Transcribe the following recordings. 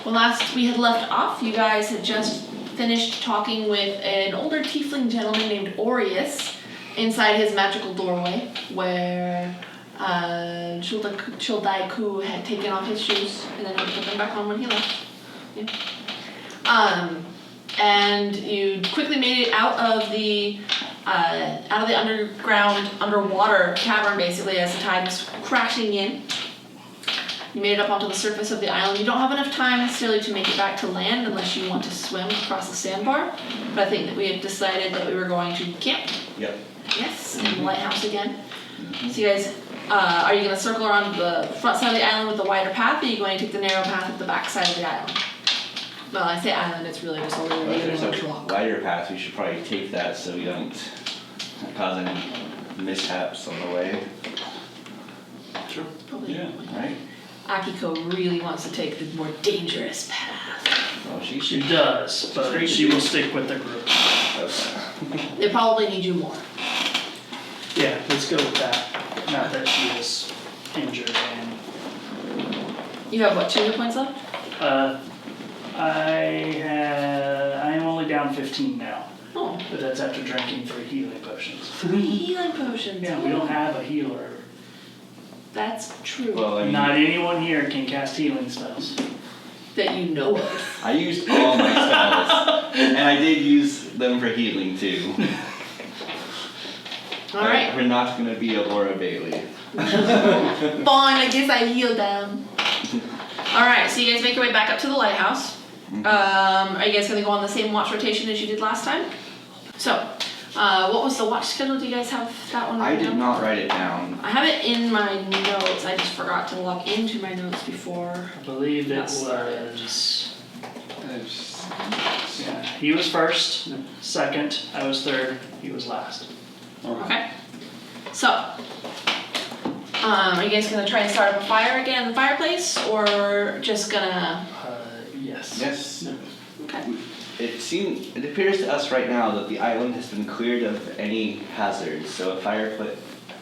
Well, last we had left off, you guys had just finished talking with an older tiefling gentleman named Orious inside his magical doorway, where Chuldaiku had taken off his shoes and then had put them back on when he left. Yeah. And you quickly made it out of the underwater cavern, basically, as the tide was crashing in. You made it up onto the surface of the island. You don't have enough time necessarily to make it back to land unless you want to swim across the sandbar. But I think that we had decided that we were going to camp. Yep. Yes, in the lighthouse again. So you guys, are you going to circle around the front side of the island with the wider path, or are you going to take the narrow path at the back side of the island? Well, I say island, it's really just a little There's a rock. wider path, we should probably take that so we don't cause any mishaps on the way. Sure. Probably. Yeah. Right? Akiko really wants to take the more dangerous path. Well, She does, but she will stick with the group. Okay. They probably need you more. Yeah, let's go with that. Not that she is injured and You have what, 2 hit points left? I'm only down 15 now, Oh, but that's after drinking 3 healing potions. 3 healing potions. Yeah, we don't have a healer. That's true. Well, I mean, Not anyone here can cast healing spells. That you know of. I used all my spells, and I did use them for healing too. Alright. We're not going to be a Laura Bailey. Fine, I guess I heal them. Alright, so you guys make your way back up to the lighthouse. Are you guys going to go on the same watch rotation as you did last time? So, what was the watch schedule? Do you guys have that one I written did down? not write it down. I have it in my notes. I just forgot to log into my notes before. I believe it Yes. was. Yeah, he was first, second, I was third, he was last. Okay. So, are you guys gonna try and start up a fire again in the fireplace, or just gonna? Yes. Yes. Okay. It appears to us right now that the island has been cleared of any hazards, so a fire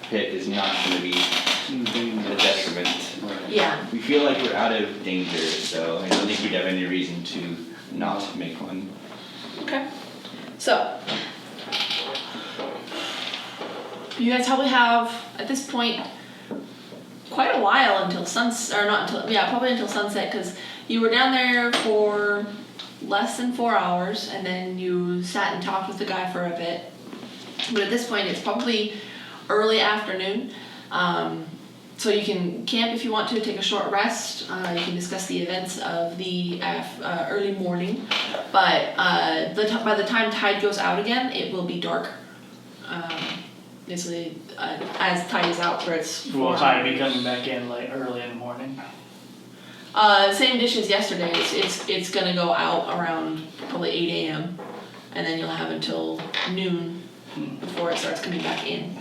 pit is not going to be a detriment. Yeah. We feel like we're out of danger, so I don't think we'd have any reason to not make one. Okay. So, you guys probably have at this point quite a while until probably until sunset, because you were down there for less than 4 hours, and then you sat and talked with the guy for a bit. But at this point, it's probably early afternoon. So you can camp if you want to, take a short rest. You can discuss the events of the early morning. But by the time tide goes out again, it will be dark. Basically, as tide is out, where it's 4 Will tide be hours. coming back in like early in the morning? Same dish as yesterday. It's gonna go out around probably 8 a.m. and then you'll have until noon before it starts coming back in.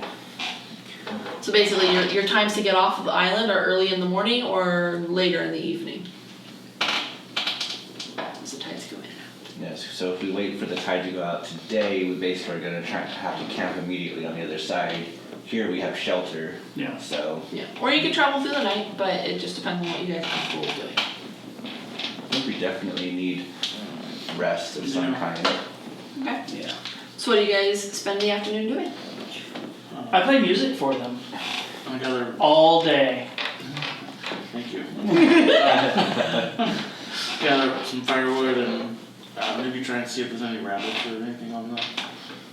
So basically, your times to get off of the island are early in the morning or later in the evening. As the tides go in and out. Yes, so if we wait for the tide to go out today, we basically are going to have to camp immediately on the other side. Here we have shelter, Yeah. so Yeah. Or you could travel through the night, but it just depends on what you guys are comfortable with doing. I think we definitely need rest of some kind. Okay. Yeah. So what do you guys spend the afternoon doing? I play music for them I gather. all day. Thank you. Gather up some firewood and maybe try and see if there's any rabbits or anything on the.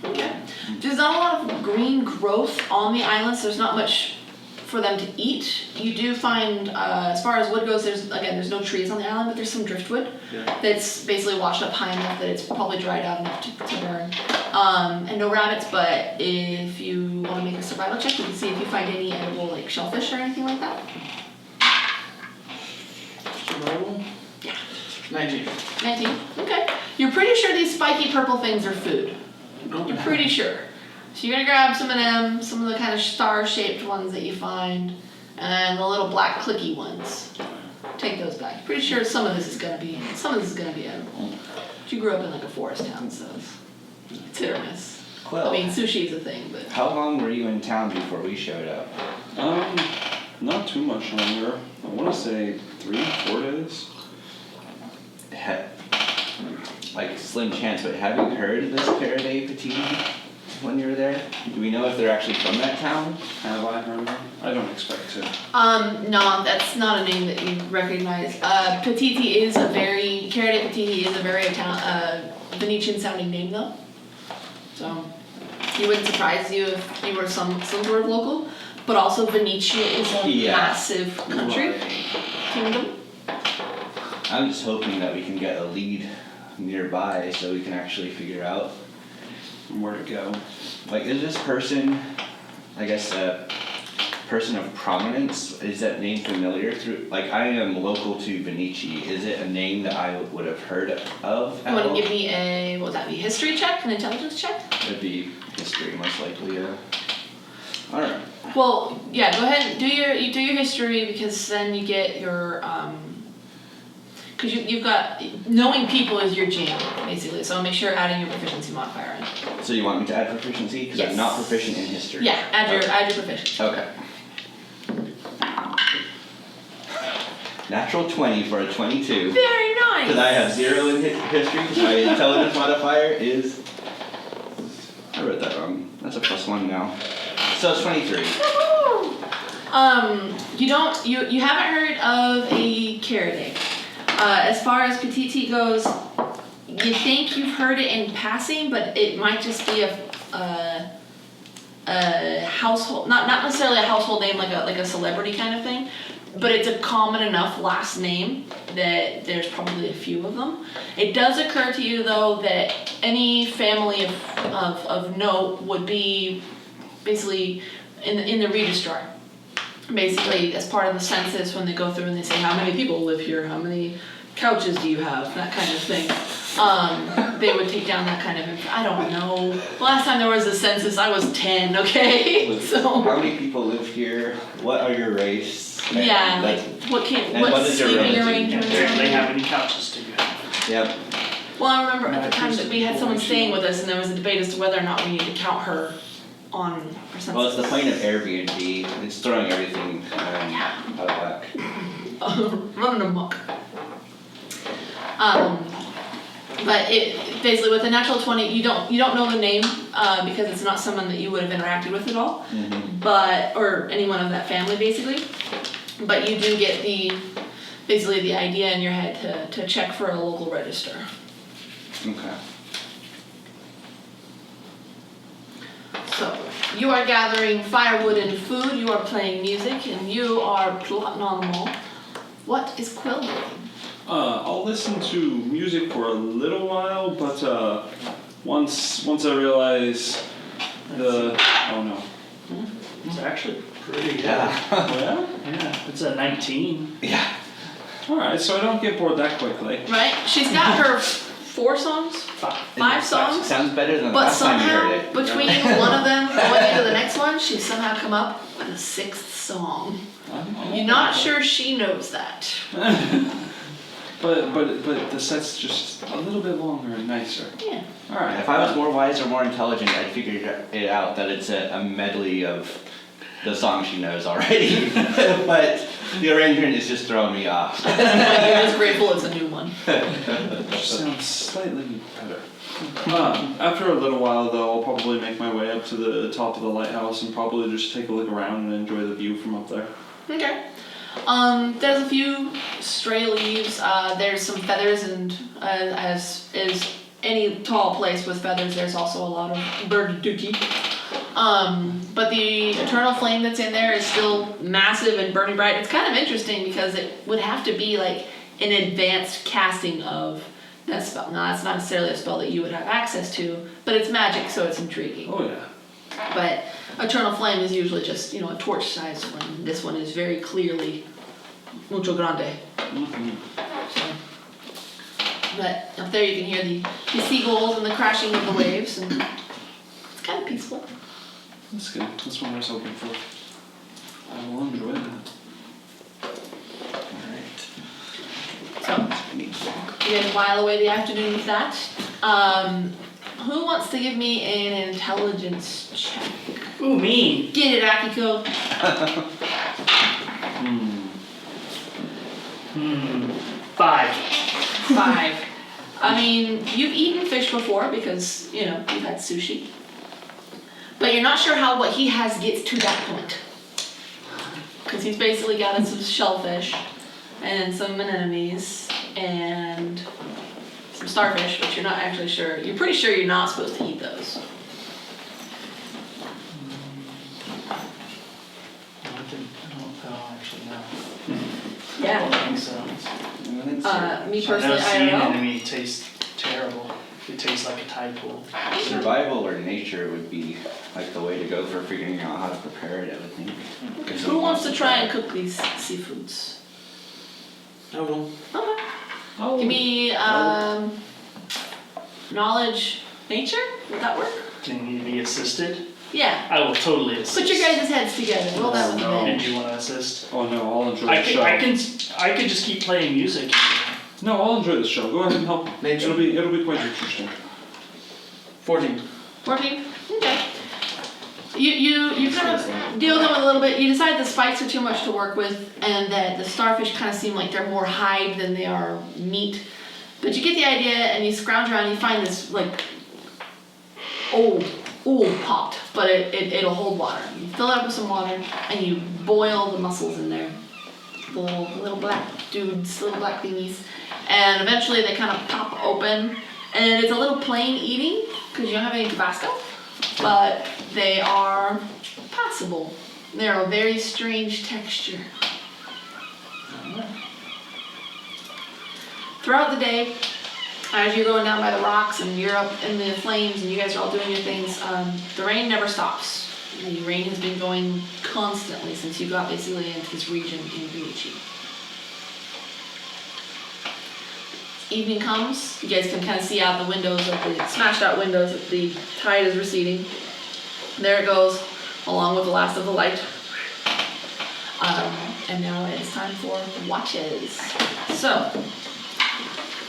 Okay. There's not a lot of green growth on the island, so there's not much for them to eat. You do find, as far as wood goes, there's no trees on the island, but there's some driftwood that's basically washed up high enough that it's probably dried out enough to burn. And no rabbits, but if you want to make a survival check, you can see if you find any edible like shellfish or anything like that. Survival? Yeah. 19. 19. Okay. You're pretty sure these spiky purple things are food. You're Okay. pretty sure. So you're gonna grab some of them, some of the kind of star-shaped ones that you find, and the little black clicky ones. Take those back. Pretty sure some of this is gonna be edible. But you grew up in like a forest town, so it's hit or miss. Quill, I mean, sushi is a thing, but how long were you in town before we showed up? Not too much longer. I want to say 3-4 days. like slim chance, but have you heard of this Faraday Petit when you were there? Do we know if they're actually from that town? Have I heard of them? I don't expect to. No, that's not a name that you recognize. Petiti is a very, Carade Petiti is a very Venetian sounding name though. So, it wouldn't surprise you if you were some sort of local, but also Venetia is a massive country, kingdom. I'm just hoping that we can get a lead nearby so we can actually figure out Where to go? like, is this person, I guess, a person of prominence? Is that name familiar through, like, I am local to Benici. Is it a name that I would have heard of at You wanna all? give me a, what would that be, history check, an intelligence check? It'd be history, most likely, yeah. Alright. Well, yeah, go ahead and do your history because then you get your, cause you've got, knowing people is your jam, basically, so make sure you're adding your proficiency modifier in. So you want me to add proficiency? Because Yes. I'm not proficient in history. Yeah, add your proficiency. Okay. Natural 20 for a 22. Very nice! Because I have 0 in history, because my intelligence modifier is... I wrote that wrong. That's a +1 now. So it's 23. Woohoo! You haven't heard of a Carade. As far as Petiti goes, you think you've heard it in passing, but it might just be a household, not necessarily a household name like a celebrity kind of thing, but it's a common enough last name that there's probably a few of them. It does occur to you though that any family of note would be basically in the registrar. Basically, as part of the census, when they go through and they say how many people live here, how many couches do you have, that kind of thing. They would take down that kind of I don't know. Last time there was a census, I was 10, okay? So How many people live here? What are your race? And yeah, like that's- what and what what is your sleeping religion? arrangements Do are they there? have any couches do you have? Yep. Well, I remember at the time that we had someone staying with us and there was a debate as to whether or not we need to count her on our census. Well, it's the point of Airbnb. It's throwing everything out of whack. Running amok. But it basically with a natural 20, you don't know the name because it's not someone that you would have interacted with at all, but or anyone of that family basically. But you do get basically the idea in your head to check for a local register. Okay. So you are gathering firewood and food. You are playing music, and you are plotting on them all. What is Quill doing? I'll listen to music for a little while, but once I realize oh no. It's actually pretty good. Yeah. Oh yeah? Yeah, it's a 19. Yeah. Alright, so I don't get bored that quickly. Right? She's got her 4 songs, 5 songs. Sounds better than the But last time you somehow, heard it. between one of them going into the next one, she's somehow come up with a 6th song. You're not sure she knows that. But the set's just a little bit longer and nicer. Yeah. Alright. If I was more wise or more intelligent, I'd figure it out that it's a medley of the songs she knows already. But the arrangement is just throwing me off. At this point, you're just grateful it's a new one. Which sounds slightly better. After a little while though, I'll probably make my way up to the top of the lighthouse and probably just take a look around and enjoy the view from up there. Okay. There's a few stray leaves. There's some feathers, and as is any tall place with feathers, there's also a lot of bird dookie. But the eternal flame that's in there is still massive and burning bright. It's kind of interesting because it would have to be like an advanced casting of that spell. Now, that's not necessarily a spell that you would have access to, but it's magic, so it's intriguing. Oh yeah. But eternal flame is usually just, a torch-sized flame. This one is very clearly mucho grande. So, but up there you can hear the seagulls and the crashing of the waves, and it's kind of peaceful. That's good. That's what I was hoping for. I will enjoy that. Alright. So, you guys while away the afternoon with that. Who wants to give me an intelligence check? Ooh, me. Get it, Akiko. 5. 5. I mean, you've eaten fish before because, you know, you've had sushi. But you're not sure how what he has gets to that point. Because he's basically got some shellfish and some anemones and some starfish, but you're not actually sure. You're pretty sure you're not supposed to eat those. Actually, no. I Yeah. don't think so. Me I've personally, never I seen don't know. enemy taste terrible. It tastes like a tide pool. Survival or nature would be like the way to go for figuring out how to prepare it, I would think. If Who someone wants to try and cook these seafoods? I don't know. Okay. Oh. Give me knowledge, nature. Would that work? Can you be assisted? Yeah. I will totally assist. Put your guys' heads together. Roll that with No. And advantage. you want to assist? Oh no, I'll enjoy I the can, show. I can just keep playing music. No, I'll enjoy the show. Go ahead and help. Nature. It'll be quite interesting. 14. 14? Okay. You kind of deal with them a little bit. You decide the spikes are too much to work with and that the starfish kind of seem like they're more hide than they are meat. But you get the idea and you scrounge around and you find this like old pot, but it'll hold water. You fill it up with some water and you boil the mussels in there. The little black dudes, little black thingies. And eventually they kind of pop open and it's a little plain eating because you don't have any Tabasco, but they are passable. They're a very strange texture. Throughout the day, as you're going down by the rocks and you're up in the flames and you guys are all doing your things, the rain never stops. The rain has been going constantly since you got basically into this region in Benichi. Evening comes, you guys can kind of see out the windows of the smashed out windows that the tide is receding. There it goes, along with the last of the light. And now it's time for watches. So,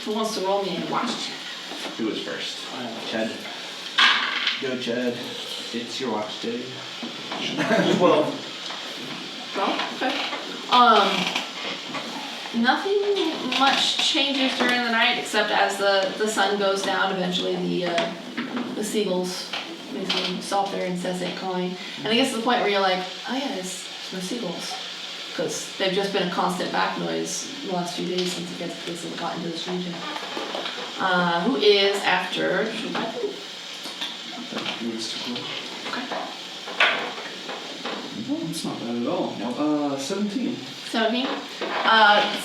who wants to roll me a watch check? Who was first? Chad. Go Chad. It's your watch day. 12. Well, okay. Nothing much changes during the night except as the sun goes down, eventually the seagulls basically stop their incessant cawing. And it gets to the point where you're like, oh yeah, there's no seagulls. Because they've just been a constant back noise the last few days since you guys basically got into this region. Who is after Chuldaiku? Okay. No, it's not bad at all. Nope. 17. 17.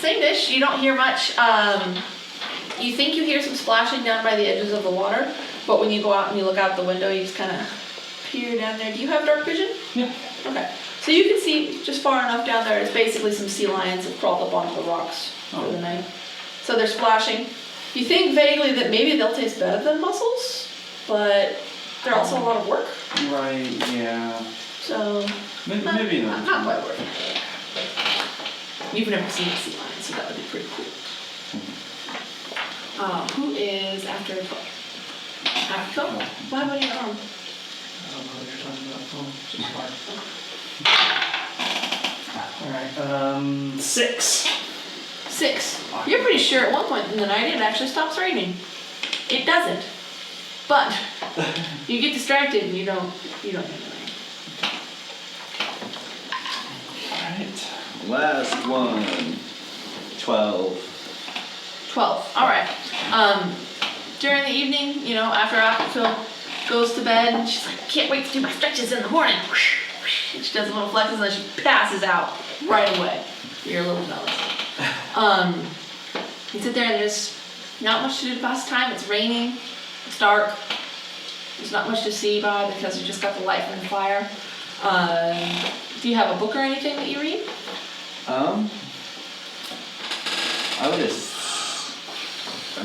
Same dish, you don't hear much. You think you hear some splashing down by the edges of the water, but when you go out and you look out the window, you just kind of peer down there. Do you have dark vision? Yeah. Okay. So you can see just far enough down there, it's basically some sea lions have crawled up onto the rocks for the night. So they're splashing. You think vaguely that maybe they'll taste better than mussels, but they're also a lot of work. Right, yeah. So, Maybe not not. quite worth it. You've never seen a sea lion, so that would be pretty cool. Who is after Akiko? What about your arm? I don't know what you're talking about. Oh, just hard. Alright, 6. 6. You're pretty sure at one point in the night it actually stops raining. It doesn't. But you get distracted and you don't hear the rain. Alright. Last one. 12. 12. Alright. During the evening, you know, after Akiko goes to bed, and she's like, I can't wait to do my stretches in the morning. And she does a little flexes and then she passes out right away. You're a little jealous. You sit there and there's not much to do to pass the time. It's raining. It's dark. There's not much to see by because you just got the light from the fire. Do you have a book or anything that you read? I would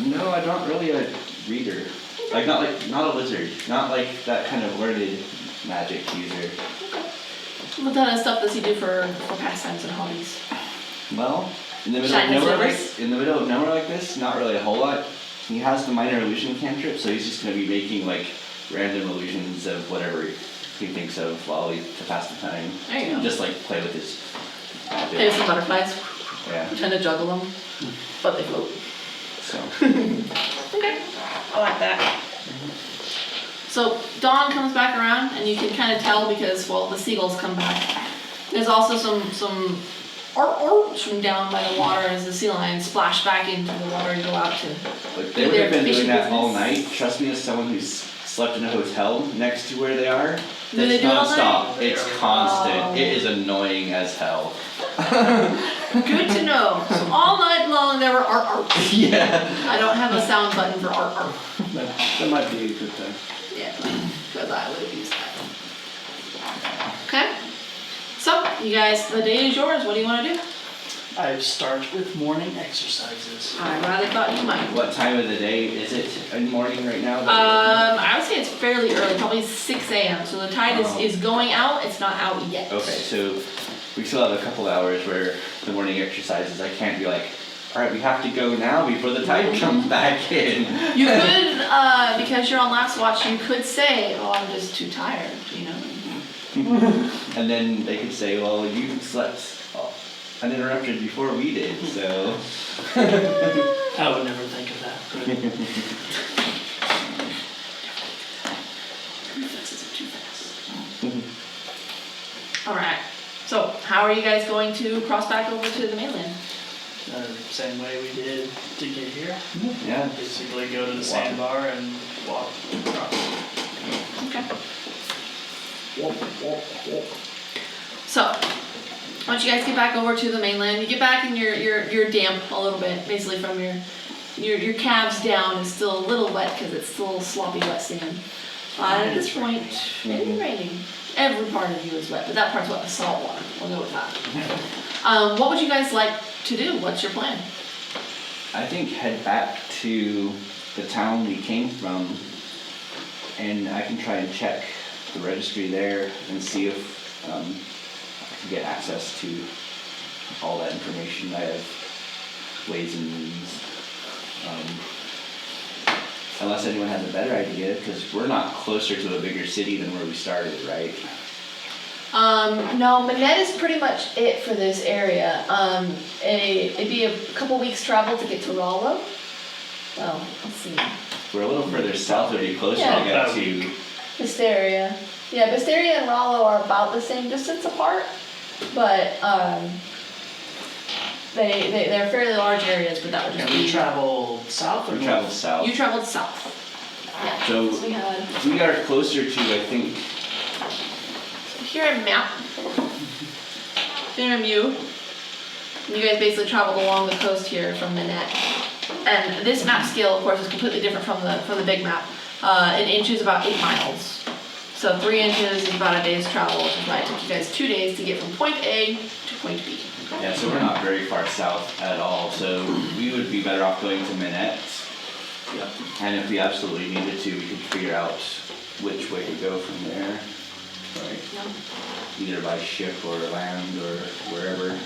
no, I'm not really a reader. Like not a wizard. Not like that kind of learned magic user. What kind of stuff does he do for pastimes and hobbies? Well, in the middle Shine of his nowhere lips. in the middle of nowhere like this, not really a whole lot. He has the minor illusion cantrip, so he's just gonna be making like random illusions of whatever he thinks of to pass the time. There you go. Just like play with his magic. Maybe some butterflies. Yeah. Trying to juggle them, but they float. so. Okay, I like that. So dawn comes back around and you can kind of tell because, well, the seagulls come back. There's also some arts from down by the water as the sea lions splash back into the water and go out to. Like, they would have been doing that all night. Trust me, as someone who's slept in a hotel next to where they are, Do they it's do it all nonstop. night? It's constant. It is annoying as hell. Good to know. So all night long there were arts. Yeah. I don't have a sound button for art. That might be a good thing. Yeah, because I would have used that. Okay. So, you guys, the day is yours. What do you want to do? I start with morning exercises. I rather thought you might. What time of the day is it in the morning right now? I would say it's fairly early, probably 6 a.m. So the tide Oh. is going out. It's not out yet. Okay, so we still have a couple hours where the morning exercises, I can't be like, alright, we have to go now before the tide comes back in. You could, because you're on last watch, you could say, oh, I'm just too tired, you know. And then they could say, well, you slept uninterrupted before we did, so. I would never think of that. Too fast. Alright, so how are you guys going to cross back over to the mainland? Same way we did to get here. Yeah. Basically go to the sandbar and walk across. Okay. So, once you guys get back over to the mainland, you get back and you're damp a little bit, basically from your calves down is still a little wet because it's still sloppy wet sand. And at this point, it is raining. Every part of you is wet, but that part's wet with salt water. We'll go with that. What would you guys like to do? What's your plan? I think head back to the town we came from, and I can try and check the registry there and see if I can get access to all that information. I have ways and means. Unless anyone has a better idea, because we're not closer to a bigger city than where we started, right? No, Manette is pretty much it for this area. It'd be a couple weeks travel to get to Rollo. Well, let's see. We're a little further south, it'd be closer Yeah. to get to. Bisteria. Yeah, Bisteria and Rollo are about the same distance apart, but they're fairly large areas, but that would just And we be. travel south or We north? travel south. You traveled south. Yeah. So we had we are closer to, I think, here in map. Here in Mew. You guys basically traveled along the coast here from Manette. And this map scale, of course, is completely different from the big map. An inch is about 8 miles. So 3 inches is about a day's travel, which is why it took you guys 2 days to get from point A to point B. yeah, so we're not very far south at all, so we would be better off going to Manette. Yeah. And if we absolutely needed to, we could figure out which way to go from there. Right. Either by ship or land or wherever.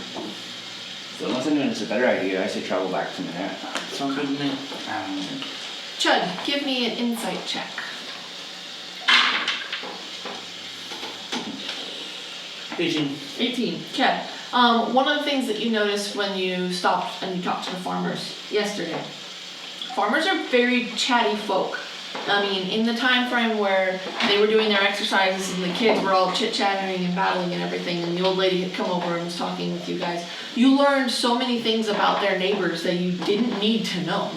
So unless anyone has a better idea, I say travel back to Manette. Sounds good to me. Chud, give me an insight check. 18. Okay. One of the things that you noticed when you stopped and you talked to the farmers yesterday, farmers are very chatty folk. I mean, in the time frame where they were doing their exercises and the kids were all chit-chatting and battling and everything, and the old lady had come over and was talking with you guys, you learned so many things about their neighbors that you didn't need to know.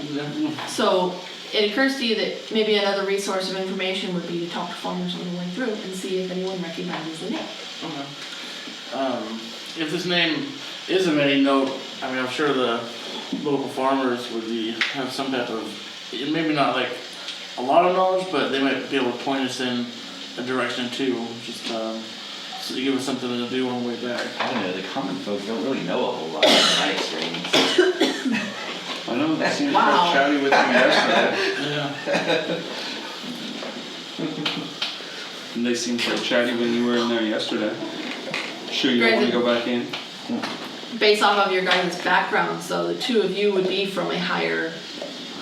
So it occurs to you that maybe another resource of information would be to talk to farmers on the way through and see if anyone recognizes the name. Okay. If this name is of any note, I mean, I'm sure the local farmers would have some type of, maybe not like a lot of knowledge, but they might be able to point us in a direction too, just so to give us something to do on the way back. I don't know, the common folk don't really know a whole lot in my experience. I know, they seemed Wow. quite chatty with you yesterday. Yeah. And they seemed quite chatty when you were in there yesterday. Sure you don't wanna go back in? Based off of your guys' backgrounds, so the two of you would be from a higher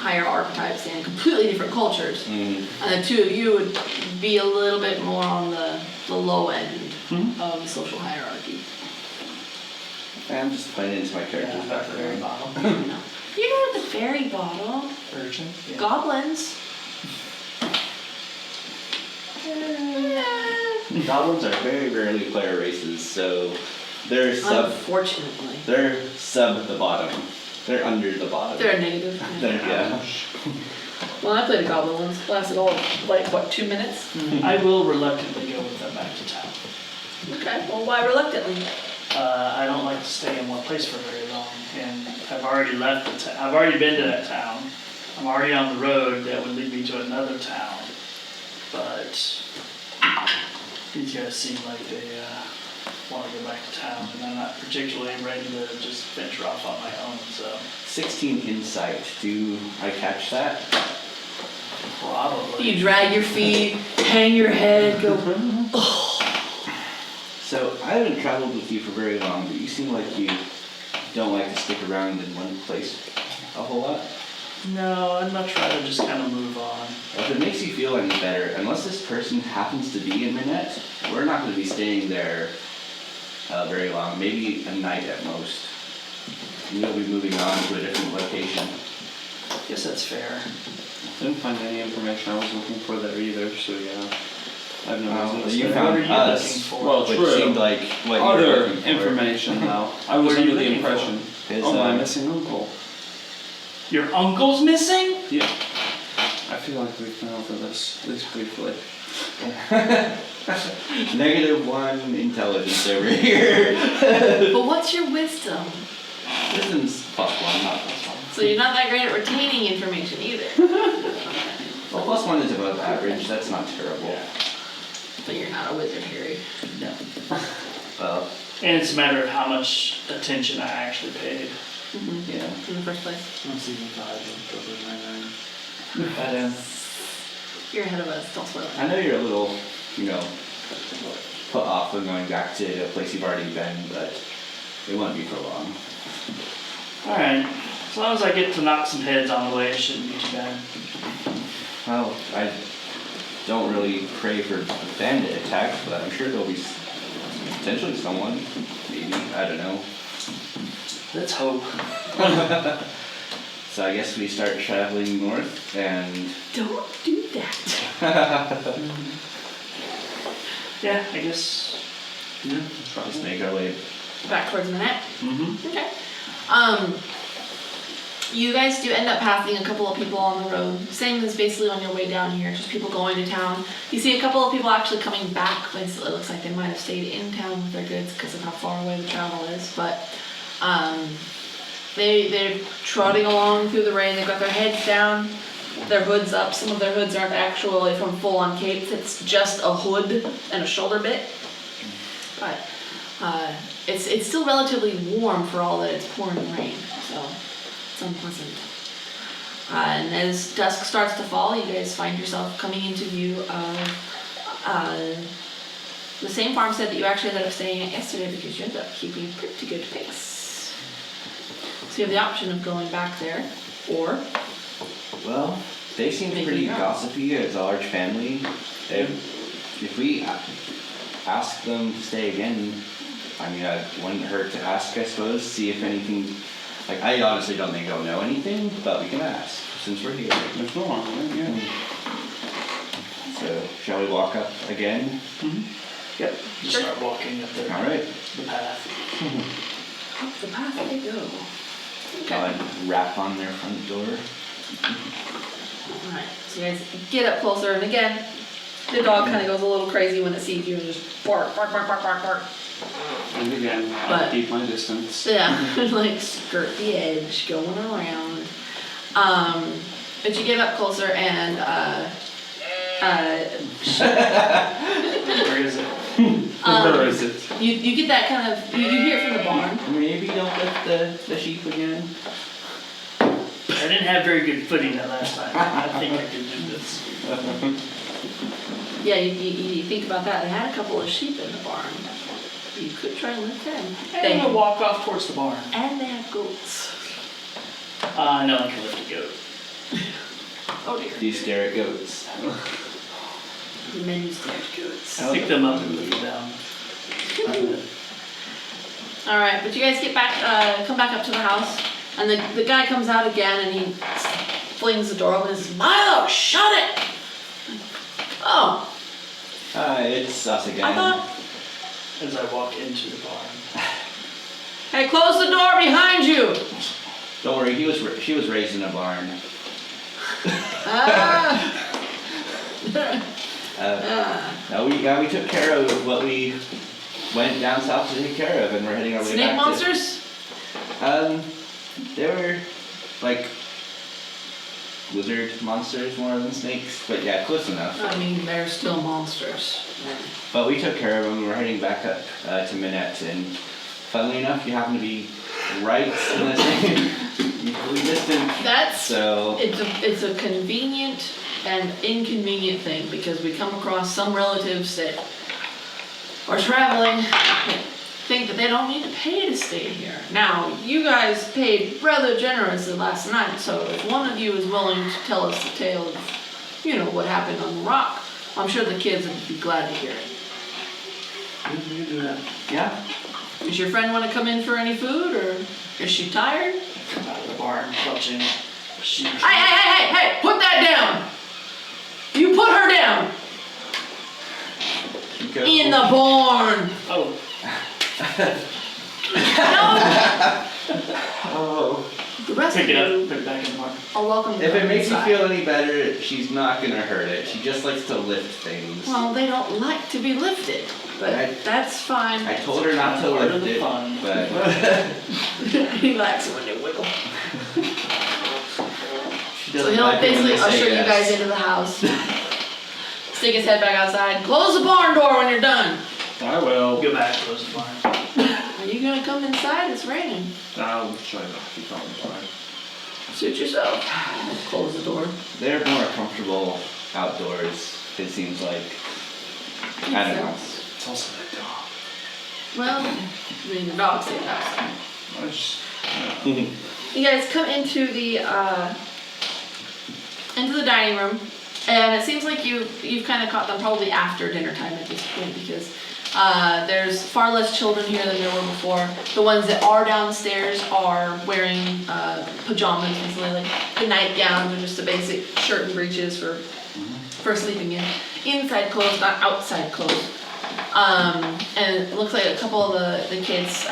archetypes and completely different cultures. And the two of you would be a little bit more on the low end of the social hierarchy. I'm just playing into my character's Yeah, at the very background. bottom. You know what the Fairy bottle. Urchin? Yeah. Goblins. Goblins are very rarely player races, so they're sub Unfortunately. at the bottom. They're under the bottom. They're a negative. Yeah. Well, I played a goblin once. Lasted all, like, what, 2 minutes? I will reluctantly go with them back to town. Okay, well, why reluctantly? I don't like to stay in one place for very long, and I've already left the I've already been to that town. I'm already on the road that would lead me to another town, but these guys seem like they want to go back to town, and I'm not particularly ready to just venture off on my own, so 16 insight. Do I catch that? probably. You drag your feet, hang your head, go, So I haven't traveled with you for very long, but you seem like you don't like to stick around in one place a whole lot. No, I'd much rather just kind of move on. If it makes you feel any better, unless this person happens to be in Minette, we're not going to be staying there very long, maybe a night at most. And we'll be moving on to a different location. Guess that's fair. Didn't find any information I was looking for there either, so yeah. I have no reason to You stay. found What are you us, looking for? Well, which true. seemed like what you were Other looking for. information though. I was What are you under the looking for? impression. His, Oh, my missing uncle. Your uncle's missing? Yeah. I feel like we've been over this, at least briefly. -1 intelligence over here. but what's your wisdom? Wisdom's +1, not +1. So you're not that great at retaining information either. Well, +1 is above average, that's not terrible. But you're not a wizard, Harry. No. Well, And it's a matter of how much attention I actually paid. yeah. In the first place. I'm season 5, I'm probably 9. But You're ahead of us, don't spoil it. I know you're a little, put off when going back to a place you've already been, but it won't be for long. alright. As long as I get to knock some heads on the way, it shouldn't be too bad. Well, I don't really pray for bandit attacks, but I'm sure there'll be potentially someone, maybe, I don't know. Let's hope. So I guess we start traveling north and Don't do that. Yeah, I guess. Yeah. just make our way. Back towards Minette. Mm-hmm. Okay. You guys do end up passing a couple of people on the road. Same as basically on your way down here, just people going to town. You see a couple of people actually coming back. Basically, it looks like they might have stayed in town with their goods because of how far away the travel is. But they're trotting along through the rain. They've got their heads down, their hoods up. Some of their hoods aren't actually from full-on capes. It's just a hood and a shoulder bit. But it's still relatively warm for all that it's pouring rain. So. Unpleasant. And as dusk starts to fall, you guys find yourself coming into view of the same farmstead that you actually ended up staying at yesterday because you ended up keeping a pretty good pace. So you have the option of going back there, or Well, they seem Making pretty your own. gossipy as a large family. If we ask them to stay again, I mean, it wouldn't hurt to ask, I suppose, see if anything. Like, I honestly don't think they'll know anything, but we can ask, since we're here. There's no harm in it, yeah. So, shall we walk up again? Yep. Just Sure. start walking up there. Alright. The path. up the path they go. I'll rap on their front door. Alright, so you guys get up closer, and again, the dog kind of goes a little crazy when it sees you and just bark, bark, bark, bark, bark, bark. And again, But- I'll keep my distance. So yeah, like skirt the edge, going around. But you get up closer and Where is it? Where is it? you get that kind of, you hear it from the barn. Maybe don't lift the sheep again. I didn't have very good footing that last time. I think I could do this. Yeah, you think about that. They had a couple of sheep in the barn. You could try and lift them. I'm gonna walk off towards the barn. And they have goats. No one can lift a goat. Oh dear. Do you stare at goats? The men's dead goats. Pick them up and put them down. Alright, but you guys get back, come back up to the house. And the guy comes out again and he flings the door open and says, Milo, shut it! Oh, It's us again. I thought, As I walk into the barn. hey, close the door behind you! Don't worry, she was raised in a barn. Ah. No, we took care of what we went down south to take care of, and we're heading our way Snake back monsters? They were like lizard monsters more than snakes, but yeah, close enough. I mean, they're still monsters. But we took care of them. We're heading back up to Minette, and funnily enough, you happen to be right in the same equally distant. That's, So it's a convenient and inconvenient thing because we come across some relatives that are traveling that think that they don't need to pay to stay here. Now, you guys paid rather generously last night, so if one of you is willing to tell us the tale of, what happened on the rock, I'm sure the kids would be glad to hear it. You do that. yeah, Does your friend want to come in for any food, or is she tired? Come out of the barn, clutching sheep. Hey, put that down! You put her down! Go. In the barn! Oh, No! Oh. The rest pick of it up, you put it back in the barn. are welcome to If come it makes you inside. feel any better, she's not gonna hurt it. She just likes to lift things. Well, they don't like to be lifted, but I- that's fine. I told her not to Part of lift the it, fun. but He likes it when you wiggle. she So doesn't he'll like it when basically they say usher you yes. guys into the house. Stick his head back outside. Close the barn door when you're done. I will. Go back, close the barn. Are you gonna come inside? It's raining. I'll try not to keep on fine. Suit yourself. Close the door. They're more comfortable outdoors, it seems like. I don't know. It's also the dog. Well, I mean, the dog's staying outside. I just. You guys come into the dining room, and it seems like you've kind of caught them probably after dinner time at this point because there's far less children here than there were before. The ones that are downstairs are wearing pajamas, basically like the nightgowns or just a basic shirt and breeches for sleeping in. Inside clothes, not outside clothes. And it looks like a couple of the kids,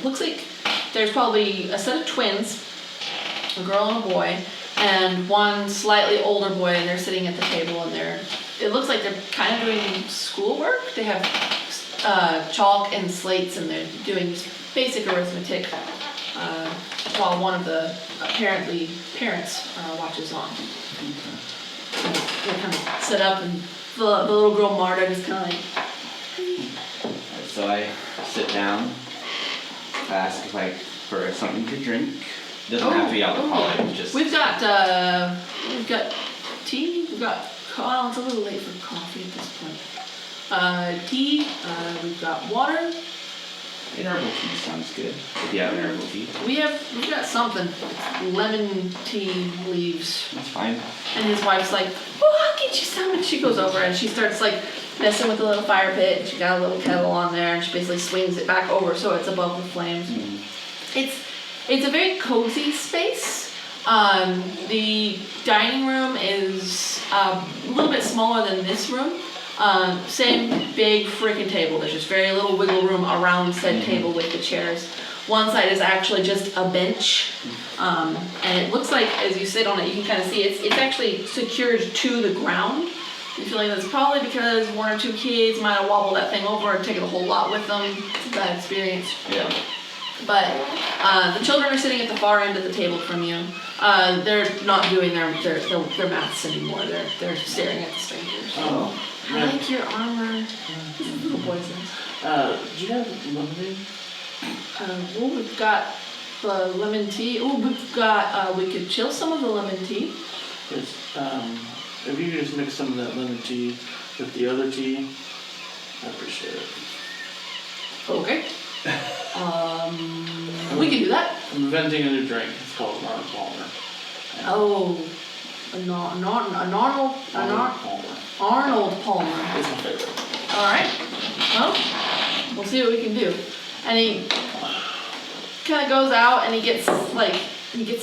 looks like there's probably a set of twins, a girl and a boy, and one slightly older boy, and they're sitting at the table, and it looks like they're kind of doing schoolwork. They have chalk and slates, and they're doing basic arithmetic, while one of the parents watches on. They kind of sit up, and the little girl Marta just kind of like, So I sit down, ask if for something to drink. Doesn't have to be alcoholic, just. We've got tea. Well, it's a little late for coffee at this point. Tea. We've got water. An herbal tea sounds good. If you have an herbal tea, We've got something. Lemon tea leaves. that's fine. And his wife's like, oh, I'll get you some. And she goes over and she starts like messing with the little fire pit. And she got a little kettle on there, and she basically swings it back over so it's above the flames. It's a very cozy space. The dining room is a little bit smaller than this room. Same big freaking table. There's just very little wiggle room around said table with the chairs. One side is actually just a bench. And it looks like as you sit on it, you can kind of see it's actually secured to the ground. I feel like that's probably because one or two kids might have wobbled that thing over and taken a whole lot with them. It's a bad experience. Yeah. But the children are sitting at the far end of the table from you. They're not doing their maths anymore. They're staring at the strangers. Oh. I like your armor. This is little boy says. Do you have lemonade? Well, we've got the lemon tea. Oh, we've got. We could chill some of the lemon tea. It's, if you could just mix some of that lemon tea with the other tea, I appreciate it. Okay. We can do that. I'm inventing a new drink. It's called Arnold Palmer. Oh, Arnold Palmer. It's my favorite. All right. Well, we'll see what we can do. And he kind of goes out and he gets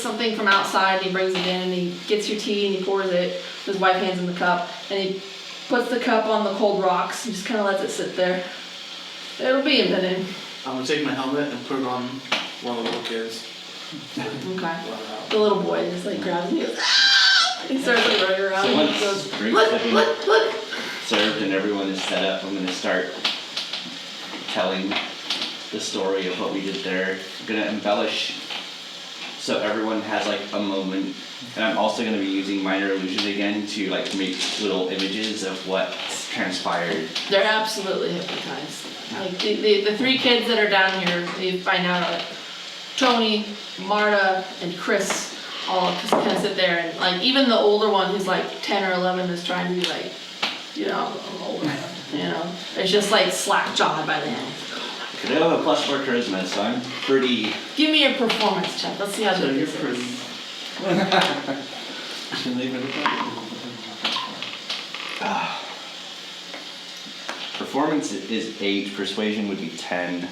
something from outside and he brings it in and he gets your tea and he pours it. His wife hands him the cup and he puts the cup on the cold rocks and just kind of lets it sit there. It'll be a minute. I'm gonna take my helmet and put it on one of the little kids. Okay. The little boy just like grabs and he goes, ah! He starts like running around So and once he goes, drinks look, have been look, look. served and everyone is set up, I'm gonna start telling the story of what we did there. I'm gonna embellish so everyone has like a moment, and I'm also gonna be using minor illusion again to like make little images of what transpired. They're absolutely hypnotized. Like the three kids that are down here, you find out are Tony, Marta, and Chris all just kind of sit there and like even the older one who's like 10 or 11 is trying to be like, you know, I'm older, you know. It's just like slack jawed by the end. I do have a +4 charisma, so I'm pretty. Give me a performance check. Let's see how So good you're this pretty. is. Can leave it at that. Performance is 8, persuasion would be 10,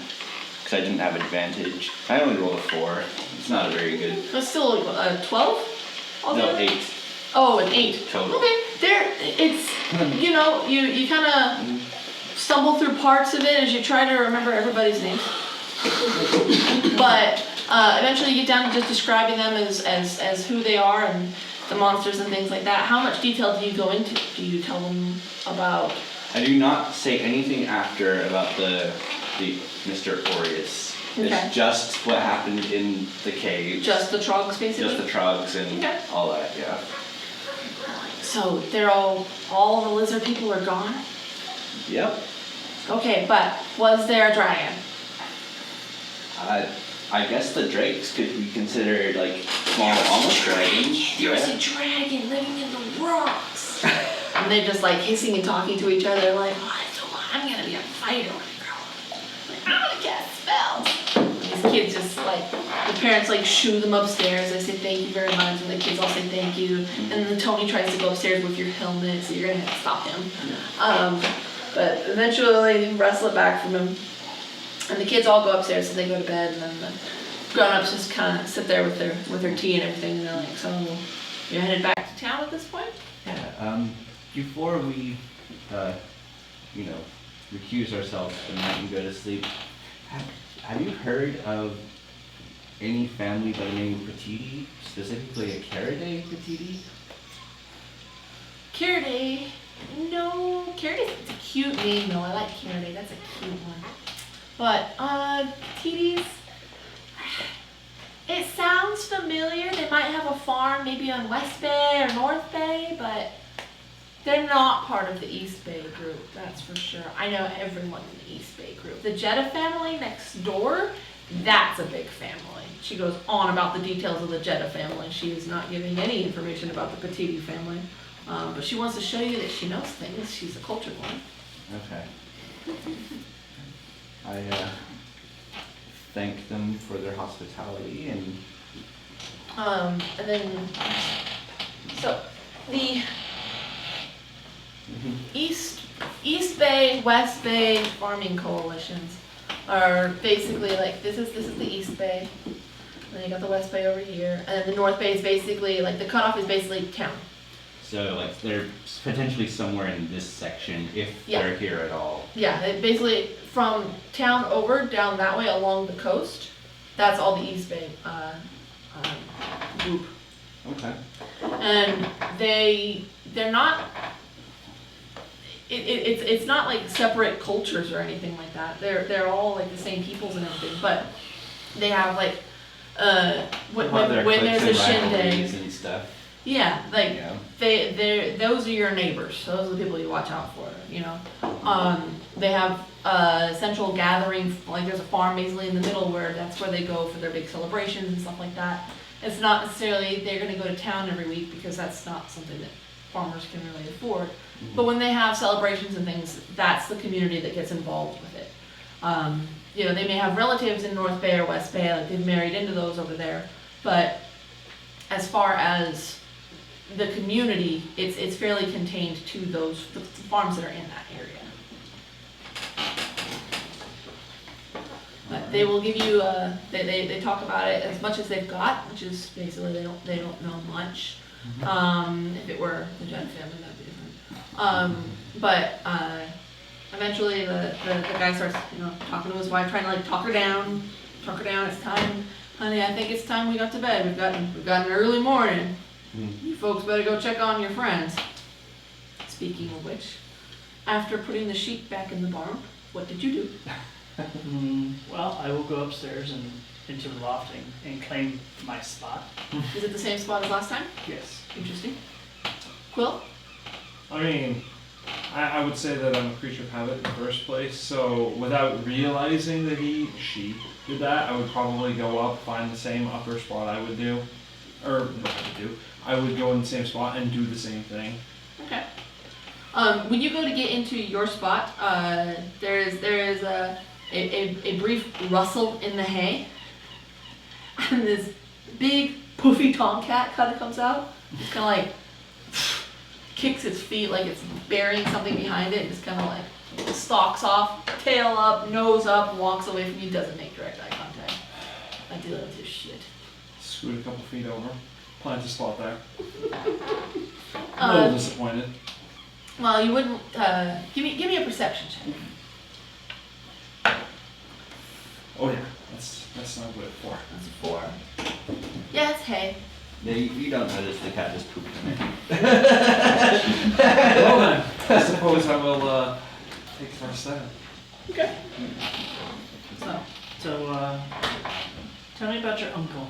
because I didn't have advantage. I only rolled a 4. It's not a very good. That's still 12? No, 8 Oh, an 8. total. Okay, it's, you know, you kind of stumble through parts of it as you try to remember everybody's names. But eventually you get down to just describing them as who they are and the monsters and things like that. How much detail do you go into? Do you tell them about? I do not say anything after about the Mr. Orious. Okay. It's just what happened in the cave. Just the trogs, basically? Just the trogs and Okay. all that, yeah. So they're all the lizard people are gone? Yep. Okay, but was there a dragon? I guess the drakes could be considered like small, almost dragons. There's Yeah. a dragon living in the rocks. And they're just like hissing and talking to each other like, oh, so I'm gonna be a fighter when I grow up. Like, I'm gonna cast spells. These kids just like, the parents like shoo them upstairs. They say thank you very much, and the kids all say thank you. And then Tony tries to go upstairs with your helmet, so you're gonna have to stop him. But eventually they wrestle it back from him. And the kids all go upstairs, so they go to bed, and then the grown-ups just kind of sit there with their tea and everything, and they're like, so you're headed back to town at this point? Yeah, before we, recuse ourselves for the night and go to sleep, have you heard of any family by the name of Petiti, specifically a Caridae Petiti? Caridae? No, Caridae's it's a cute name though. I like Caridae, that's a cute one. But, Petiti's, it sounds familiar. They might have a farm maybe on West Bay or North Bay, but they're not part of the East Bay group, that's for sure. I know everyone in the East Bay group. The Jetta family next door, that's a big family. She goes on about the details of the Jetta family. She is not giving any information about the Petiti family. But she wants to show you that she knows things. She's a cultured one. Okay. I thank them for their hospitality and And then, so the East Bay, West Bay farming coalitions are basically like this is the East Bay. And then you got the West Bay over here, and then the North Bay is basically like the cutoff is basically town. so like they're potentially somewhere in this section if Yeah. they're here at all. Yeah, it basically from town over down that way along the coast. That's all the East Bay group. Okay. And they're not it's not like separate cultures or anything like that. They're all like the same peoples and everything, but they have like when there's a shindig and stuff. yeah, like Yeah. they're those are your neighbors. Those are the people you watch out for, you know. They have central gathering, like there's a farm basically in the middle where that's where they go for their big celebrations and stuff like that. It's not necessarily they're going to go to town every week because that's not something that farmers can really afford. But when they have celebrations and things, that's the community that gets involved with it. You know, they may have relatives in North Bay or West Bay, like they've married into those over there. But as far as the community, it's fairly contained to the farms that are in that area. But they will give you, they talk about it as much as they've got, which is basically they don't know much. If it were the Jen family, that'd be different. But eventually the guy starts, talking to his wife, trying to like talk her down. It's time, honey, I think it's time we got to bed. We've got an early morning. You folks better go check on your friends. Speaking of which, after putting the sheep back in the barn, what did you do? Well, I will go upstairs and into the loft and claim my spot. Is it the same spot as last time? Yes. Interesting. Quill? I mean, I would say that I'm a creature of habit in the first place, so without realizing that she did that, I would probably go up, find the same upper spot I would do. Or, what I would do. I would go in the same spot and do the same thing. Okay. When you go to get into your spot, there is a brief rustle in the hay, and this big poofy tomcat kind of comes out. It's kind of like kicks its feet like it's burying something behind it, and just kind of like stalks off, tail up, nose up, and walks away from you. Doesn't make direct eye contact. I deal with this shit. Scoot a couple feet over, plant a spot there. A little disappointed. Well, you wouldn't. Give me a perception check. Oh yeah, that's not good for. That's a 4. Yeah, it's hay. Yeah, you don't notice the cat just pooped in it. Well then, I suppose I will take the first step. Okay. So, tell me about your uncle.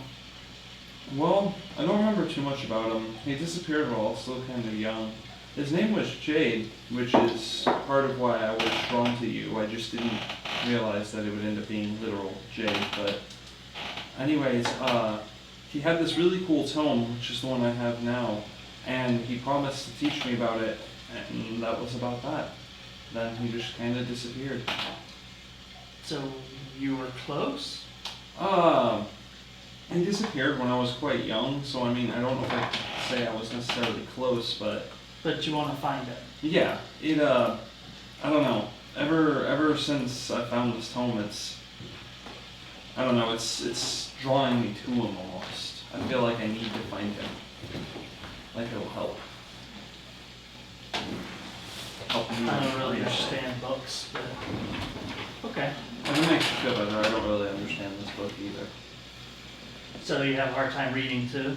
Well, I don't remember too much about him. He disappeared while I was still kind of young. His name was Jade, which is part of why I was drawn to you. I just didn't realize that it would end up being literal Jade, but anyways, he had this really cool tome, which is the one I have now, and he promised to teach me about it, and that was about that. Then he just kind of disappeared. So, you were close? He disappeared when I was quite young, so I mean, I don't know if I could say I was necessarily close, but But you want to find it? yeah, I don't know. Ever since I found this tome, I don't know, it's drawing me to him almost. I feel like I need to find him. Like it'll help. Help me. I don't really understand books, but okay. If it makes you feel better, I don't really understand this book either. So you have a hard time reading too?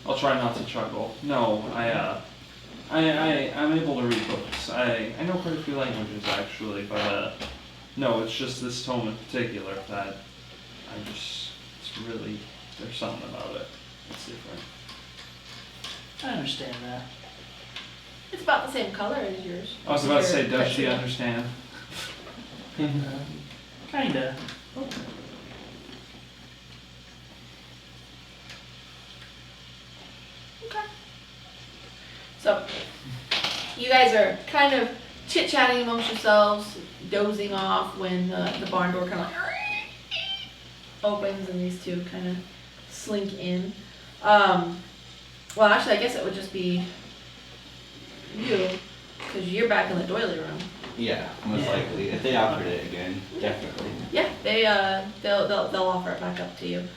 I'll try not to chuckle. No, I'm able to read books. I know quite a few languages actually, but no, it's just this tome in particular that it's really, there's something about it. It's different. I understand that. It's about the same color as yours. I was about to say, Your does she picture. understand? Kinda. Okay. So, you guys are kind of chit-chatting amongst yourselves, dozing off when the barn door kind of like opens and these two kind of slink in. Well, actually, I guess it would just be you, because you're back in the doily room. Yeah, most Yeah. likely. If they offered it again, definitely. Yeah, they'll offer it back up to you.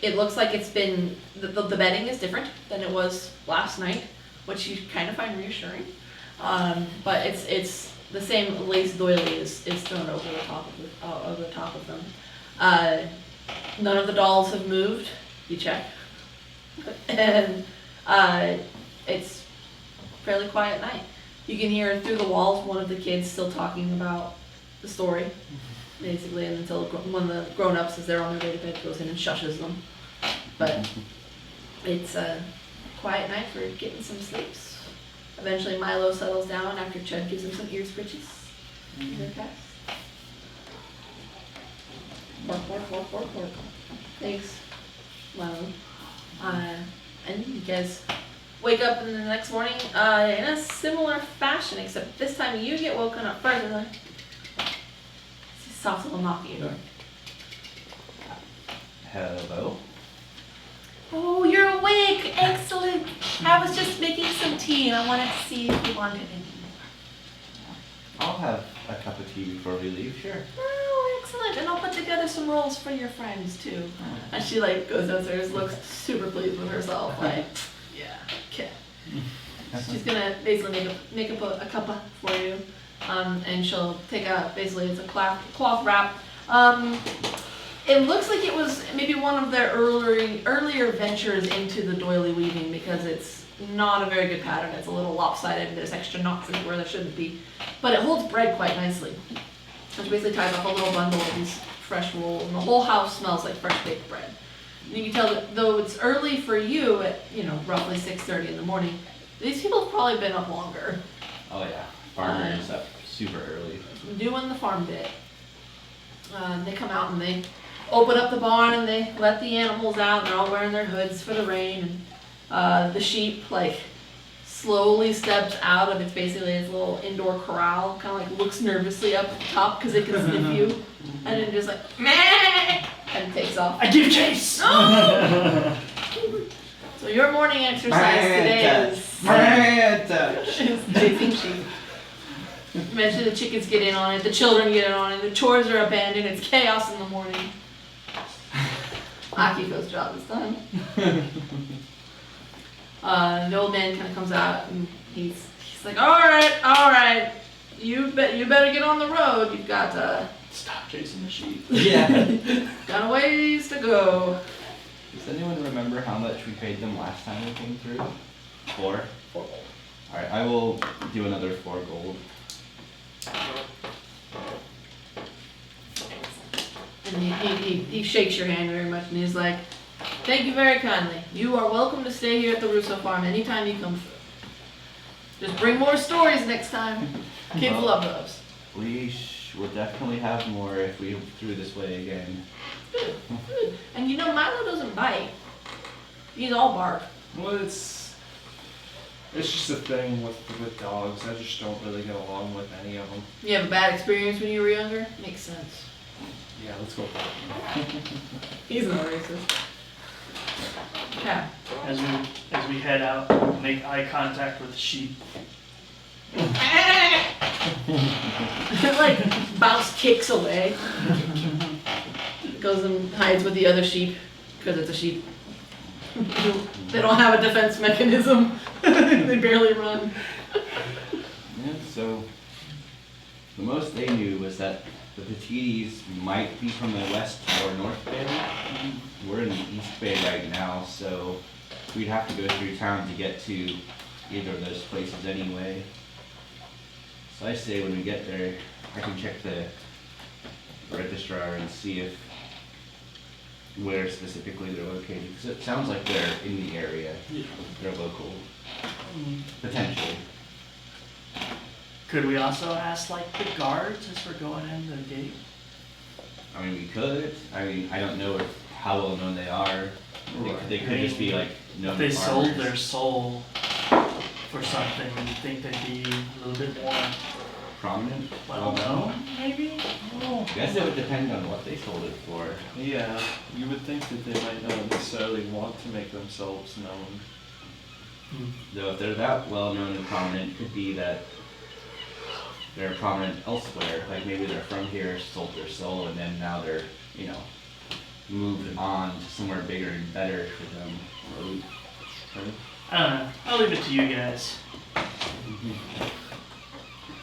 It looks like it's been the bedding is different than it was last night, which you kind of find reassuring. But it's the same lace doily is thrown over the top of them. None of the dolls have moved. You check, and it's fairly quiet night. You can hear through the walls one of the kids still talking about the story, basically, and until one of the grown-ups, as they're on their way to bed, goes in and shushes them. But it's a quiet night for getting some sleeps. Eventually Milo settles down after Chud gives him some ear scritches. Ear cats. Bork. Thanks, Milo. And you guys wake up in the next morning in a similar fashion, except this time you get woken up first and like it's a soft little knock at your door. Hello? Oh, you're awake! Excellent! I was just making some tea and I wanted to see if you wanted any more. have a cup of tea before we leave, sure. Oh, excellent. And I'll put together some rolls for your friends too. And she like goes downstairs, looks super pleased with herself, like, yeah, okay. She's gonna basically make a cup for you, and she'll take basically it's a cloth wrap. It looks like it was maybe one of their earlier ventures into the doily weaving because it's not a very good pattern. It's a little lopsided and there's extra knots in it where there shouldn't be, but it holds bread quite nicely. It basically ties off a little bundle of these fresh rolls, and the whole house smells like fresh baked bread. And you can tell that though it's early for you at roughly 6:30 in the morning. These people have probably been up longer, Oh yeah, farmer is up super early. doing the farm bit. They come out and they open up the barn and they let the animals out. And they're all wearing their hoods for the rain. And the sheep like slowly steps out of it's basically its little indoor corral. Kind of like looks nervously up at the top because it can sniff you, and then just like meh, and takes off. I give chase! No! So your morning exercise today is chasing sheep. Eventually the chickens get in on it, the children get in on it, the chores are abandoned, it's chaos in the morning. Akiko's job is done. The old man kind of comes out and he's like, all right, you better get on the road. You've got Stop chasing the sheep. Yeah. got a ways to go. Does anyone remember how much we paid them last time we came through? 4? 4 gold. Alright, I will do another 4 gold. And he shakes your hand very much and he's like, thank you very kindly. You are welcome to stay here at the Russo farm anytime you come through. Just bring more stories next time. Kids love those. We will definitely have more if we through this way again. Good, good. And Milo doesn't bite. He's all bark. Well, it's just a thing with dogs. I just don't really get along with any of them. You have a bad experience when you were younger? Makes sense. Yeah, let's go. He's not racist. Okay. As we head out, make eye contact with the sheep. Like bounce kicks away. Goes and hides with the other sheep because it's a sheep. They don't have a defense mechanism. They barely run. Yeah, so the most they knew was that the Petites might be from the West or North Bay. We're in the East Bay right now, so we'd have to go through town to get to either of those places anyway. So I say when we get there, I can check the registrar and see if where specifically they're located, because it sounds like they're in the area. Yeah. They're local, potentially. Could we also ask like the guards as we're going in the gate? I mean, we could. I mean, I don't know how well known they are. They could just be like known If they farmers. sold their soul for something, you'd think they'd be a little bit more Prominent. well known, maybe? I guess it would depend on what they sold it for. Yeah, you would think that they might not necessarily want to make themselves known. Though if they're that well known and prominent, it could be that they're prominent elsewhere. Like maybe they're from here, sold their soul, and then now they're, moved on to somewhere bigger and better for them. I don't know. I'll leave it to you guys.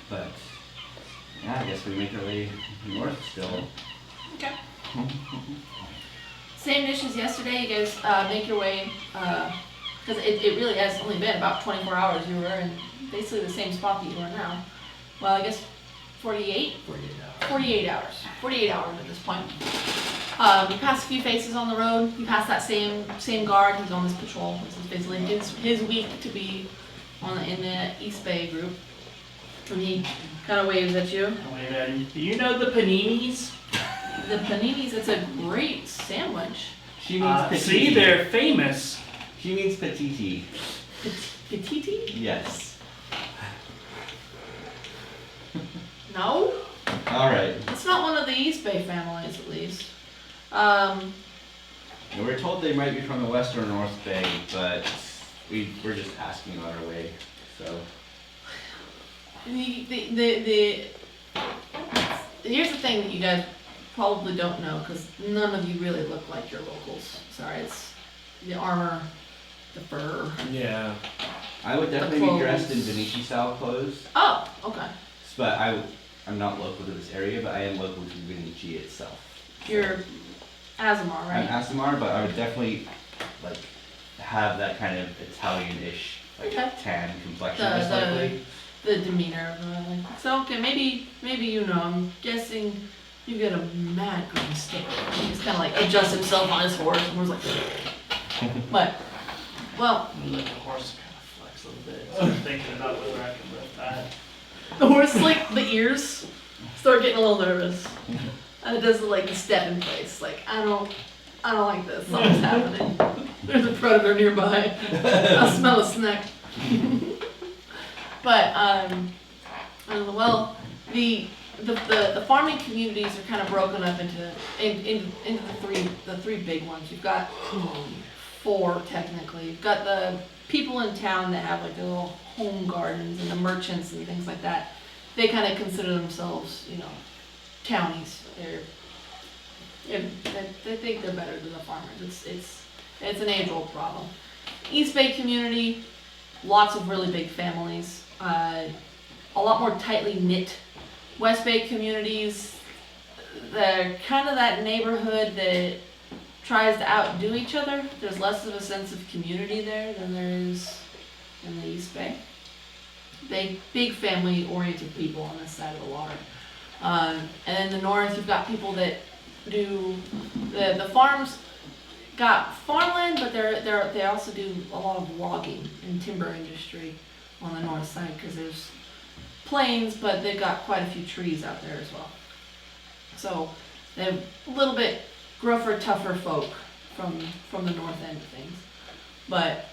But yeah, I guess we make our way north still. Okay. Same dish as yesterday. You guys make your way, because it really has only been about 24 hours. You were in basically the same spot that you are now. Well, I guess 48? 48 hours. 48 hours at this point. You pass a few faces on the road. You pass that same guard who's on this patrol. This is basically his week to be in the East Bay group. And he kind of waves at you. I'll wave at him. Do you know the paninis? The paninis, it's a great sandwich. She means petite. See, they're famous. She means petite. Petite? Yes. No? Alright. It's not one of the East Bay families, at least. And we're told they might be from the West or North Bay, but we're just asking on our way, so. The here's the thing that you guys probably don't know, because none of you really look like your locals. Sorry, it's the armor, the fur. Yeah. I would definitely be dressed in clothes. Benici style clothes, Oh, okay. but I'm not local to this area, but I am local to Benici itself. You're Aasimar, I'm right? Aasimar, but I would definitely like have that kind of Italian-ish like Okay. tan complexion The- most likely. The demeanor of like, so okay, maybe you know, I'm guessing you get a mad green stick. He's kind of like adjusts himself on his horse, and we're like, but, well, Like the horse kind of flex a little bit, so I'm thinking about whether I can lift that. the horse, like, the ears start getting a little nervous. And it does like the step in place, like, I don't like this, something's happening. There's a predator nearby. I smell a snack. But, I don't know, well, the farming communities are kind of broken up into the three big ones. You've got four technically. You've got the people in town that have like their little home gardens, and the merchants and things like that. They kind of consider themselves, you know, townies. They think they're better than the farmers. It's an age-old problem. East Bay community, lots of really big families. A lot more tightly knit. West Bay communities, they're kind of that neighborhood that tries to outdo each other. There's less of a sense of community there than there is in the East Bay. Big family-oriented people on this side of the water. And in the north, you've got people that do the farms. Got farmland, but they also do a lot of logging and timber industry on the north side, because there's plains, but they've got quite a few trees out there as well. So they're a little bit gruffer, tougher folk from the north end of things, but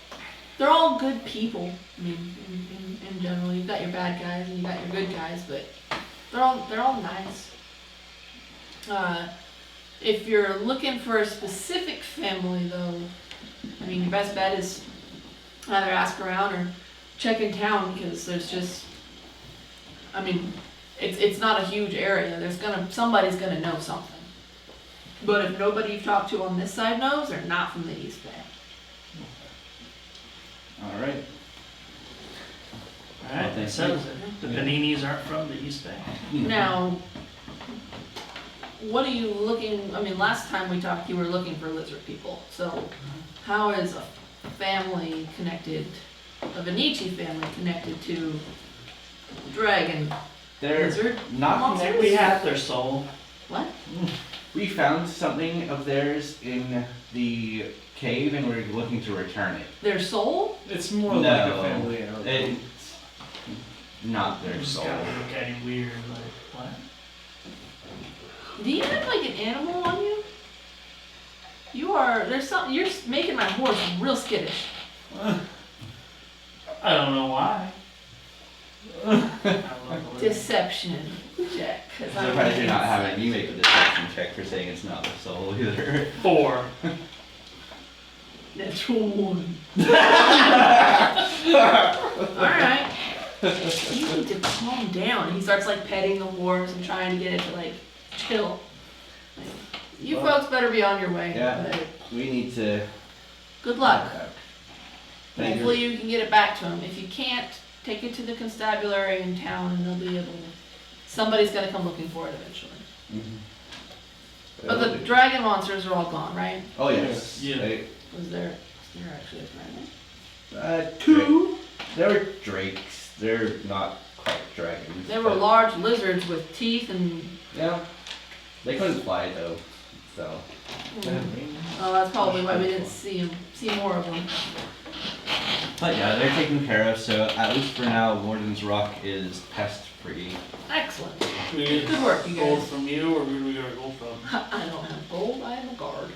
they're all good people. I mean, in general, you've got your bad guys and you got your good guys, but they're all nice. If you're looking for a specific family, though, I mean, your best bet is either ask around or check in town, because there's just, I mean, it's not a huge area. Somebody's gonna know something. But if nobody you've talked to on this side knows, they're not from the East Bay. Alright. Alright, that settles it. The paninis aren't from the East Bay. Now, what are you looking, I mean, last time we talked, you were looking for lizard people. So how is a family connected, a Benici family connected to dragon They're lizard not monsters? connected. We have their soul. What? We found something of theirs in the cave and we're looking to return it. Their soul? It's more like No, a family heirloom. it's not their Just soul. gotta look at him weird, like, what? Do you have like an animal on you? There's something, you're making my horse real skittish. I don't know why. I don't know. Deception check. 'Cause I'm surprised you're not having me make a deception check for saying it's not the soul either. 4. Natural one. Alright. You need to calm down. He starts like petting the horse and trying to get it to like chill. Like, you folks better be on your way. Yeah. But We need to. good luck. Thank Hopefully you can get it back to him. If you can't, take it to the constabulary in town and they'll be able to. Somebody's gonna come looking for it eventually. But the dragon monsters are all gone, right? Oh yes. Yeah. Was there actually a dragon? Two. They were drakes. They're not quite dragons. There were but- large lizards with teeth and. Yeah. They couldn't fly though, so. Oh, that's probably why we didn't see more of them. But yeah, they're taken care of. So at least for now, Warden's Rock is pest free. Excellent. Do we get Good work, you gold guys. from you, or where do we get our gold from? I don't have gold, I am a guard.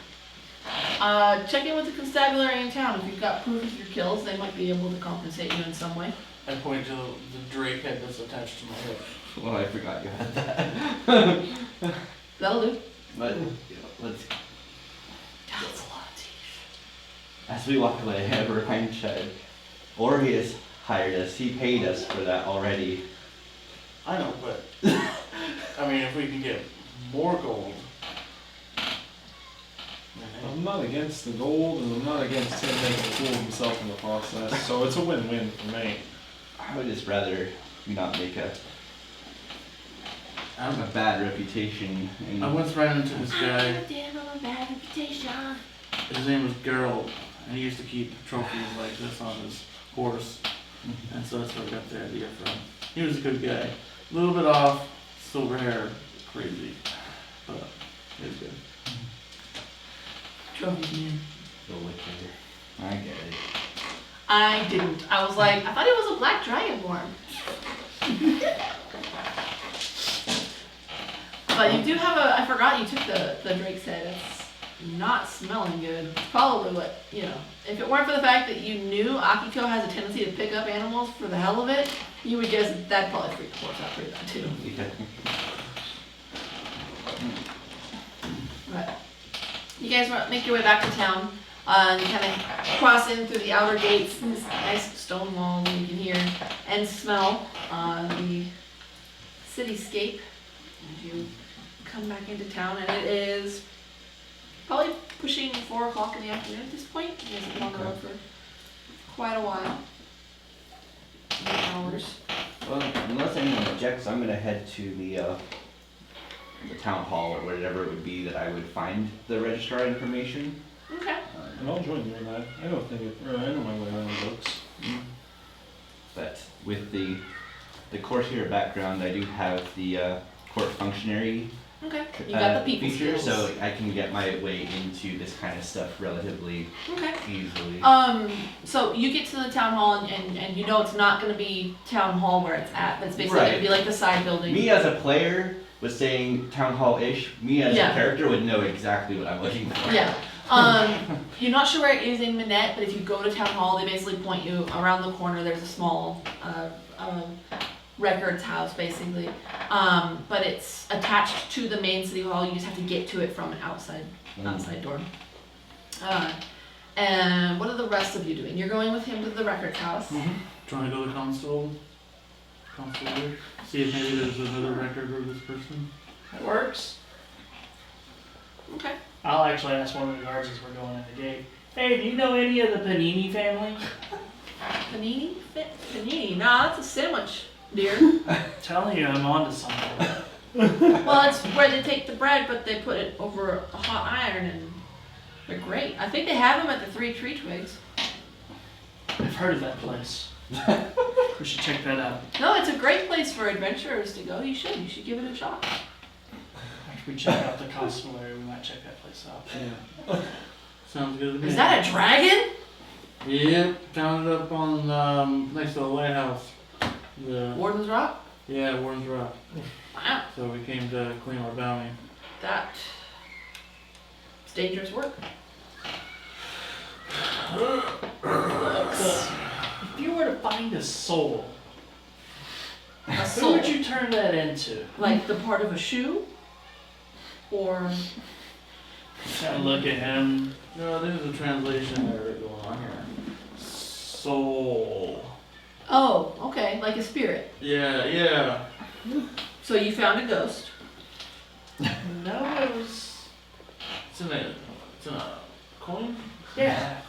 Check in with the constabulary in town. If you've got proof of your kills, they might be able to compensate you in some way. I point to the drake head that's attached to my hip. Well, I forgot you had that. That'll do. But let's. That's a lot of teeth. As we walk away, Barbarian said, Orious hired us. He paid us for that already. I know, but I mean, if we can get more gold. I'm not against the gold, and I'm not against him making a fool of himself in the process, so it's a win-win for me. I would just rather we not make a I'm bad reputation. And I once ran into this guy, Damn, I'm a bad reputation. his name was Geralt, and he used to keep trophies like this on his horse, and so that's where I got the idea from. He was a good guy. A little bit off, silver hair, crazy, but he was good. Trophies, man. go with it. I get it. I didn't. I was like, I thought it was a black dragonborn. But you do have a, I forgot you took the Drake's head. It's not smelling good. It's probably what, you know, if it weren't for the fact that you knew Akiko has a tendency to pick up animals for the hell of it, you would guess that'd probably freak the horse out pretty bad too. But you guys make your way back to town. And you kind of cross in through the outer gates, and this nice stone wall, and you can hear and smell the cityscape as you come back into town. And it is probably pushing 4 o'clock in the afternoon at this point. You guys have been on the road for quite a while. 8 hours. Well, unless anyone objects, I'm gonna head to the town hall or whatever it would be that I would find the registrar information. Okay. And I'll join you in that. I know my way around the books. But with the courtier background, I do have the court functionary Okay. You got the people feature, skills. so I can get my way into this kind of stuff relatively Okay. easily. So you get to the town hall and you know it's not gonna be town hall where it's at, but it's basically Right. gonna be like the side building. Me as a player was saying town hall-ish. Me as Yeah. a character would know exactly what I'm looking for. Yeah. You're not sure where it is in Minette, but if you go to town hall, they basically point you around the corner. There's a small records house, basically. But it's attached to the main city hall. You just have to get to it from an outside door. And what are the rest of you doing? You're going with him to the records house. Trying to go to constable, see if maybe there's another record of this person. That works. Okay. I'll actually ask one of the guards as we're going in the gate. Hey, do you know any of the Panini family? Panini? Panini? Nah, that's a sandwich, dear. I'm telling you, I'm onto something. Well, it's where they take the bread, but they put it over a hot iron, and they're great. I think they have them at the 3 Tree Twigs. I've heard of that place. We should check that out. No, it's a great place for adventurers to go. You should give it a shot. After we check out the constabulary, we might check that place out. Yeah. Sounds good to me. Is that a dragon? Yep, found it up on next to the lighthouse. Warden's Rock? Yeah, Warren's Rock. Wow, So we came to claim our bounty. it's dangerous work. If you were to find a soul, A who soul, would you turn that into? like the part of a shoe, or Kind of look at him. No, there's a translation error going on here. Soul. oh, okay, like a spirit. Yeah. So you found a ghost. No, it was. It's in a coin? Yeah.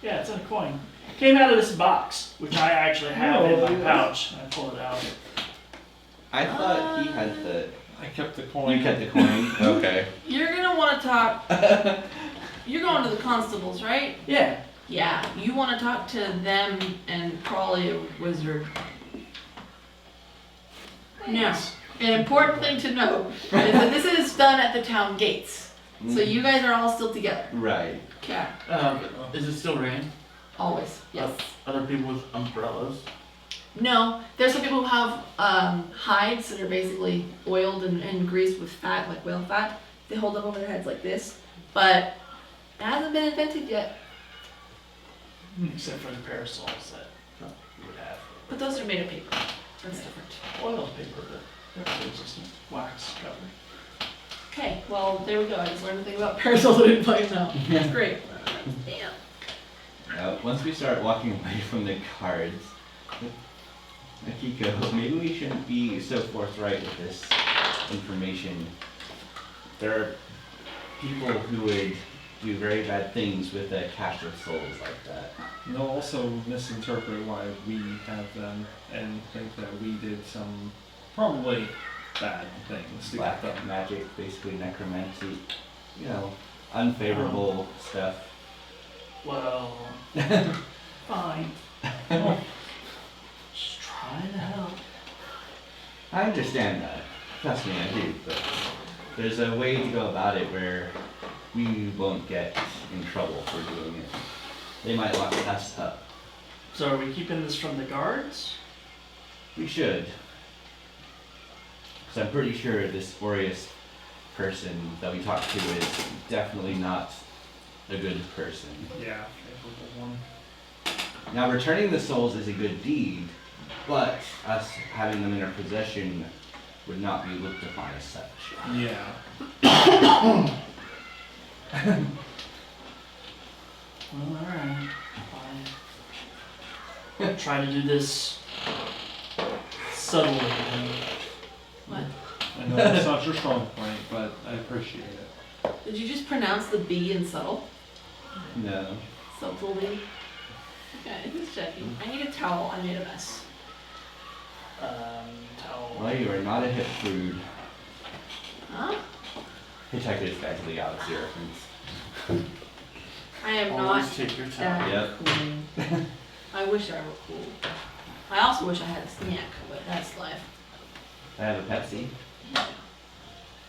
Yeah, it's in a coin. Came out of this box, which I actually have in my pouch. I pull it out. I thought he had the. I kept the coin. You kept the coin. Okay. You're gonna want to talk. You're going to the constables, right? Yeah. Yeah, you want to talk to them and probably a wizard. Now, an important thing to note is that this is done at the town gates. So you guys are all still together. Right. Okay. Is it still raining? Always, yes. Other people with umbrellas? No, there's some people who have hides that are basically oiled and greased with fat, like whale fat. They hold up over their heads like this, but it hasn't been invented yet. Except for the parasols that you would have. But those are made of paper. That's different. Oil paper, but they're resistant. Wax cover. Okay, well, there we go. I just learned a thing about parasols I didn't find out. That's great. Damn. Once we start walking away from the cards, Akiko, maybe we shouldn't be so forthright with this information. There are people who would do very bad things with a cache of souls like that. And they'll also misinterpret why we have them and think that we did some probably bad things to Black get them. magic, basically necromancy, you know, unfavorable stuff. Well, fine. Just trying to help. I understand that. Trust me, I do. But there's a way to go about it where we won't get in trouble for doing it. They might lock us up. So are we keeping this from the guards? We should. Because I'm pretty sure this Orious person that we talked to is definitely not a good person. Yeah, favorable one. Now, returning the souls is a good deed, but us having them in our possession would not be looked upon as such. Yeah. Well, alright. Fine. Try to do this subtly. What? I know it's not your strong point, but I appreciate it. Did you just pronounce the B in subtle? No. Subtly? Okay, who's checking? I need a towel. I made a mess. Towel. Well, you are not a hip food. Huh? Hitchhiker's Guide to the Galaxy reference. I am Always not take your time. that Yep. cool. I wish I were cool. I also wish I had a snack, but that's life. I have a Pepsi.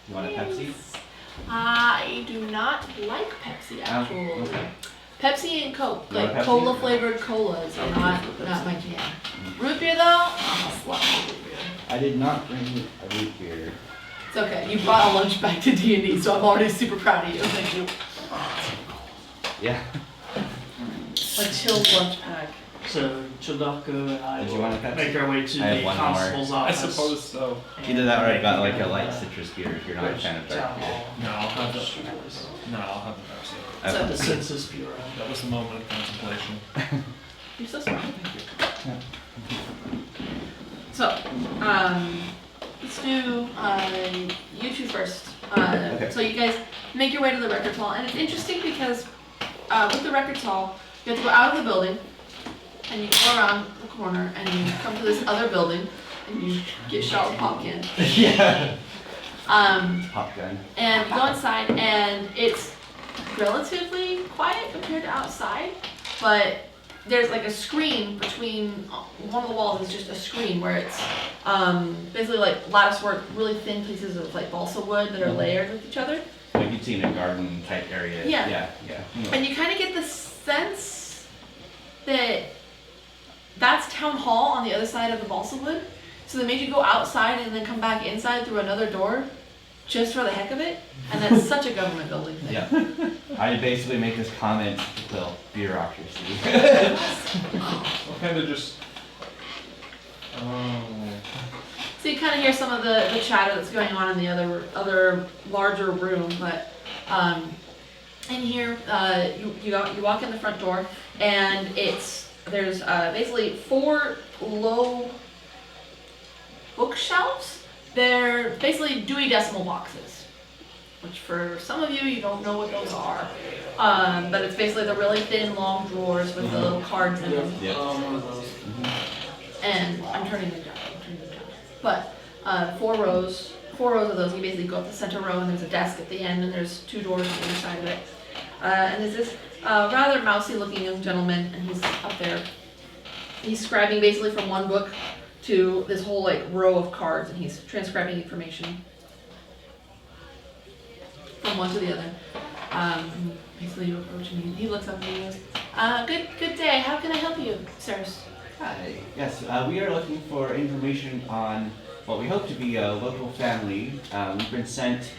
You want a Pepsi? Yes. I do not like Pepsi actually. Okay. Pepsi and Coke, You want like Pepsi? cola flavored colas, are not my jam. Root beer though, I'm a slut for root beer. I did not bring a root beer. It's okay. You brought a lunch back to D&D, so I'm already super proud of you. Thank you. Yeah. A chilled lunch pack. So Chuldaiku and I Did you will want a Pepsi? make our way to I have the 1 more. constable's I office. suppose so. Either that or I got like a and, light citrus beer if you're not a fan of dark Town beer. hall. No, I'll have the Pepsi. So- The Census Bureau. That was the moment of contemplation. You're so smart. So, let's do you two first. Okay. So you guys make your way to the records hall, and it's interesting because with the records hall, you have to go out of the building, and you go around the corner, and you come to this other building, and you get shot with pop can. Yeah. Um, Pop gun. and you go inside, and it's relatively quiet compared to outside, but there's like a screen between one of the walls is just a screen where it's basically like lattice work, really thin pieces of like balsa wood that are layered with each other. Like you'd see in a garden type area. Yeah. Yeah. And you kind of get the sense that that's town hall on the other side of the balsa wood. So they made you go outside and then come back inside through another door just for the heck of it. And that's such a government building thing. Yeah. I basically make this comment to Quill, bureaucracy. Well, kind of just. Oh. So you kind of hear some of the chatter that's going on in the other larger room, but in here you walk in the front door, and there's basically 4 low bookshelves. They're basically Dewey Decimal boxes, which for some of you don't know what those are, but it's basically the really thin long drawers with the little cards in them. Yep. One of those. And I'm turning them down. But 4 rows of those. You basically go up the center row, and there's a desk at the end, and there's 2 doors on either side of it. And there's this rather mousy-looking young gentleman, and he's up there. He's scribing basically from one book to this whole like row of cards, and he's transcribing information from one to the other. Basically, you approach him. He looks up and he goes, "Good day. How can I help you, sirs?" Hi. Yes, we are looking for information on what we hope to be a local family. We've been sent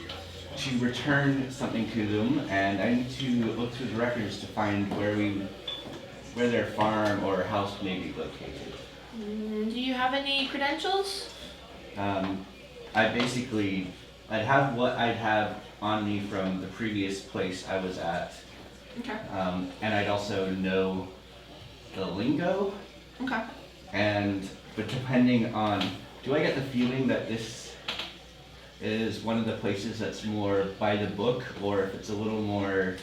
to return something to them, and I need to look through the records to find where their farm or house may be located. Do you have any credentials? I'd have what I'd have on me from the previous place I was at, Okay. and I'd also know the lingo. Okay. But depending on, do I get the feeling that is one of the places that's more by the book, or if it's a little more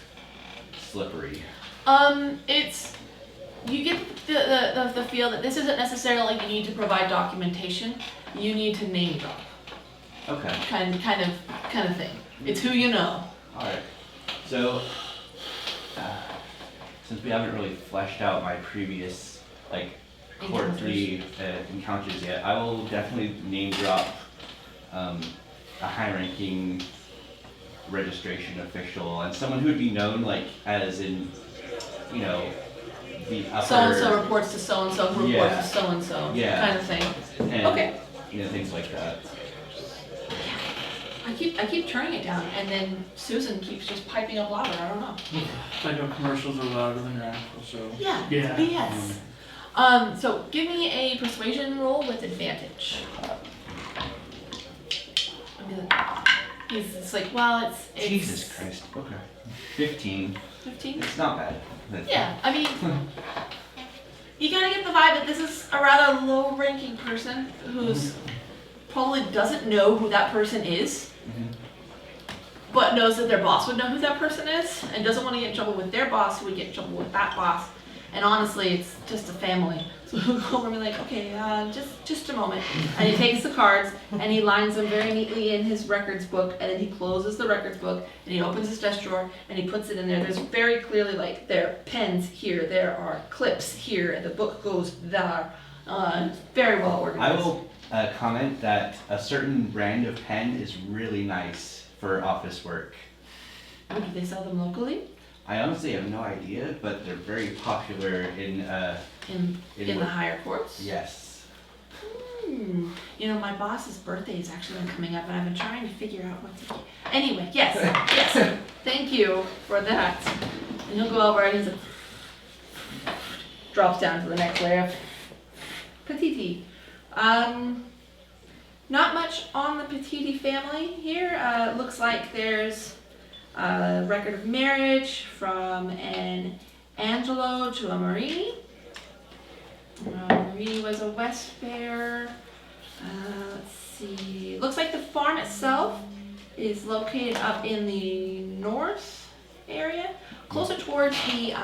slippery. You get the feel that this isn't necessarily like you need to provide documentation. You need to name drop, Okay. kind of thing. It's who you know. Alright. So, since we haven't really fleshed out my previous, like, Court 3 encounters yet, I will definitely name drop a high-ranking registration official and someone who would be known, like, as in, you know, the upper... So-and-so reports to so-and-so who reports Yeah. to so-and-so, Yeah. kind of thing. and, Okay. you know, things like that. I keep turning it down, and then Susan keeps just piping up louder. I don't know. I know commercials are louder than your actual show. Yeah. Yeah. BS. So give me a persuasion roll with advantage. He's just like, well, it's Jesus Christ. Okay. 15. 15. It's not bad. But- Yeah, I mean, you gotta get the vibe that this is a rather low-ranking person who's probably doesn't know who that person is, Mhm. but knows that their boss would know who that person is, and doesn't want to get in trouble with their boss, who would get in trouble with that boss. And honestly, it's just a family. So he'll go over and be like, okay, just a moment. And he takes the cards and he lines them very neatly in his records book, and then he closes the records book and he opens his desk drawer and he puts it in there. There's very clearly like, there are pens here, there are clips here, and the book goes there. Very well I organized. will comment that a certain brand of pen is really nice for office work. Oh, do they sell them locally? I honestly have no idea, but they're very popular in, In the work. higher courts? Yes. You know, my boss's birthday is actually coming up, and I've been trying to figure out what to do. Anyway, yes. Thank you for that. And he'll go over and he's like, drops down to the next layer. Petiti. Not much on the Petiti family here. Looks like there's a record of marriage from an Angelo to a Marie. Marie was a West Bear. Let's see. Looks like the farm itself is located up in the north area, closer towards the.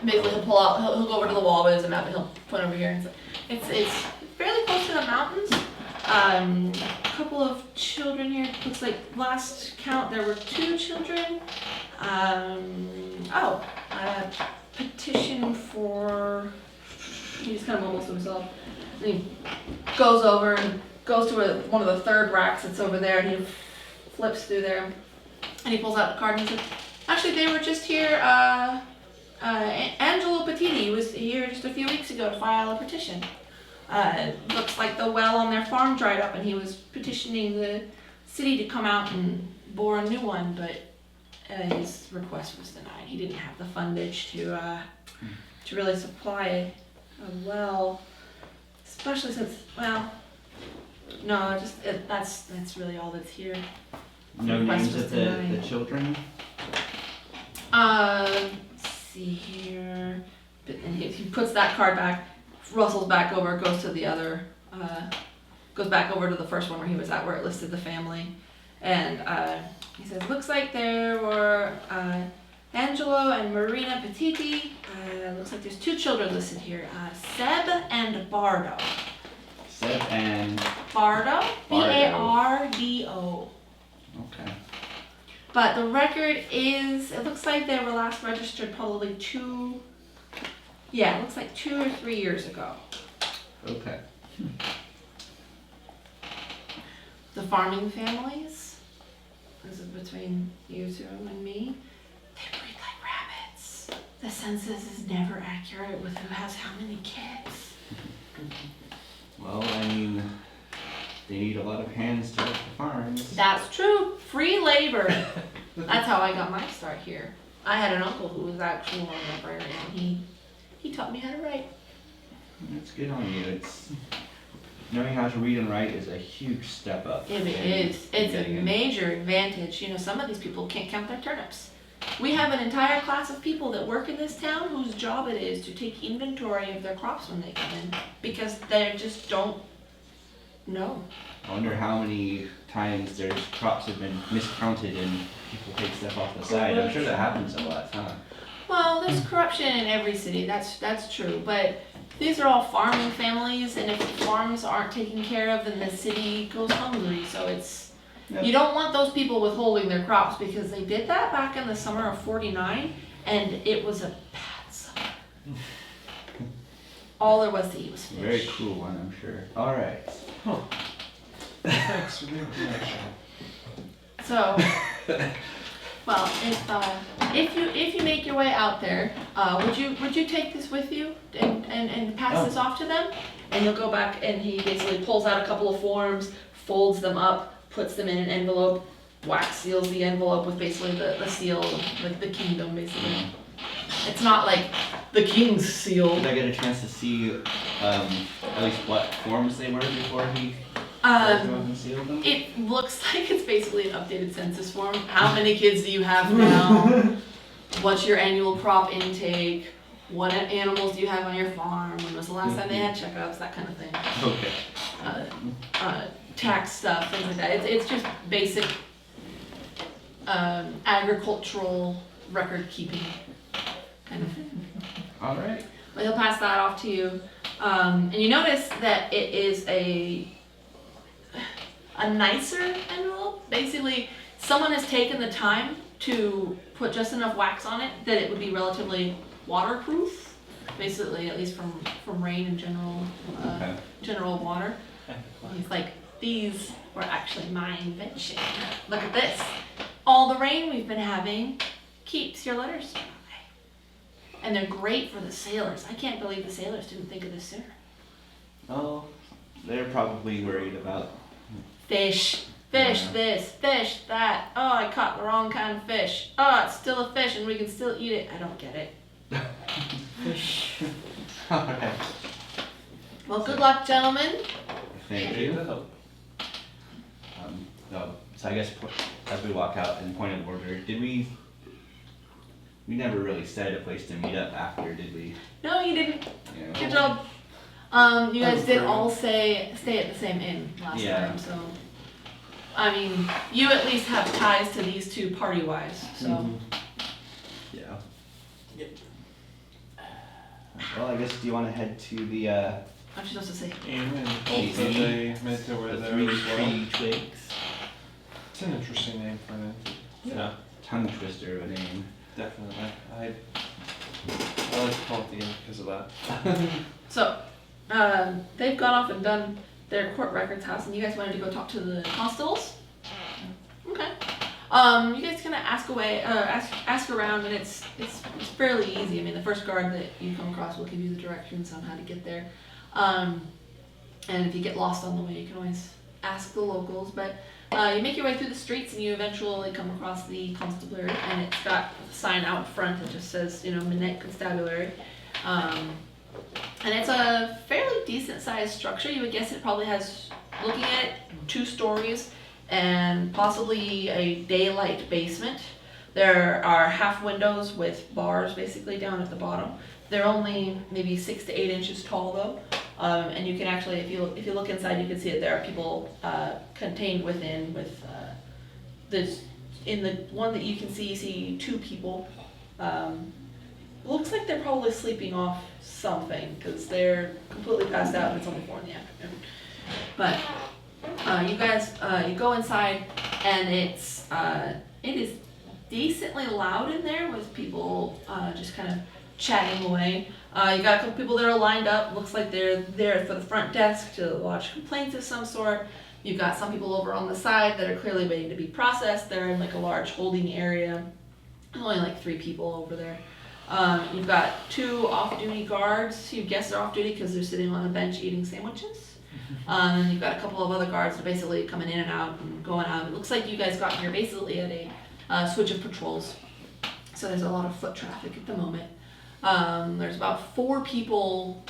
Maybe he'll pull out. He'll go over to the wall with his map and he'll put it over here. And so it's fairly close to the mountains. A couple of children here. Looks like last count there were 2 children. Petition for. He just kind of mumbles to himself. And he goes over and goes to one of the third racks that's over there, and he flips through there, and he pulls out the card and he says, "Actually, they were just here. Angelo Petiti was here just a few weeks ago to file a petition. Looks like the well on their farm dried up, and he was petitioning the city to come out and bore a new one, but his request was denied. He didn't have the fundage to really supply a well, especially since, well, no, just that's really all that's here. No Request names was of the denied. children? Let's see here. And he puts that card back, rustles back over, goes to the other, goes back over to the first one where he was at, where it listed the family. And he says, looks like there were Angelo and Marina Petiti. Looks like there's 2 children listed here, Seb and Bardo. Seb and... Bardo? Bardo. Bardo. Okay. But the record is, it looks like they were last registered probably 2 or 3 years ago. Okay. The farming families, this is between you 2 and me, they breed like rabbits. The census is never accurate with who has how many kids. Well, I mean, they need a lot of hands to work the farms. That's true. Free labor. That's how I got my start here. I had an uncle who was actually on the Barbarian, and he taught me how to write. That's good on you. It's knowing how to read and write is a huge step up. It in is. It's a getting in. major advantage. You know, some of these people can't count their turnips. We have an entire class of people that work in this town whose job it is to take inventory of their crops when they come in, because they just don't No. I wonder how many times their crops have been miscounted and people take stuff off the side. I'm sure that happens a lot, huh? Well, there's corruption in every city, that's true, but these are all farming families, and if the farms aren't taken care of, then the city goes hungry, so it's, you don't want those people withholding their crops, because they did that back in the summer of '49, and it was a bad summer. All there was to eat was fish. Very cool one, I'm sure. Alright. Thanks for the information. So, well, if you make your way out there, would you take this with you and pass this off to them? And you'll go back, and he basically pulls out a couple of forms, folds them up, puts them in an envelope, wax seals the envelope with basically the seal of the kingdom, basically. It's not like the king's seal. Did I get a chance to see at least what forms they were before he and sealed them? It looks like it's basically an updated census form. How many kids do you have now? What's your annual crop intake? What animals do you have on your farm? When was the last time they had checkups? That kind of thing. Okay. Tax stuff, things like that. It's just basic agricultural record keeping kind of thing. Alright. But he'll pass that off to you. And you notice that it is a nicer envelope. Basically, someone has taken the time to put just enough wax on it that it would be relatively waterproof. Basically, at least from rain and general water. He's like, these were actually my invention. Look at this. All the rain we've been having keeps your letters dry. And they're great for the sailors. I can't believe the sailors didn't think of this sooner. Oh, they're probably worried about Fish, this, fish, that. Oh, I caught the wrong kind of fish. Oh, it's still a fish and we can still eat it. I don't get it. Fish. Alright. Well, good luck, gentlemen. Thank you. So I guess as we walk out in point of order, did we never really said a place to meet up after, did we? No, you didn't. Yeah. Good job. You guys did all stay at the same inn last time, so. I mean, you at least have ties to these two party-wise, so. Yeah. Well, I guess, do you want to head to the, I'm supposed to say. Inn and Easy. hope that they meant to wear the there three as well. tree twigs? It's an interesting name for an inn. Yeah, Tongue twister of a name. definitely. I like to call it the inn because of that. So, they've gone off and done their court records house, and you guys wanted to go talk to the constables? Okay. You guys kind of ask away, ask around, and it's fairly easy. I mean, the first guard that you come across will give you the directions on how to get there. And if you get lost on the way, you can always ask the locals. But you make your way through the streets, and you eventually come across the constabulary, and it's got a sign out front that just says, Minette Constabulary. And it's a fairly decent sized structure. You would guess it probably has, looking at it, 2 stories and possibly a daylight basement. There are half windows with bars basically down at the bottom. They're only maybe 6 to 8 inches tall though. And you can actually, if you look inside, you can see that there are people contained within with this. In the one that you can see, you see 2 people. Looks like they're probably sleeping off something because they're completely passed out and it's only 4 in the afternoon. But you guys, you go inside and it is decently loud in there with people just kind of chatting away. You got a couple people that are lined up. Looks like they're there for the front desk to lodge complaints of some sort. You've got some people over on the side that are clearly waiting to be processed. They're in like a large holding area. There's only like 3 people over there. You've got 2 off-duty guards. You guess they're off-duty because they're sitting on a bench eating sandwiches. And you've got a couple of other guards that are basically coming in and out and going out. It looks like you guys got here basically at a switch of patrols. So there's a lot of foot traffic at the moment. There's about 4 people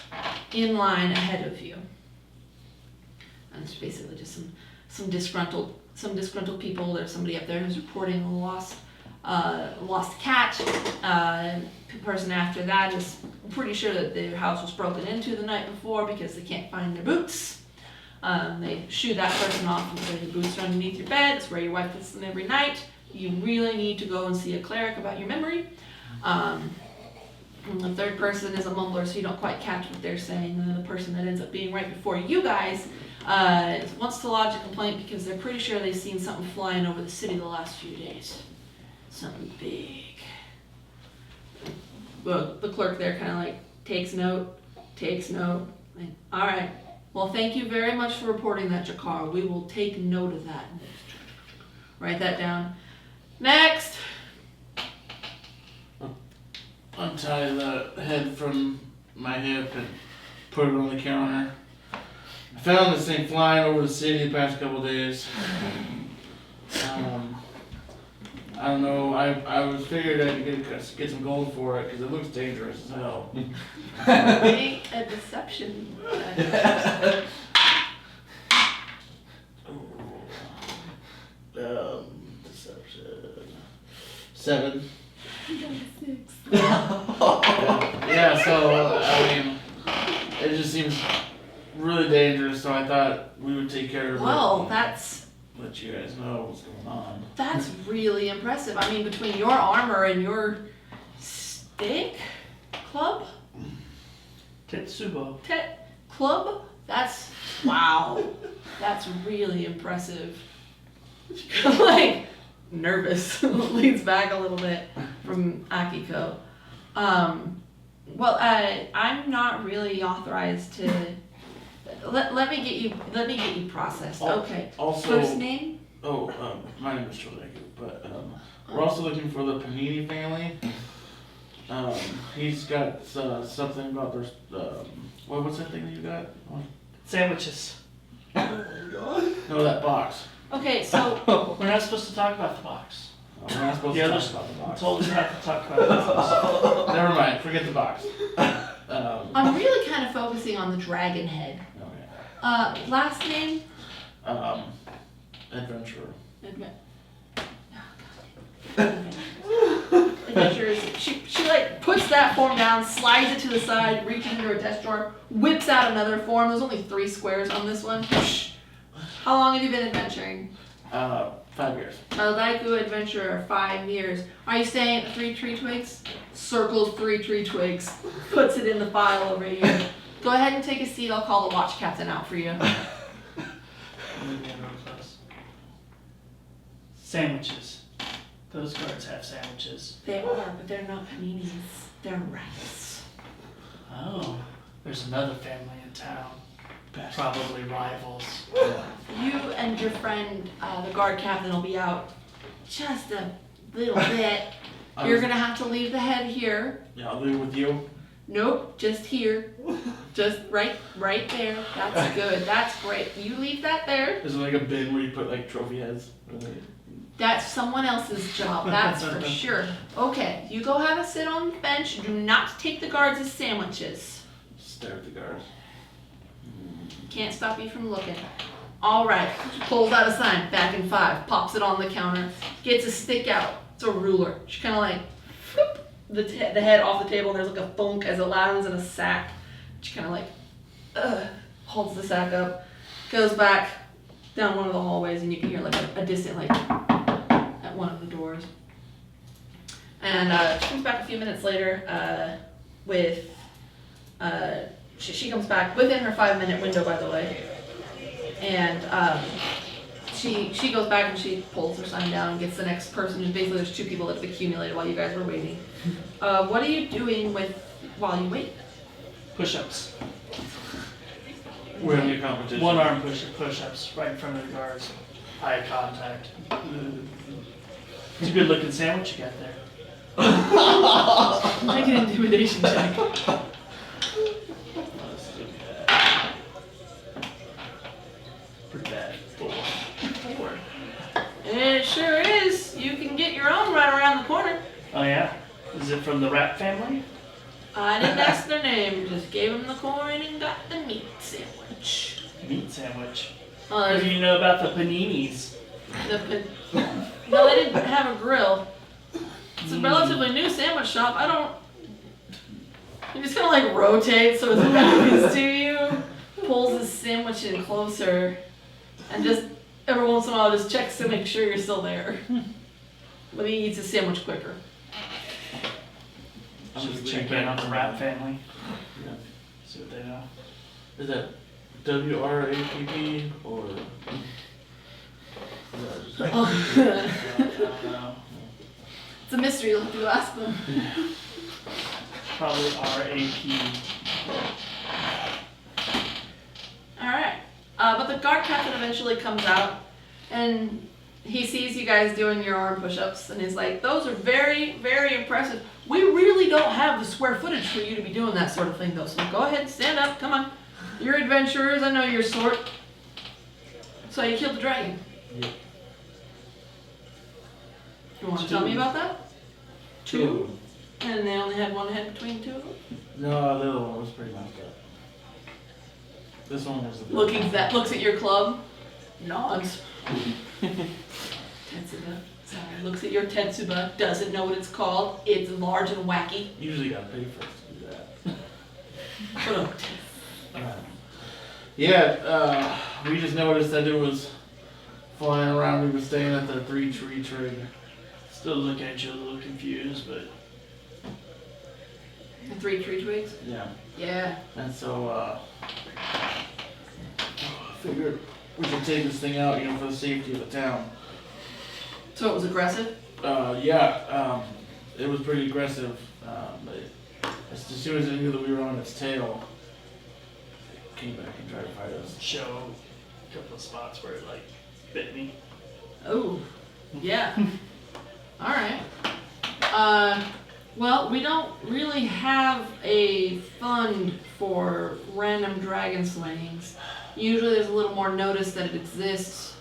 in line ahead of you. And it's basically just some disgruntled people. There's somebody up there who's reporting a lost cat. The person after that is pretty sure that their house was broken into the night before because they can't find their boots. They shoo that person off and say the boots are underneath your bed. It's where your wife puts them every night. You really need to go and see a cleric about your memory. And the third person is a mumbler, so you don't quite catch what they're saying. And then the person that ends up being right before you guys wants to lodge a complaint because they're pretty sure they've seen something flying over the city the last few days. Something big. Well, the clerk there kind of like takes note. Like, all right. Well, thank you very much for reporting that, Jakar. We will take note of that. Write that down. Next. Untie the head from my hip and put it on the counter. I found this thing flying over the city the past couple days. I don't know. I was figured I'd get some gold for it because it looks dangerous as hell. Make a deception. Deception. 7. Six. Yeah, so I mean, it just seems really dangerous. So I thought we would take care of Well, it. Let you guys know what's going on. that's really impressive. I mean, between your armor and your stick club, Tetsubo. club, that's wow. That's really impressive. Like nervous, leans back a little bit from Akiko. Well, I'm not really authorized to. Let me get you processed. Okay. Also, First name? my name is Chuldaiku, but we're also looking for the Panini family. He's got something about their what's that thing that you got? Sandwiches. No, that box. Okay, so We're not supposed to talk about the box. We're not supposed The to others talk about the box. told us not to talk about the box. Never mind. Forget the box. I'm really kind of focusing on the dragon head. Okay. Last name? Adventurer. Adventurers. She like puts that form down, slides it to the side, reaches into her desk drawer, whips out another form. There's only 3 squares on this one. How long have you been adventuring? 5 years. Chuldaiku adventurer, 5 years. Are you staying at 3 tree twigs? Circles 3 tree twigs. Puts it in the file over here. Go ahead and take a seat. I'll call the watch captain out for you. Sandwiches. Those guards have sandwiches. They are, but they're not paninis. They're rice. Oh, there's another family in town. Probably rivals. You and your friend, the guard captain, will be out just a little bit. You're gonna have to leave the head here. Yeah, I'll leave with you. Nope, just here. Just right there. That's good. That's great. You leave that there. Is it like a bin where you put like trophy heads? That's someone else's job, that's for sure. Okay, you go have a sit on the bench. Do not take the guards as sandwiches. Stare at the guards. Can't stop you from looking. Alright, pulls out a sign, back in 5, pops it on the counter, gets a stick out. It's a ruler. She kind of like, whoop, the head off the table, and there's like a thunk as it lands in a sack. She kind of like, holds the sack up, goes back down one of the hallways, and you can hear like a distant like, at one of the doors. And she comes back a few minutes later with, she comes back within her 5-minute window, by the way. And she goes back and she pulls her sign down and gets the next person. And basically there's 2 people that have accumulated while you guys were waiting. What are you doing while you wait? Push-ups. We're having a competition. One arm push-ups right in front of the guards. Eye contact. It's a good looking sandwich you got there. Make an intimidation check. Pretty bad. 4. It sure is. You can get your own right around the corner. Oh yeah? Is it from the rat family? I didn't ask their name, just gave them the coin and got the meat sandwich. Meat sandwich. Oh, What there's do you know about the paninis? No, they didn't have a grill. It's a relatively new sandwich shop. You just kind of like rotate so his back is to you. pulls his sandwich in closer and just every once in a while just checks to make sure you're still there. But he eats his sandwich quicker. I'm Should just we check thinking in on the back Rat to- family? Yeah. See what they know. Is that WRAPP or? Oh. I don't know. It's a mystery, you'll have to ask them. Probably RAP. Alright. But the guard captain eventually comes out and he sees you guys doing your arm push-ups and he's like, those are very, very impressive. We really don't have the square footage for you to be doing that sort of thing though, so go ahead, stand up, come on. You're adventurers, I know your sort. So you killed the dragon. Yeah. You want to tell me about that? Two. And they only had one head between the two of them? No, the other one was pretty messed up. This one was the Looks at your club, nods. Tetsuba, sorry, looks at your Tetsuba, doesn't know what it's called, it's large and wacky. Usually gotta pay first to do that. But, Yeah, we just noticed that it was flying around. We were staying at the 3-tree trig. Still looking at you a little confused, but the 3 tree twigs? Yeah. Yeah. And so, figured we should take this thing out, for the safety of the town. So it was aggressive? It was pretty aggressive, but as soon as it knew that we were on its tail, it came back and tried to fight us. show a couple of spots where it like bit me. Oh, yeah. Alright. Well, we don't really have a fund for random dragon slayings. Usually there's a little more notice that it exists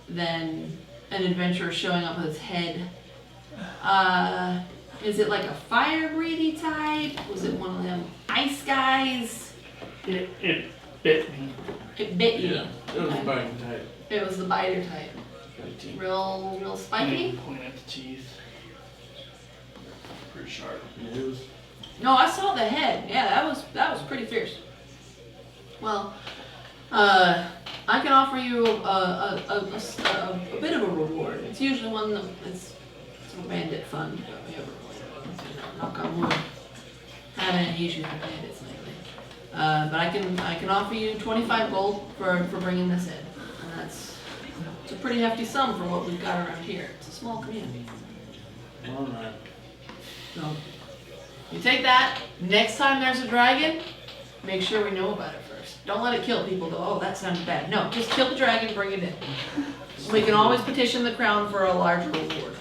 than an adventurer showing up with its head. Is it like a fire-breathy type? Was it one of them ice guys? It bit me. It bit you. Yeah, it was biting tight. It was the biter type. Biting. Real spiky? Pointing at the teeth. Pretty sharp. Yeah, it was. No, I saw the head. Yeah, that was pretty fierce. Well, I can offer you a bit of a reward. It's usually one that it's a bandit fund. But we haven't really, knock on wood, haven't had any issues with bandits lately. But I can offer you 25 gold for bringing this in, and it's a pretty hefty sum for what we've got around here. It's a small community. Alright. So, you take that, next time there's a dragon, make sure we know about it first. Don't let it kill people though, oh that sounded bad. No, just kill the dragon, bring it in. We can always petition the crown for a larger reward.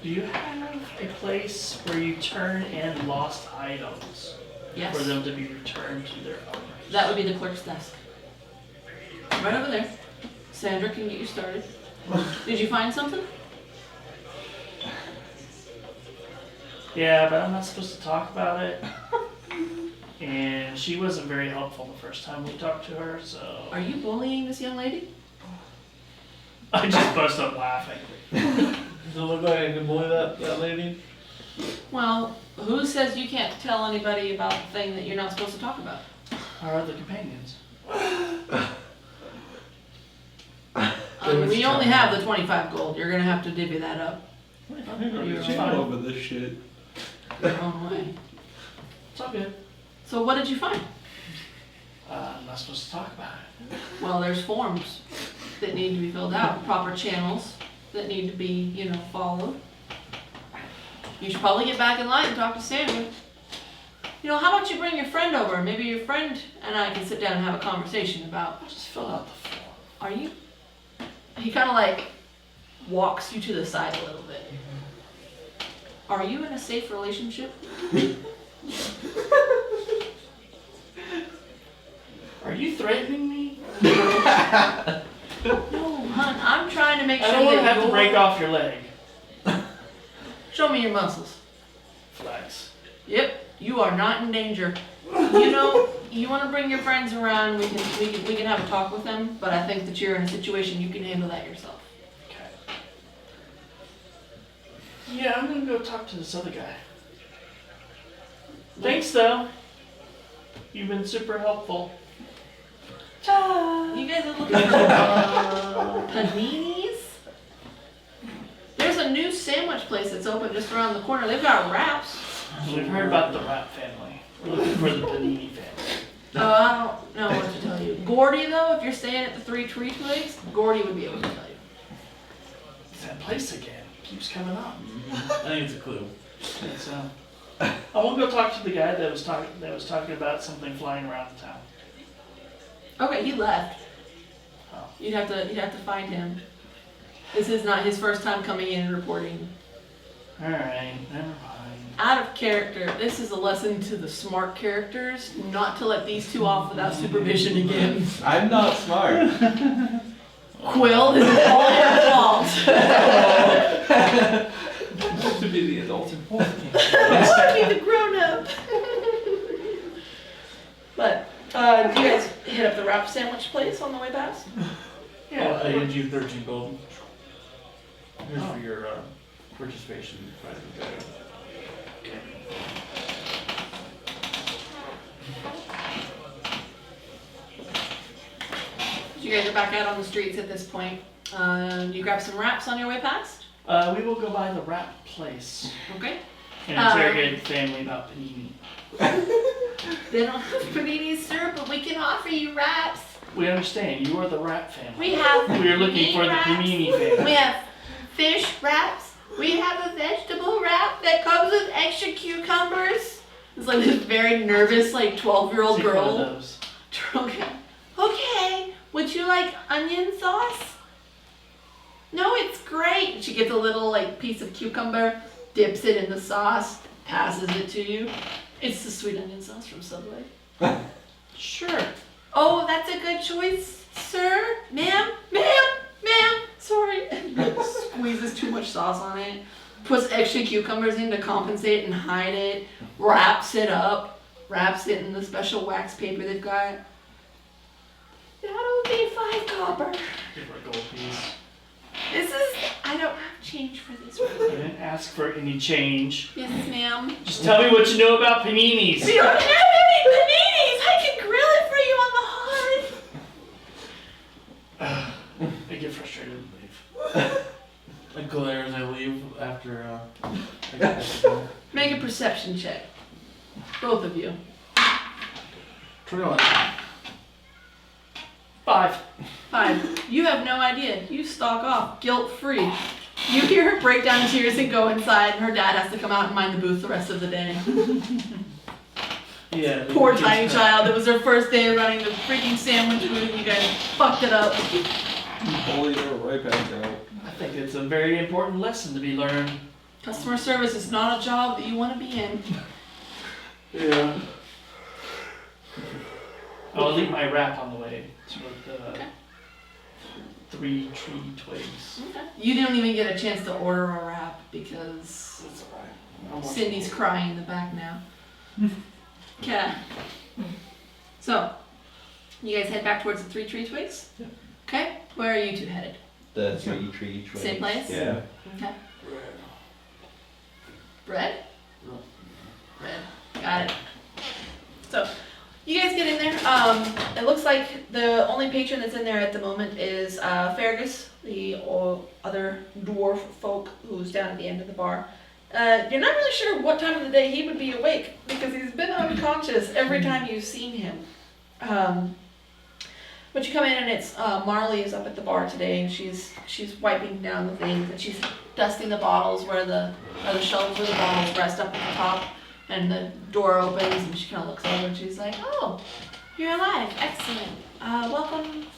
Do you have a place where you turn in lost items Yes, for them to be returned to their owners? that would be the clerk's desk. Right over there. Sandra can get you started. Did you find something? Yeah, but I'm not supposed to talk about it. And she wasn't very helpful the first time we talked to her, so Are you bullying this young lady? I just bust up laughing. Does it look like I can bully that lady? Well, who says you can't tell anybody about the thing that you're not supposed to talk about? Our other companions. We only have the 25 gold. You're gonna have to divvy that up You're You're fine. all over this shit. your own way. It's all good. So what did you find? I'm not supposed to talk about it. Well, there's forms that need to be filled out, proper channels that need to be, followed. You should probably get back in line and talk to Sandra. How about you bring your friend over? Maybe your friend and I can sit down and have a conversation about. I'll just fill out the form. Are you? He kind of like walks you to the side a little bit. Are you in a safe relationship? Are you threatening me? No, hon. I'm trying to make sure I don't want to that have to break off your leg. Show me your muscles. Flex. Yep, you are not in danger. You want to bring your friends around. We can have a talk with them. But I think that you're in a situation you can handle that yourself. Okay. Yeah, I'm gonna go talk to this other guy. Thanks though. You've been super helpful. You guys are looking for paninis? There's a new sandwich place that's open just around the corner. They've got wraps. We've heard about the Rat family. We're looking for the Panini family. Oh, I don't know what to tell you. Gordy, though, if you're staying at the Three Tree Twigs, Gordy would be able to tell you. It's that place again. Keeps coming up. I think it's a clue. So, I won't go talk to the guy that was talking about something flying around the town. Okay, he left. Oh. You'd have to find him. This is not his first time coming in and reporting. Alright, never mind. Out of character, this is a lesson to the smart characters, not to let these two off without supervision again. I'm not smart. Quill, this is all your fault. To be the adult important. I want to be the grown up. But, do you guys hit up the wrap sandwich place on the way past? Yeah, I gave you 13 gold. Here's for your participation. You guys are back out on the streets at this point. You grab some wraps on your way past? We will go by the Rat place Okay. and interrogate the family about Panini. They don't have paninis, sir, but we can offer you wraps. We understand, you are the Rat family. We have We are looking meat for the wraps. Panini family. We have fish wraps. We have a vegetable wrap that comes with extra cucumbers. It's like this very nervous, like 12-year-old Take one of girl. those. Okay. Okay. Would you like onion sauce? No, it's great. She gets a little like piece of cucumber, dips it in the sauce, passes it to you. It's the sweet onion sauce from Subway. Sure. Oh, that's a good choice, sir. Ma'am, sorry. Squeezes too much sauce on it. Puts extra cucumbers in to compensate and hide it. Wraps it up. Wraps it in the special wax paper they've got. That'll be 5 copper. Give her a gold piece. I don't have change for this I one. didn't ask for any change. Yes, ma'am. Just tell me what you know about paninis. We don't have any paninis! I can grill it for you on the hearth. I get frustrated and leave. I glare as I leave after I get that gold. Make a perception check. Both of you. 21. 5. 5. You have no idea. You stalk off, guilt-free. You hear her break down in tears and go inside, and her dad has to come out and mind the booth the rest of the day. Yeah. Poor tiny child. It was her first day running the freaking sandwich booth, and you guys fucked it up. Bullied her right back out. I think it's a very important lesson to be learned. Customer service is not a job that you want to be in. Yeah. I'll leave my wrap on the way to the Okay. 3 Tree Twigs. You didn't even get a chance to order a wrap because That's alright. Cindy's crying in the back now. Okay. So, you guys head back towards the 3 Tree Twigs? Yeah. Okay. Where are you two headed? The 3 tree twigs. Same place? Yeah. Okay. Bread? No. Bread. Got it. So, you guys get in there. It looks like the only patron that's in there at the moment is Fergus, the other dwarf folk who's down at the end of the bar. You're not really sure what time of the day he would be awake because he's been unconscious every time you've seen him. But you come in and it's Marley is up at the bar today and she's wiping down the things and she's dusting the bottles where the shelves where the bottles rest up at the top. And the door opens and she kind of looks over and she's like, "Oh, you're alive! Excellent.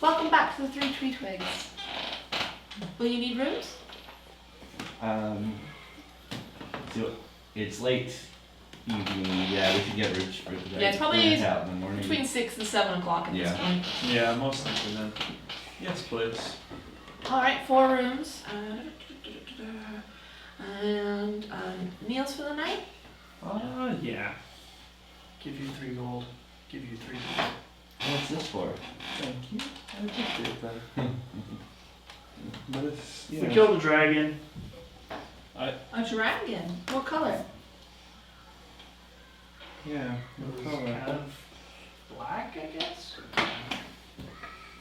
Welcome back to the 3 Tree Twigs. Will you need rooms?" So it's late evening. Yeah, we should get rich for today. Yeah, it's probably out in the morning. Between 6 and 7 o'clock at this Yeah. point. Yeah, most likely then. Yes, please. All right, 4 rooms. And meals for the night. Yeah. Give you 3 gold. Give you 3 gold. What's this for? Thank you. I appreciate that. But it's, We killed a dragon. A dragon. What color? Yeah. It was kind of black, I guess.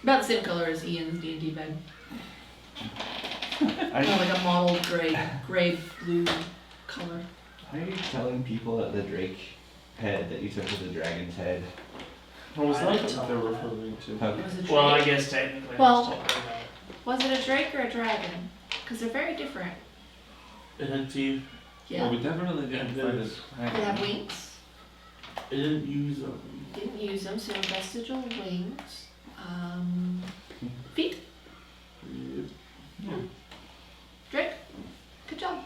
About the same color as Ian's D&D bed. Are Kind of like a mottled gray blue color. you telling people at the Drake head that you took to the dragon's head? What was I that didn't that tell they're them. referring to? Okay. Was it Well, I Drake? guess technically Well- I just told her about it. Was it a drake or a dragon? Because they're very different. It had teeth. Yeah. Well, we definitely didn't Yeah, find there's- They have wings. It didn't use them. Didn't use them, so vestigial wings. Feet. Drake. Good job.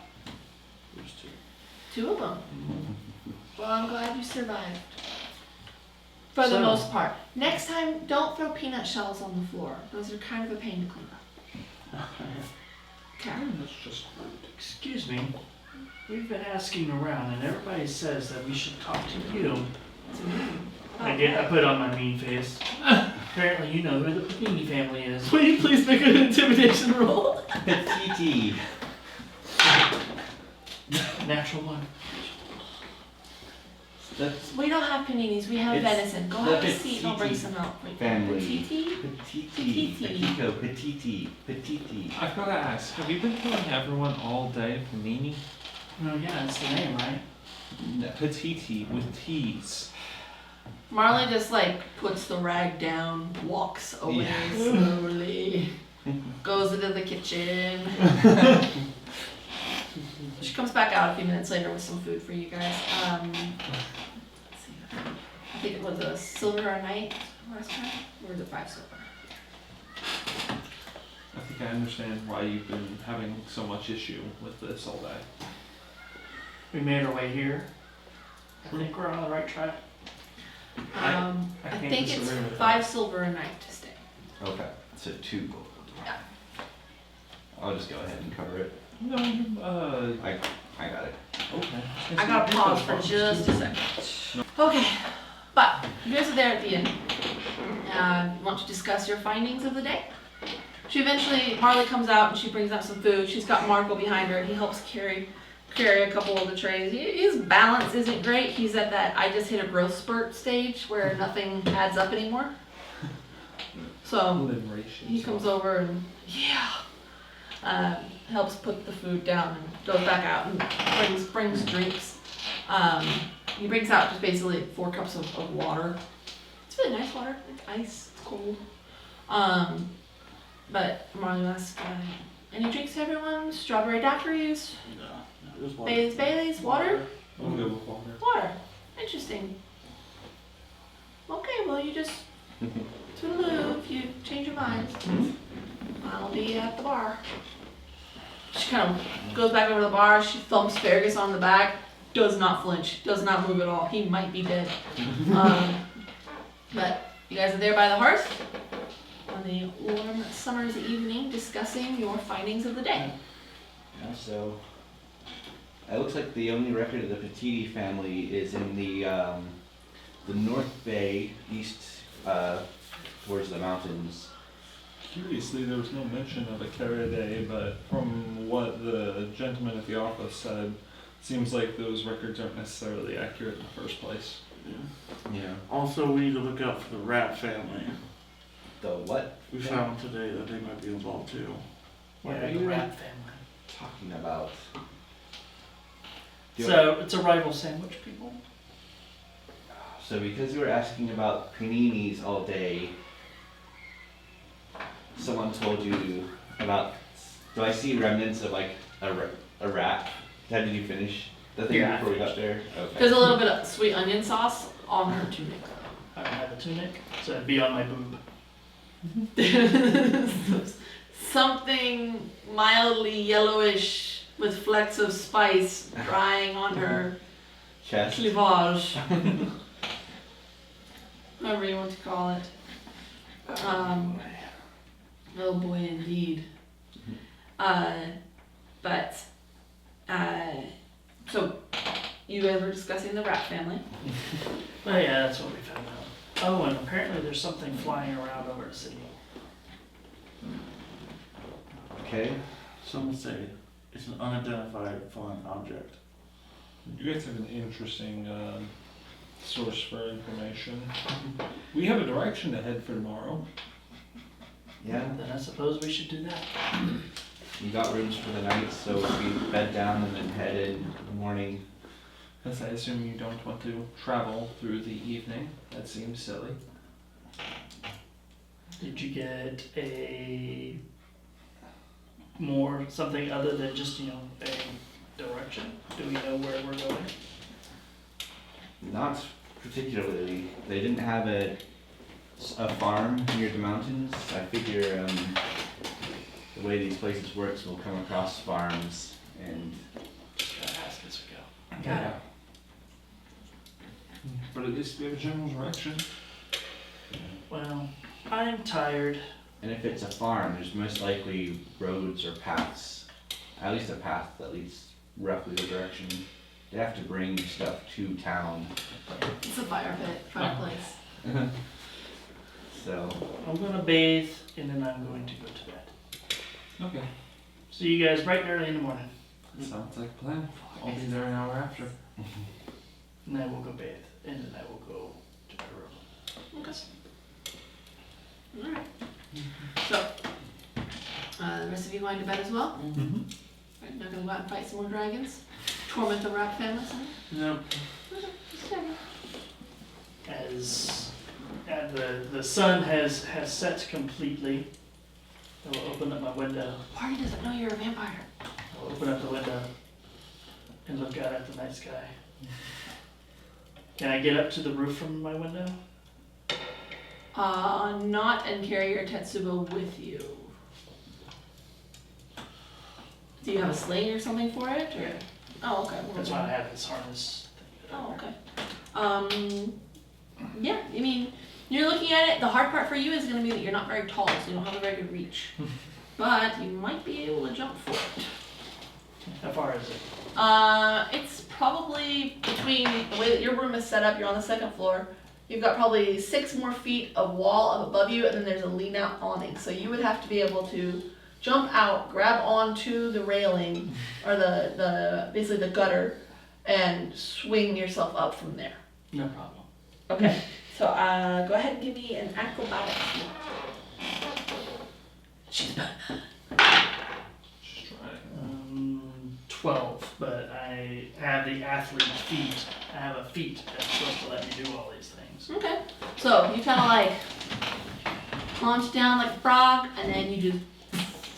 There's two. 2 of them. Well, I'm glad you survived. For the So- most part. Next time, don't throw peanut shells on the floor. Those are kind of a pain to clean up. Okay. That's just Excuse me, we've been asking around and everybody says that we should talk to you. I put on my mean face. Apparently you know who the Panini family is. Will you please make an intimidation roll? Petite. Natural one. That's We don't have paninis, we have It's venison. Go the have a seat and I'll bring petite some out. Wait, family. petite? petite. Petite. Akiko, petite. Petite. I've gotta ask, have you been telling everyone all day Panini? Oh yeah, that's the name, right? No. Petiti with T's. Marley just like puts the rag down, walks away Yeah. slowly, goes into the kitchen. She comes back out a few minutes later with some food for you guys. Let's see. I think it was a silver a night last time, or was it 5 silver? I think I understand why you've been having so much issue with this all day. We made our way here. I think we're on the right track. I I can't think it's disagree with 5 silver a night to stay. Okay, so 2 gold. Yeah. I'll just go ahead and cover it. No, I got it. okay. I gotta pause for just a second. Okay, but you guys are there at the end. You want to discuss your findings of the day? Marley comes out and she brings out some food. She's got Marco behind her. He helps carry a couple of the trays. His balance isn't great. He's at that I just hit a growth spurt stage where nothing adds up anymore. So Liberation. he comes over and helps put the food down and goes back out and brings drinks. He brings out just basically 4 cups of water. It's really nice water. It's ice. It's cold. But Marley asks, any drinks, everyone? Strawberry daiquiris? No, it was water. Baileys? Water? I'm good with water. Water. Interesting. Okay, well you just toodaloo if you change your mind. I'll be at the bar. She kind of goes back over to the bar. She thumps Fergus on the back. Does not flinch. Does not move at all. He might be dead. But you guys are there by the hearth on the warm summer's evening discussing your findings of the day. Yeah, so it looks like the only record of the Petiti family is in the North Bay, east towards the mountains. Curiously, there was no mention of a Cariday, but from what the gentleman at the office said, seems like those records aren't necessarily accurate in the first place. Yeah. Also, we need to look out for the rat family. The what? We found today that they might be involved too. What Yeah, are the you rat family. talking about? Do So it's a rival sandwich, people. So because you were asking about paninis all day, someone told you about, do I see remnants of like a rat? How did you finish the thing Yeah, I before we got there? Okay. There's a little bit of sweet onion sauce on her tunic. I don't have a tunic, so it'd be on my boob. Something mildly yellowish with flecks of spice drying on her Chest. cleavage. Whatever you want to call it. Oh boy, indeed. So you guys were discussing the rat family. Oh yeah, that's what we found out. Oh, and apparently there's something flying around over the city. Okay. Some say it's an unidentified flying object. You guys have an interesting source for information. We have a direction to head for tomorrow. Yeah, Then I suppose we should do that. you got rooms for the night, so we bed down and then head in the morning. Because I assume you don't want to travel through the evening. That seems silly. Did you get something other than just, a direction? Do we know where we're going? Not particularly. They didn't have a farm near the mountains. I figure the way these places works, we'll come across farms and Just gotta ask as we go. Yeah. But at least we have a general direction. Well, I'm tired. and if it's a farm, there's most likely roads or paths, at least a path that leads roughly the direction. They have to bring stuff to town, It's a fireplace. so. I'm gonna bathe and then I'm going to go to bed. Okay. See you guys bright and early in the morning. Sounds like a plan. I'll be there an hour after. And then we'll go bathe. And then I will go to my room. Okay. Alright. So, the rest of you going to bed as well? Mm-hmm. Right, not gonna go out and fight some more dragons? Torment the rat family, son? Yep. As the sun has set completely, I will open up my window. Party doesn't know you're a vampire. I'll open up the window and look out at the night sky. Can I get up to the roof from my window? Not and carry your Tetsubo with you. Do you have a sling or something for it? Or? Yeah. Oh, okay. That's why I have this harness thing. Oh, okay. Yeah, I mean, you're looking at it, the hard part for you is gonna be that you're not very tall, so you don't have a very good reach. But you might be able to jump for it. How far is it? It's probably between the way that your room is set up, you're on the second floor. You've got probably 6 more feet of wall up above you, and then there's a lean out awning. So you would have to be able to jump out, grab onto the railing, or the basically the gutter, and swing yourself up from there. No problem. Okay, so go ahead and give me an acrobatics. She's done. Just trying. 12, but I have the athlete feet. I have a feat that's supposed to let me do all these things. Okay, so you kind of like launch down like a frog, and then you just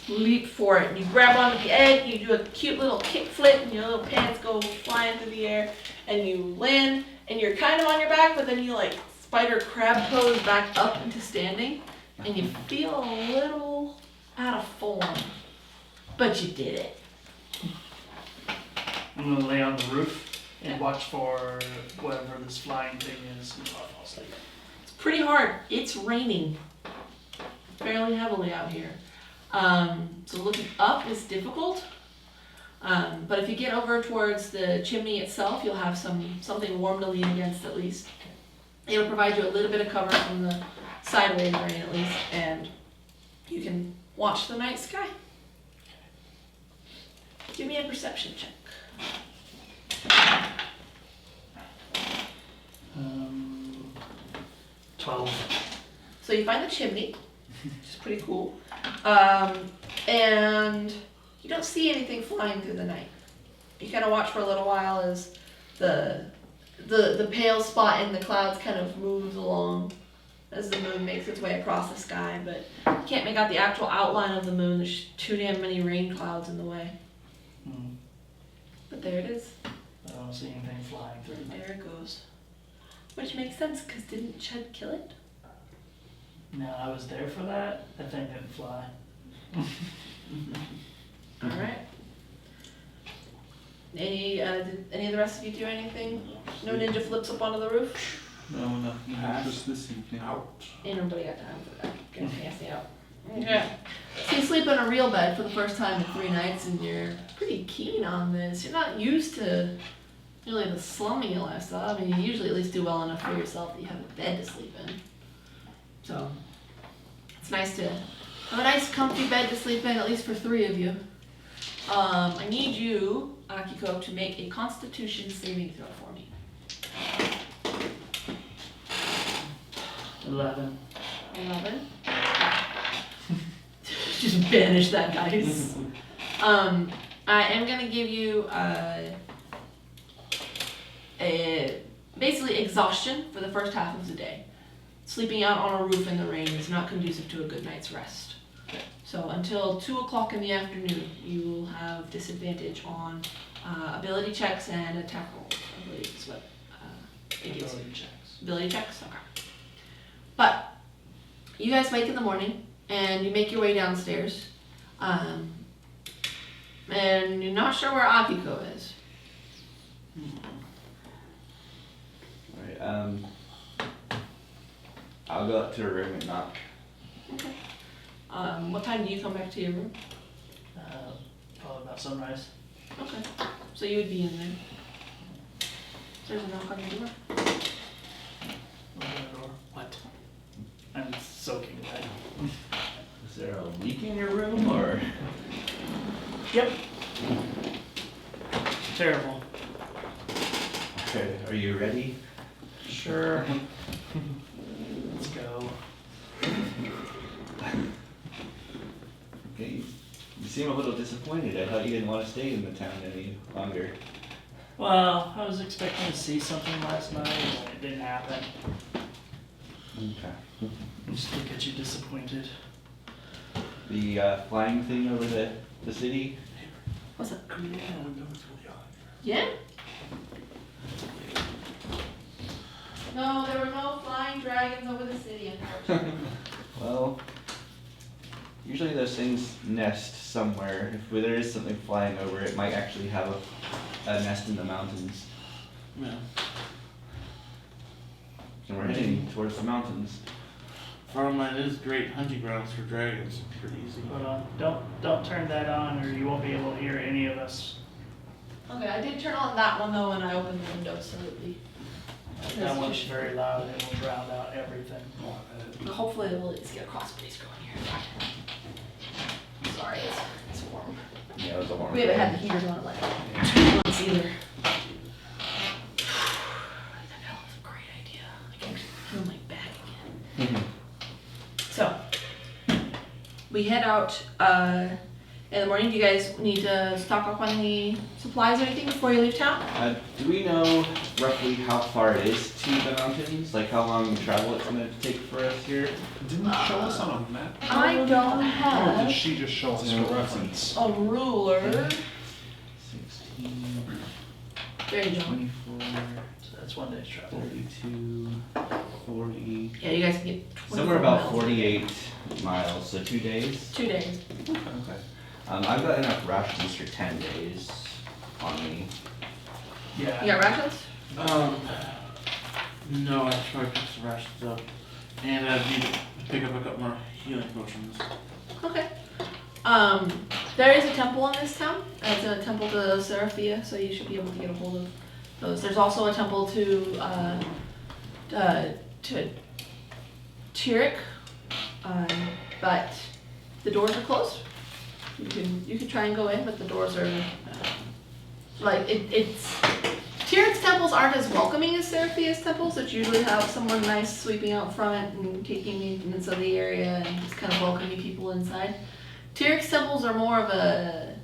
leap for it. And you grab onto the egg, you do a cute little kick flip, and your little pants go flying through the air, and you land, and you're kind of on your back, but then you like spider crab pose back up into standing, and you feel a little out of form, but you did it. I'm gonna lay on the roof and watch for whatever this flying thing is and I'll fall asleep. It's pretty hard. It's raining fairly heavily out here. So looking up is difficult. But if you get over towards the chimney itself, you'll have something warm to lean against at least. It'll provide you a little bit of cover from the sideways rain at least, and you can watch the night sky. Give me a perception check. 12. So you find the chimney, which is pretty cool, and you don't see anything flying through the night. You kind of watch for a little while as the pale spot in the clouds kind of moves along as the moon makes its way across the sky, but you can't make out the actual outline of the moon. There's too damn many rain clouds in the way. But there it is. I don't see anything flying through. There it goes. Which makes sense, because didn't Chud kill it? No, I was there for that. That thing didn't fly. Alright. Did any of the rest of you do anything? No ninja flips up onto the roof? No, nothing. Just this evening. Ain't nobody got time for that. Get nasty out. Okay. So you sleep in a real bed for the first time in 3 nights, and you're pretty keen on this. You're not used to really the slumming lifestyle. I mean, you usually at least do well enough for yourself that you have a bed to sleep in. So it's nice to have a nice comfy bed to sleep in, at least for 3 of you. I need you, Akiko, to make a Constitution saving throw for me. 11. 11. Just banish that dice. I am gonna give you a basically exhaustion for the first half of the day. Sleeping out on a roof in the rain is not conducive to a good night's rest. So until 2 o'clock in the afternoon, you will have disadvantage on ability checks and attack rolls. I believe is what it gives you. Ability checks? Okay. But you guys wake in the morning and you make your way downstairs. And you're not sure where Akiko is. Alright, I'll go up to her room and knock. Okay. What time do you come back to your room? Probably about sunrise. Okay. So you would be in there. There's a knock on your door. Open the door. What? I'm soaking wet. Is there a leak in your room or? Yep. Terrible. Okay, are you ready? Sure. Let's go. Okay, you seem a little disappointed. I thought you didn't want to stay in the town any longer. Well, I was expecting to see something last night and it didn't happen. Okay. Just look at you disappointed. The flying thing over the city? What's up? Yeah, we're going through the Yeah? No, there were no flying dragons over the city, unfortunately. Well, usually those things nest somewhere. If there is something flying over, it might actually have a nest in the mountains. Yeah. And we're heading towards the mountains. Farmland is great hunting grounds for dragons. Pretty easy. Hold on. Don't turn that on or you won't be able to hear any of us. Okay, I did turn on that one though when I opened the window, so it'll be. That one's very loud and it will drown out everything. Hopefully we'll at least get across what he's going here. Sorry, it's warm. Yeah, it was a warm We haven't day. had the heaters on in like 2 months either. That was a great idea. I can feel my back again. So, we head out in the morning. Do you guys need to stock up on the supplies or anything before you leave town? Do we know roughly how far it is to the mountains? Like how long travel it's gonna take for us here? Didn't it show us on a map? I don't Or did have she just show us for reference? a ruler. 16, There you go. 24, So that's one day's travel. 32, 40. Yeah, you guys can get 24 Somewhere about miles. 48 miles, so 2 days. 2 days. Okay. I've got enough rations for 10 days on me. Yeah. You got rations? No, I should probably pick some rations up. And I need to pick up a couple more healing potions. Okay. There is a temple in this town. It's a temple to Seraphia, so you should be able to get a hold of those. There's also a temple to Tyric, but the doors are closed. You can try and go in, but the doors are like it's. Tyric's temples aren't as welcoming as Seraphia's temples, which usually have someone nice sweeping out front and taking maintenance of the area and just kind of welcoming people inside. Tyric's temples are more of a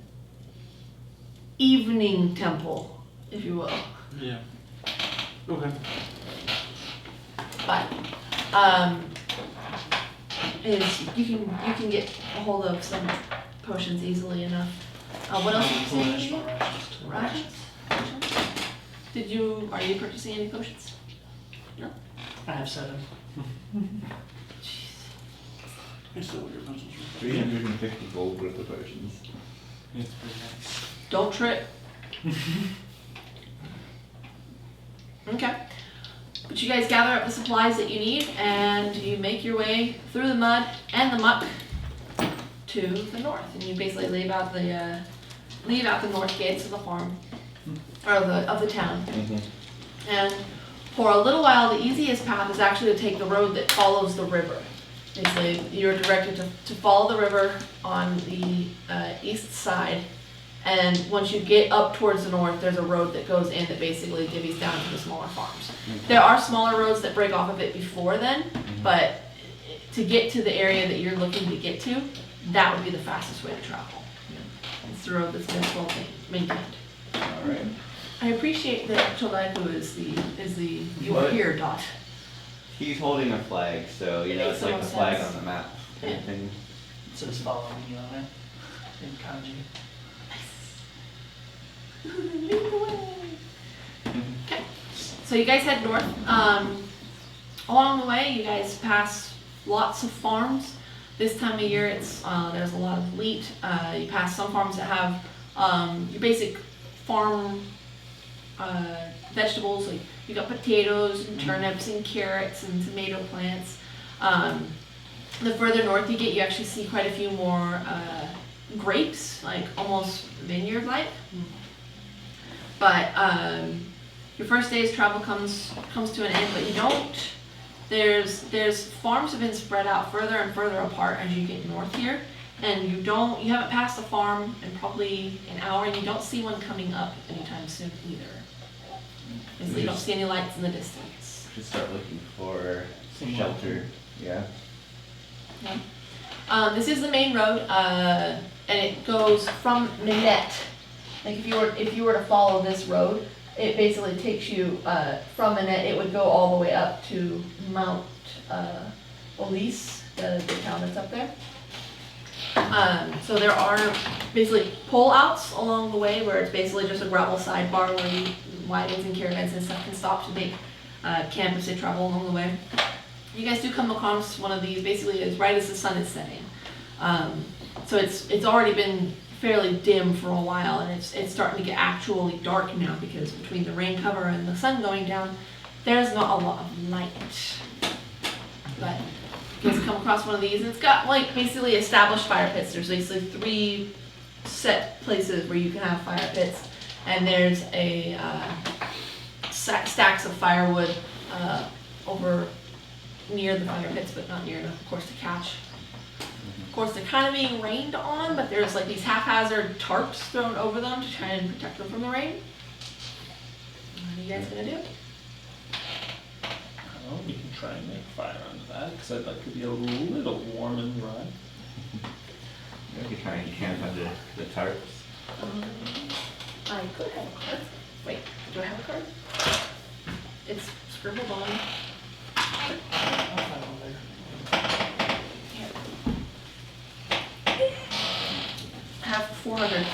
evening temple, if you will. Yeah. Okay. But is you can get a hold of some potions easily enough. What else did you say? You needed? Rations? Are you purchasing any potions? No? I have 7. Jeez. I still want your potions. 350 gold worth of potions. It's pretty nice. Don't trip. Okay. But you guys gather up the supplies that you need and you make your way through the mud and the muck to the north. And you basically leave out the north gates of the farm, or of the town. And for a little while, the easiest path is actually to take the road that follows the river. Basically, you're directed to follow the river on the east side, and once you get up towards the north, there's a road that goes in that basically divvies down to the smaller farms. There are smaller roads that break off of it before then, but to get to the area that you're looking to get to, that would be the fastest way to travel. It's the road that's been well maintained. Alright. I appreciate that Chuldaiku is the you are What? here dot. He's holding a flag, so you It know makes it's like the the most flag sense. on the map. Yeah. Thing. It says follow me on it in kanji. Lead the way. Okay, so you guys head north. Along the way, you guys pass lots of farms. This time of year, it's there's a lot of wheat. You pass some farms that have your basic farm vegetables. Like you got potatoes and turnips and carrots and tomato plants. The further north you get, you actually see quite a few more grapes, like almost vineyard-like. But your first day's travel comes to an end, but you don't. There's farms have been spread out further and further apart as you get north here, and you haven't passed a farm in probably an hour, and you don't see one coming up anytime soon either. And so you don't see any lights in the distance. Should start looking for Some shelter. Yeah. This is the main road, and it goes from Minette. Like if you were to follow this road, it basically takes you from Minette. It would go all the way up to Mount Elise, the town that's up there. So there are basically pull-outs along the way where it's basically just a gravel sidebar where wagons and caravans and stuff can stop to make camp as they travel along the way. You guys do come across one of these basically as right as the sun is setting. So it's already been fairly dim for a while, and it's starting to get actually dark now because between the rain cover and the sun going down, there's not a lot of light. But you guys come across one of these, and it's got like basically established fire pits. There's basically 3 set places where you can have fire pits, and there's a stacks of firewood over near the fire pits, but not near enough, of course, to catch. Of course, they're kind of being rained on, but there's like these haphazard tarps thrown over them to try and protect them from the rain. What are you guys gonna do? Well, we can try and make fire under that, because I'd like to be a little warm and dry. We could try and camp under the tarps. I could have a card. Wait, do I have a card? It's scribbled on. I'll find one later. I have 400.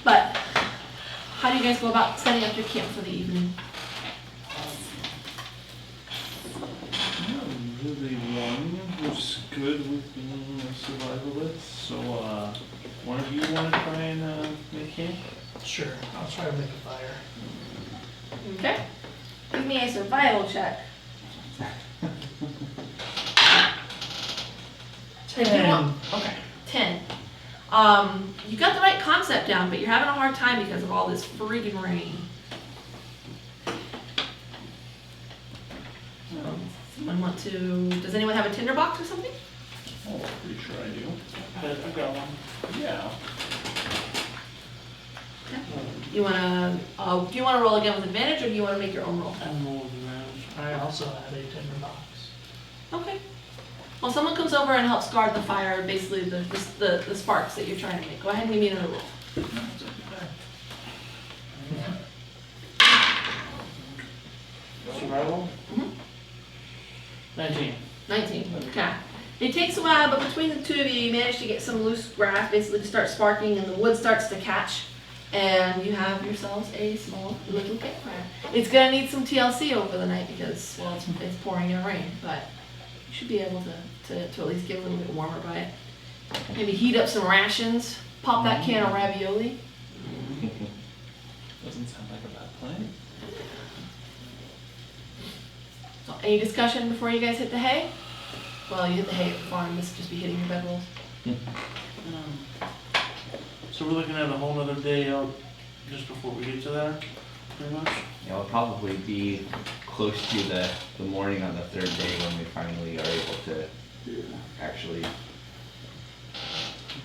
But how do you guys go about setting up your camp for the evening? Not really one who's good with being a survivalist, so one of you want to try and make camp? Sure, I'll try to make a fire. Okay. Give me a survival check. If you want, okay, 10. You got the right concept down, but you're having a hard time because of all this freaking rain. Someone want to? Does anyone have a tinderbox or something? Oh, I'm pretty sure I do. I've got one. Yeah. You wanna? Do you want to roll again with advantage, or do you want to make your own roll? I'm old man. I also have a tinderbox. Okay. Well, someone comes over and helps guard the fire, basically the sparks that you're trying to make. Go ahead and give me another roll. Survival? Mhm. 19. 19. Okay. It takes a while, but between the two of you, you manage to get some loose grass basically to start sparking, and the wood starts to catch, and you have yourselves a small little campfire. It's gonna need some TLC over the night because, well, it's pouring in rain, but you should be able to at least get a little bit warmer by it. Maybe heat up some rations, pop that can of ravioli. Doesn't sound like a bad plan. So, any discussion before you guys hit the hay? Well, you hit the hay at the farm, this would just be hitting your bedrolls. So we're looking at a whole nother day out just before we get to there, pretty much? Yeah, it'll probably be close to the morning on the 3rd day when we finally are able to actually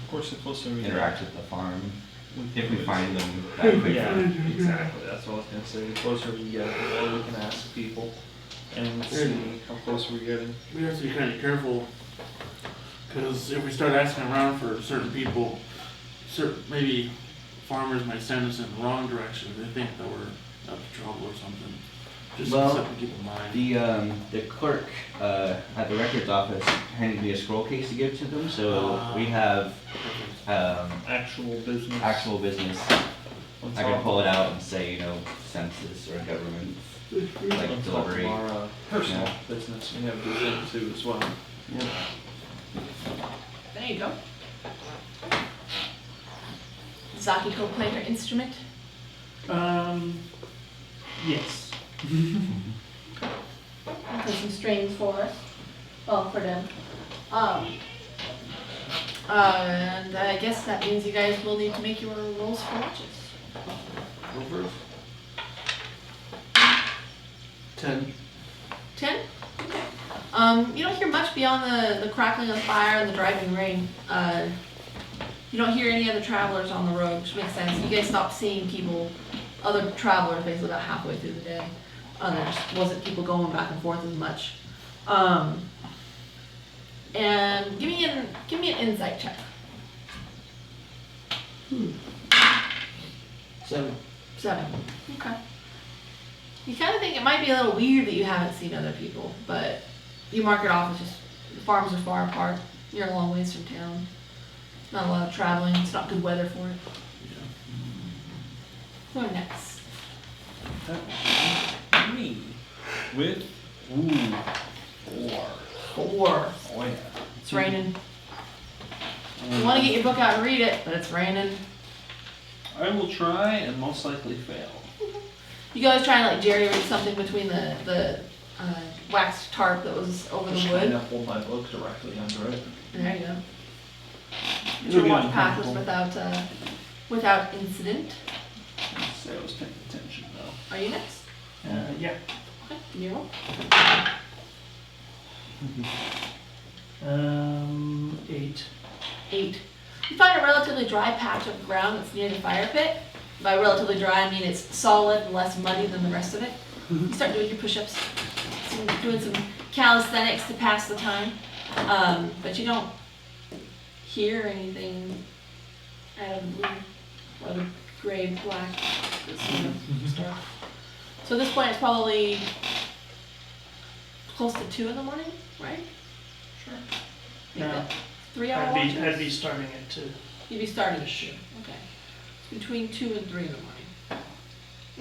Of course, the closer we interact with the farm, get, if we find them that quickly. Yeah, exactly. That's what I was gonna say. The closer we get, the more we can ask people and see how close we're getting. We have to be kind of careful Cause if we start asking around for certain people, maybe farmers might send us in the wrong direction if they think that we're up to trouble or something. Just Well, something to keep in mind. The clerk at the records office handed me a scroll case to give to them, so we have Actual business. actual business. What's I can on- pull it out and say, census or government, like on top delivery. of our personal Yeah. business, we have those in too as well. Yep. There you go. Does Akiko play her instrument? Yes. Play some strings for us. Well, for them. And I guess that means you guys will need to make your rolls for watches. Go first. 10. 10? Okay. You don't hear much beyond the crackling of fire and the driving rain. You don't hear any other travelers on the road, which makes sense. You guys stopped seeing people, other travelers, basically about halfway through the day. There just wasn't people going back and forth as much. And give me an insight check. 7. 7. Okay. You kind of think it might be a little weird that you haven't seen other people, but you mark it off as just the farms are far apart. You're a long ways from town. Not a lot of traveling. It's not good weather for it. Who are next? Me. With, 4. 4. Oh yeah. It's raining. You want to get your book out and read it, but it's raining. I will try and most likely fail. You guys try and like jerry-rig something between the waxed tarp that was over Just the trying to wood. hold my book directly under it. There you go. It'll Your be watch passes uncomfortable. without incident. I'd say I was paying attention though. Are you next? Yeah. Okay, give me a roll. 8. 8. You find a relatively dry patch of ground that's near the fire pit. By relatively dry, I mean it's solid and less muddy than the rest of it. You start doing your push-ups, doing some calisthenics to pass the time, but you don't hear anything out of the blue or the gray, black, that sort of stuff. So at this point, it's probably close to 2 in the morning, right? Sure. No. 3-hour watches? I'd be starting at 2. You'd be starting at 2. Okay. Between 2 and 3 in the morning.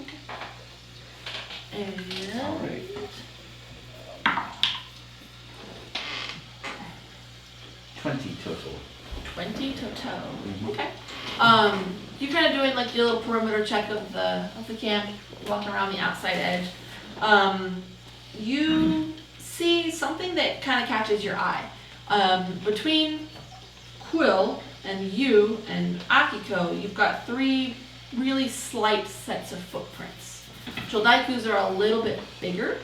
Okay. And Alright. 20 total. 20 total. Mhm. Okay. You're kind of doing like your little perimeter check of the camp, walking around the outside edge. You see something that kind of catches your eye. Between Quill and you and Akiko, you've got 3 really slight sets of footprints. Chuldaikus are a little bit bigger,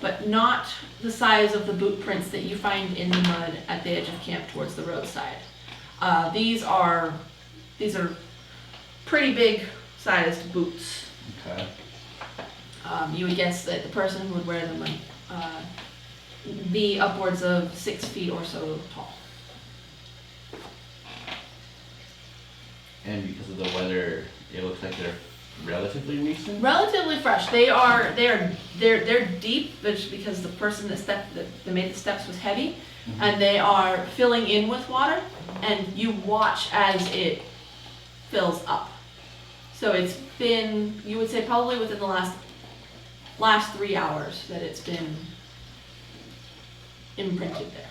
but not the size of the boot prints that you find in the mud at the edge of camp towards the roadside. These are pretty big sized boots. Okay. You would guess that the person who would wear them would be upwards of 6 feet or so tall. And because of the weather, it looks like they're relatively recent? Relatively fresh. They're deep, which because the person that made the steps was heavy, and they are filling in with water, and you watch as it fills up. So it's been, you would say probably within the last 3 hours that it's been imprinted there.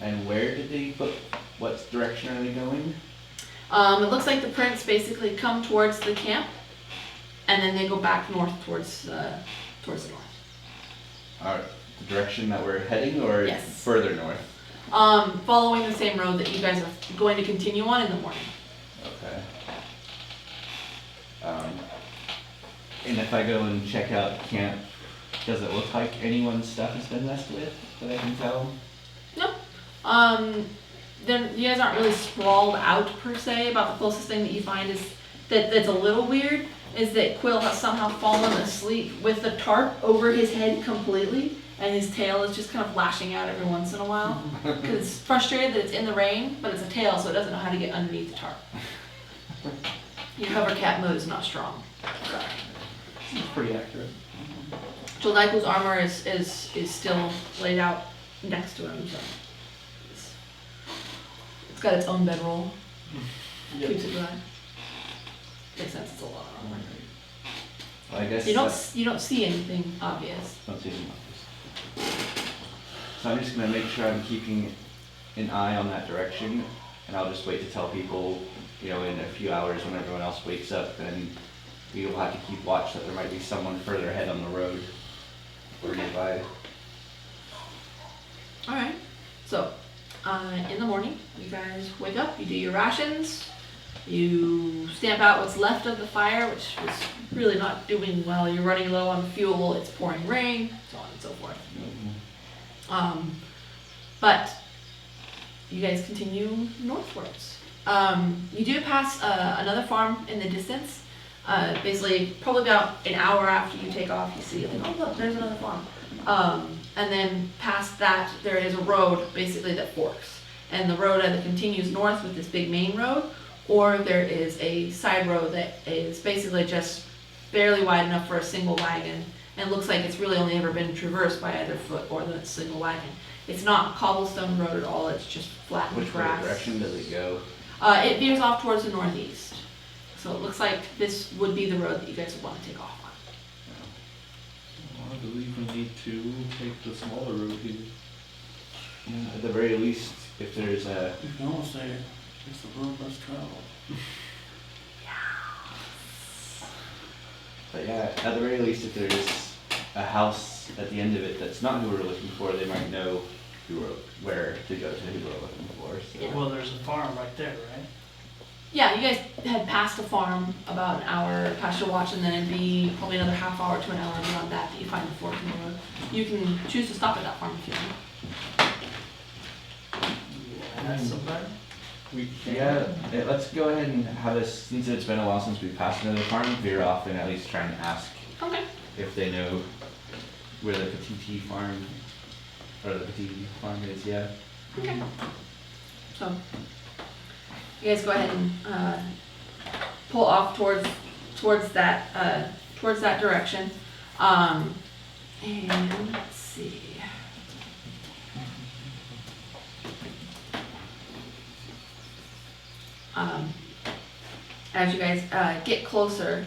And where did they put, what direction are they going? It looks like the prints basically come towards the camp, and then they go back north towards the north. The direction that we're heading or Yes. further north? Following the same road that you guys are going to continue on in the morning. Okay. And if I go and check out camp, does it look like anyone's stuff has been messed with that I can tell? Nope. Then you guys aren't really sprawled out per se. About the closest thing that you find is that's a little weird is that Quill has somehow fallen asleep with the tarp over his head completely, and his tail is just kind of lashing out every once in a while. Because it's frustrated that it's in the rain, but it's a tail, so it doesn't know how to get underneath the tarp. Your hover cat mode is not strong. It's pretty accurate. Chuldaiku's armor is still laid out next to him, so it's got its own bedroll. Keeps it dry. Makes sense. It's a lot of armor. Well, I guess You don't see anything obvious. don't see them obvious. So I'm just gonna make sure I'm keeping an eye on that direction, and I'll just wait to tell people, you know, in a few hours when everyone else wakes up, and we will have to keep watch that there might be someone further ahead on the road or nearby. All right. So, in the morning, you guys wake up. You do your rations. You stamp out what's left of the fire, which was really not doing well. You're running low on fuel. It's pouring rain, so on and so forth. But you guys continue northwards. You do pass another farm in the distance. Basically, probably about an hour after you take off, you see, like, oh look, there's another farm. And then past that, there is a road basically that forks. And the road either continues north with this big main road, or there is a side road that is basically just barely wide enough for a single wagon. And it looks like it's really only ever been traversed by either foot or the single wagon. It's not a cobblestone road at all, it's just flat Which grass. direction does it go? It veers off towards the northeast. So it looks like this would be the road that you guys would want to take off on. Well, I believe we need to take the smaller road here. Yeah, at the very least, if there's a You can almost say it's the road less traveled. But yeah, at the very least, if there's a house at the end of it that's not who we're looking for, they might know where to go to who we're looking for. So. Well, there's a farm right there, right? Yeah, you guys had passed a farm about an hour past your watch, and then it'd be probably another half hour to an hour beyond that you find the fork in the road. You can choose to stop at that farm if you want. That's so bad. We can. Yeah, let's go ahead and have us, since it's been a while since we passed another farm, veer off and at least try and ask Okay. if they know where the Petite farm, or the Petite farm is, yeah. Okay. So, you guys go ahead and pull off towards that direction. And let's see. As you guys get closer,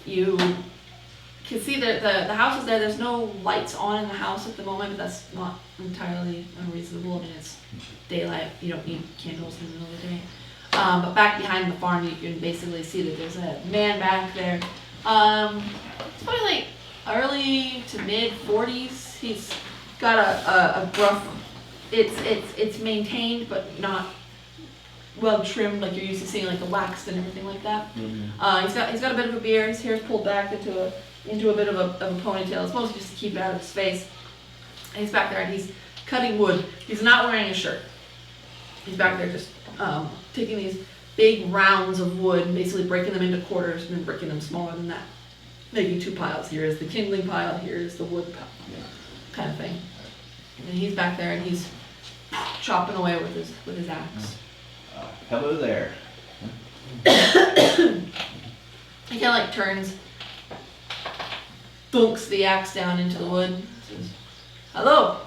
you can see that the house is there. There's no lights on in the house at the moment, but that's not entirely unreasonable. I mean, it's daylight. You don't need candles in the middle of the day. But back behind the farm, you can basically see that there's a man back there. It's probably like early to mid 40s. He's got a gruff. It's maintained, but not well trimmed like you're used to seeing, like the waxed and everything like that. He's got a bit of a beard. His hair's pulled back into a bit of a ponytail. It's mostly just to keep it out of his face. And he's back there and he's cutting wood. He's not wearing a shirt. He's back there just taking these big rounds of wood and basically breaking them into quarters and then breaking them smaller than that. Making two piles. Here is the kindling pile, here is the wood pile, kind of thing. And he's back there and he's chopping away with his axe. Hello there. He kind of like turns, dunks the axe down into the wood, says, "Hello,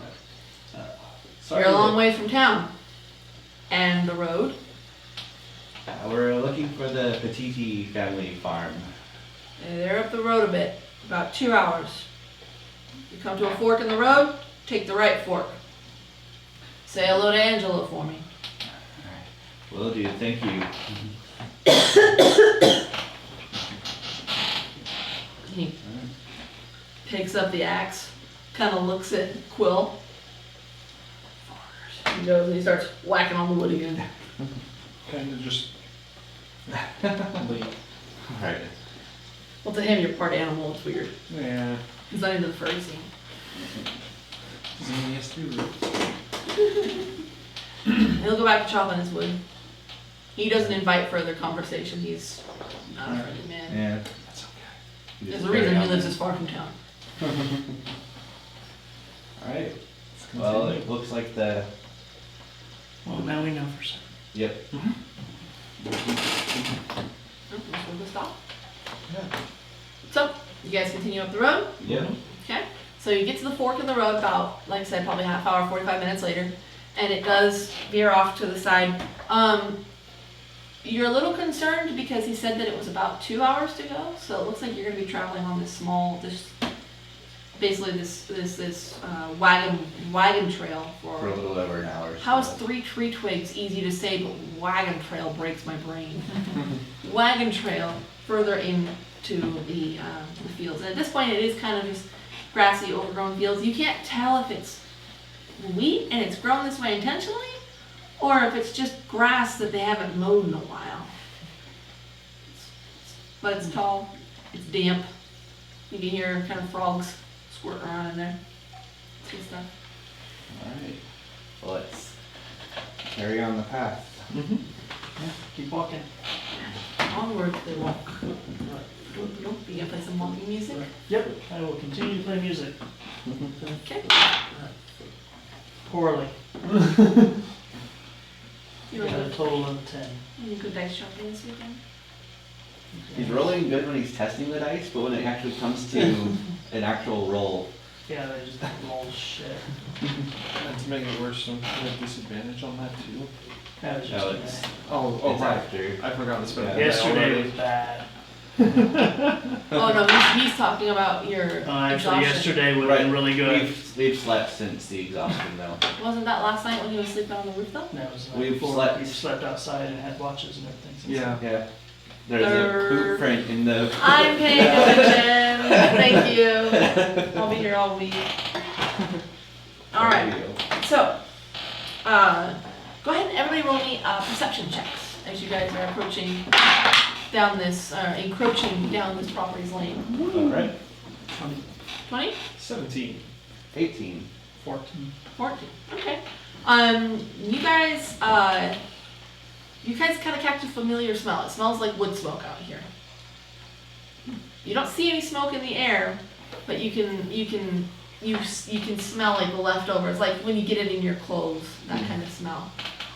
Sorry, you're a long way from town. And the road?" We're looking for the Petite family farm. They're up the road a bit, about 2 hours. You come to a fork in the road, take the right fork. Say hello to Angela for me. Will do, thank you. He picks up the axe, kind of looks at Quill. He goes and he starts whacking on the wood again. Kind of just Alright. Well, to him, you're part animal. It's weird. yeah. He's not into the furry scene. Yes, too. He'll go back to chopping his wood. He doesn't invite further conversation. He's not a friendly man. Yeah. There's a reason he lives this far from town. Alright, well, it looks like the, Well, now we know for certain. yep, Oh, this will stop. So, you guys continue up the road. yep. Okay, so you get to the fork of the road about, like I said, probably half hour, 45 minutes later, and it does veer off to the side. You're a little concerned because he said that it was about 2 hours to go, so it looks like you're gonna be traveling on this basically this wagon trail For a little over an hour. How is 3 tree twigs easy to say, but wagon trail breaks my brain? Wagon trail further into the fields. And at this point, it is kind of just grassy, overgrown fields. You can't tell if it's wheat and it's grown this way intentionally, or if it's just grass that they haven't mowed in a while. But it's tall, it's damp. You can hear kind of frogs squirt around in there. Good stuff. Alright, well, let's carry on the path. Yeah, keep walking. Onward they walk. Don't be gonna play some walking music. Yep, I will continue to play music. Okay. Poorly. You I got a want total of 10. to go dice shopping this weekend? He's rolling good when he's testing the dice, but when it actually comes to an actual roll, Yeah, they just roll shit. And to make it worse, don't you have disadvantage on that too? That was No, just it's- bad. Oh, it's right. after. I forgot to spend Yeah. the die Yesterday already. was bad. Oh no, he's talking about your Actually, exhaustion. yesterday would have been really good. We've slept since the exhaustion though. Wasn't that last night when he was sleeping on the roof though? That was the night We've before. slept- We slept outside and had watches and everything. since Yeah. Yeah. There's a poop print in the. I'm paying attention. Thank you. I'll be here all week. All right. So, go ahead and everybody roll me perception checks as you guys are approaching down this, encroaching down this property's lane. Alright, 20? 17. 18. 14. 14. Okay. You guys kind of catch a familiar smell. It smells like wood smoke out here. You don't see any smoke in the air, but you can smell like the leftovers, like when you get it in your clothes, that kind of smell.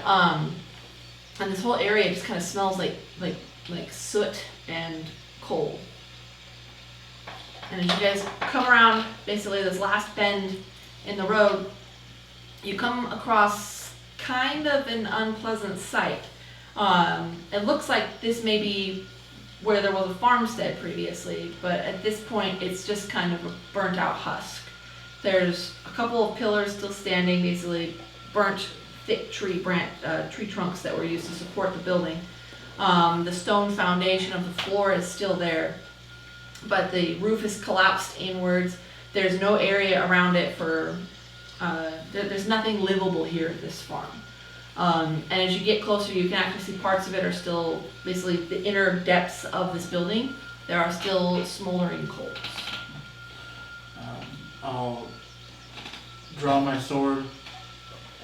And this whole area just kind of smells like soot and coal. And as you guys come around basically this last bend in the road, you come across kind of an unpleasant sight. It looks like this may be where there was a farmstead previously, but at this point it's just kind of a burnt out husk. There's a couple of pillars still standing, basically burnt thick tree trunks that were used to support the building. The stone foundation of the floor is still there, but the roof is collapsed inwards. There's no area around it for, there's nothing livable here at this farm. And as you get closer, you can actually see parts of it are still, basically the inner depths of this building, there are still smoldering coals. I'll draw my sword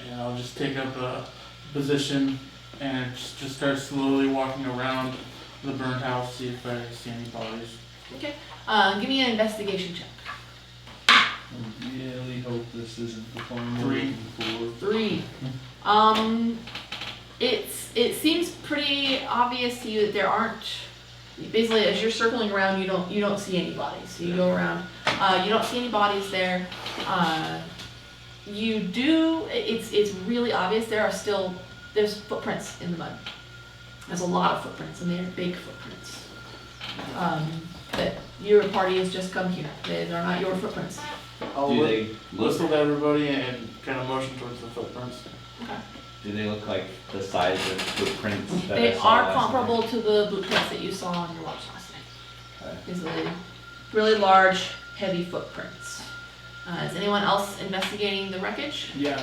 and I'll just take up a position and just start slowly walking around the burnt house, see if I see any bodies. Okay, give me an investigation check. I really hope this isn't the farm we're 3. looking for. 3. It seems pretty obvious to you that there aren't, basically as you're circling around, you don't see any bodies. So you go around, you don't see any bodies there. You do, it's really obvious there's footprints in the mud. There's a lot of footprints and they're big footprints. That your party has just come here. They are not your footprints. I'll Do they whistle look, to everybody and kind of motion towards the footprints. Okay. do they look like the size of footprints that I They saw are last comparable night? to the boot prints that you saw on your watch last night. Okay. These are really large, heavy footprints. Is anyone else investigating the wreckage? Yeah,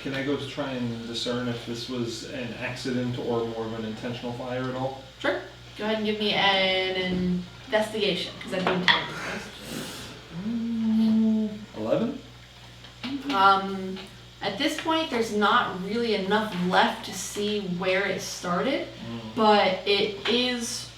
can I go to try and discern if this was an accident or more of an intentional fire at all? Sure. Go ahead and give me an investigation, because I've been telling you 11? first. At this point, there's not really enough left to see where it started, but it is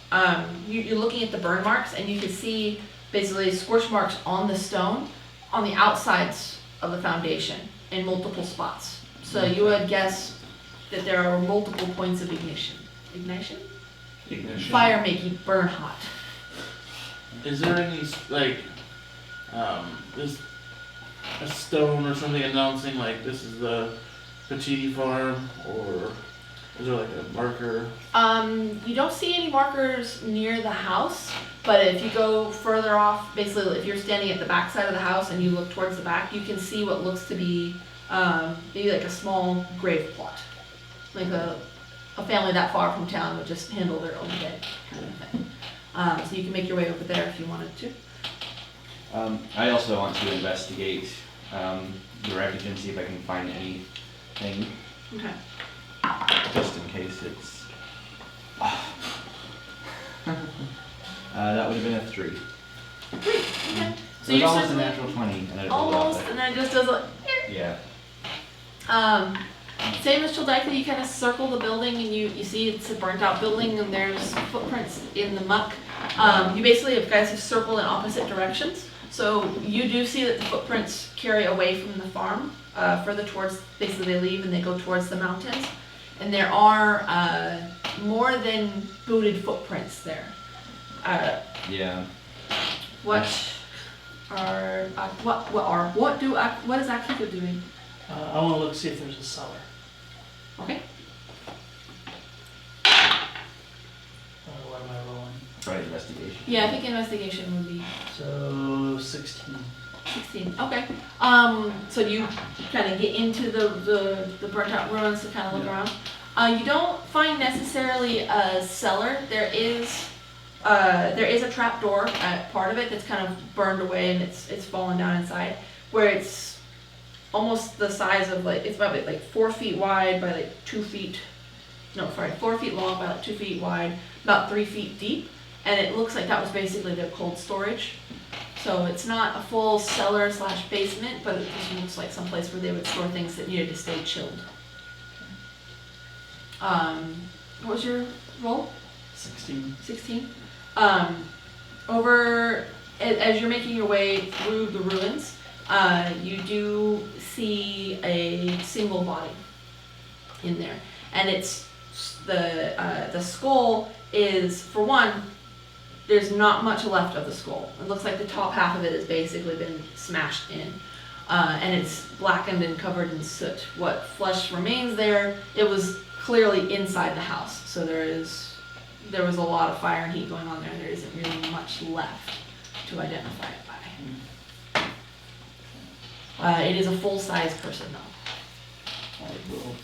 you're looking at the burn marks, and you can see basically scorch marks on the stone on the outsides of the foundation in multiple spots. So you would guess that there are multiple points of ignition. Ignition? Fire making burn hot. Is there any, like, is a stone or something announcing, like, this is the Petiti farm, or is there like a marker? You don't see any markers near the house, but if you go further off, basically if you're standing at the back side of the house and you look towards the back, you can see what looks to be maybe like a small grave plot. Like a family that far from town would just handle their own dead kind of thing. So you can make your way over there if you wanted to. I also want to investigate the wreckage and see if I can find anything, Okay. just in case it's. That would have been a 3. Okay. So It was you're almost a circling- natural 20, and I rolled off almost, it. and then it just does like. Yeah. Same as Chuldaiku, you kind of circle the building and you see it's a burnt out building and there's footprints in the muck. You basically have circled in opposite directions. So you do see that the footprints carry away from the farm, further towards, basically they leave and they go towards the mountains. And there are more than booted footprints there. Yeah. What is Akiko doing? I wanna look, see if there's a cellar. Okay. What am I rolling? Probably investigation. Yeah, I think investigation would be So 16. 16. Okay. So you kind of get into the burnt out ruins to kind of look around. You don't find necessarily a cellar. There is a trap door at part of it that's kind of burned away and it's fallen down inside, where it's almost the size of it's about like 4 feet wide by like 2 feet. No, sorry, 4 feet long by like 2 feet wide, about 3 feet deep, and it looks like that was basically their cold storage. So it's not a full cellar / basement, but it just looks like some place where they would store things that needed to stay chilled. What was your roll? 16. 16. As you're making your way through the ruins, you do see a single body in there, and it's the skull is, for one, there's not much left of the skull. It looks like the top half of it has basically been smashed in, and it's blackened and covered in soot. What flesh remains there, it was clearly inside the house, so there was a lot of fire and heat going on there. There isn't really much left to identify it by. It is a full-size person though. I will.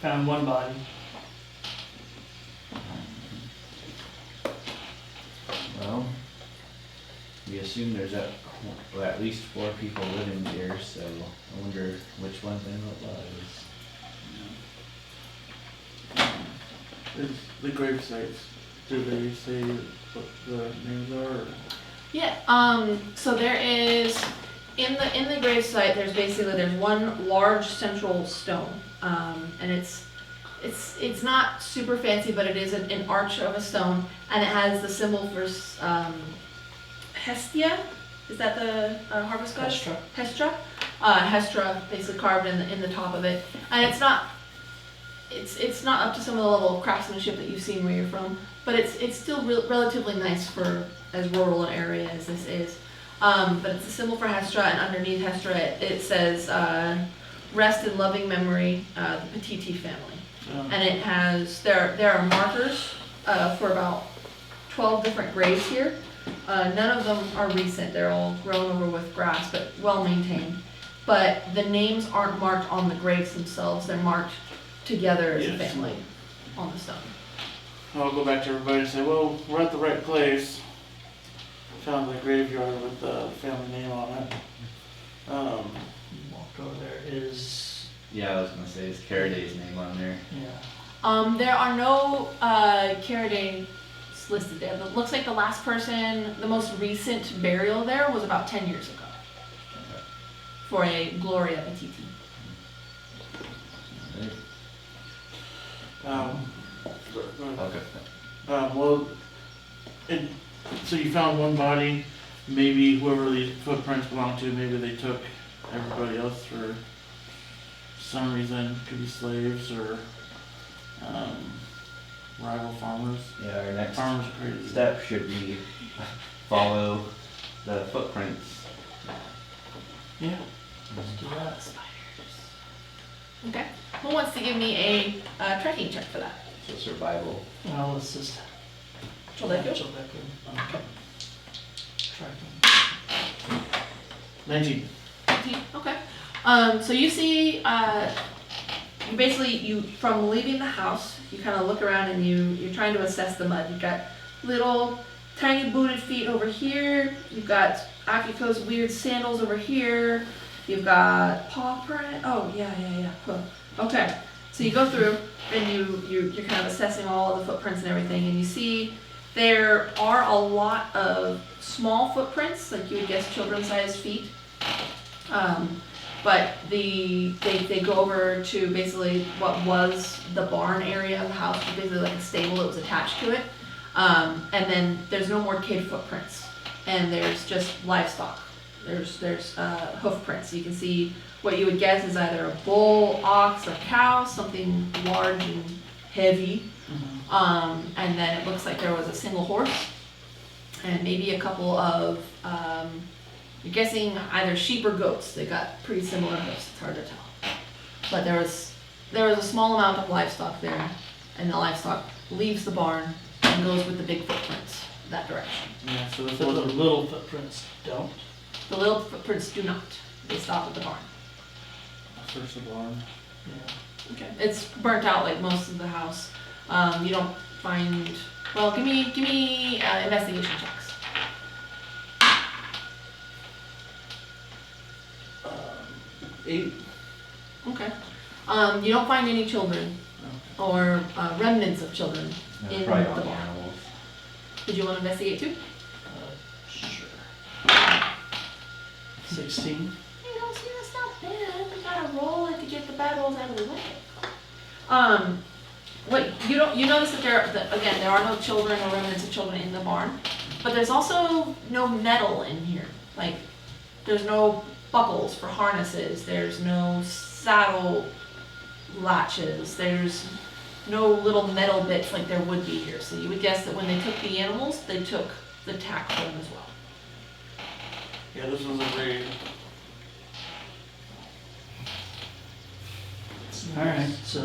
Found one body. Well, we assume there's at least 4 people living here, so I wonder which one thing it was. Is the grave sites, do they say what the names are? Or? Yeah. So there is in the gravesite. There's one large central stone, and it's not super fancy, but it is an arch of a stone, and it has the symbol for Hestia. Is that the harvest goddess? Hestra. Hestra, basically carved in the top of it, and it's not up to some of the level of craftsmanship that you've seen where you're from, but it's still relatively nice for as rural an area as this is. But it's a symbol for Hestra, and underneath Hestra it says rest in loving memory, the Petiti family. And it has there are markers for about 12 different graves here. None of them are recent. They're all grown over with grass, but well maintained. But the names aren't marked on the graves themselves. They're marked together as a family on the stone. I'll go back to everybody and say, well, we're at the right place. Found the graveyard with the family name on it. Walked over there. Is Yeah, I was gonna say, is Caraday's name on there? yeah. There are no Caridae listed there. It looks like the last person, the most recent burial there was about 10 years ago. For a Gloria Petiti. Right. Um, Okay. Well, so you found one body, maybe whoever these footprints belong to, maybe they took everybody else for some reason, could be slaves or, rival farmers. Yeah, our next Farmers are crazy. step should be follow the footprints. Yeah. Let's do that. Okay. Who wants to give me a trekking check for that? So survival. Well, let's just. Chuldaiku? Chuldaiku. Tracking. 19. Okay. So you see, you basically, from leaving the house, you kind of look around and you're trying to assess the mud. You've got little tiny booted feet over here. You've got Akiko's weird sandals over here. You've got paw print. Oh, yeah. Huh. Okay. So you go through and you're kind of assessing all of the footprints and everything, and you see there are a lot of small footprints, like you would guess children-sized feet. But they go over to basically what was the barn area of the house, basically like a stable that was attached to it. And then there's no more kid footprints, and there's just livestock. There's hoof prints. You can see what you would guess is either a bull, ox, or cow, something large and heavy. And then it looks like there was a single horse, and maybe a couple of, you're guessing either sheep or goats. They got pretty similar hoofs, it's hard to tell. But there was a small amount of livestock there, and the livestock leaves the barn and goes with the big footprints that direction. Yeah, so this So the wasn't. little footprints don't. The little footprints do not. They stop at the barn. Search the barn. Yeah. Okay. It's burnt out like most of the house. You don't find. Well, give me investigation checks. 8. Okay. You don't find any children or remnants of children in Probably the all the barn. animals. Did you want to investigate too? Sure. 16. You know, see, that's not bad. We gotta roll it to get the bad rolls out of the way. What you notice that there are no children or remnants of children in the barn, but there's also no metal in here. Like, there's no buckles for harnesses. There's no saddle latches. There's no little metal bits like there would be here. So you would guess that when they took the animals, they took the tack home as well. Yeah, this was a raid. Alright, so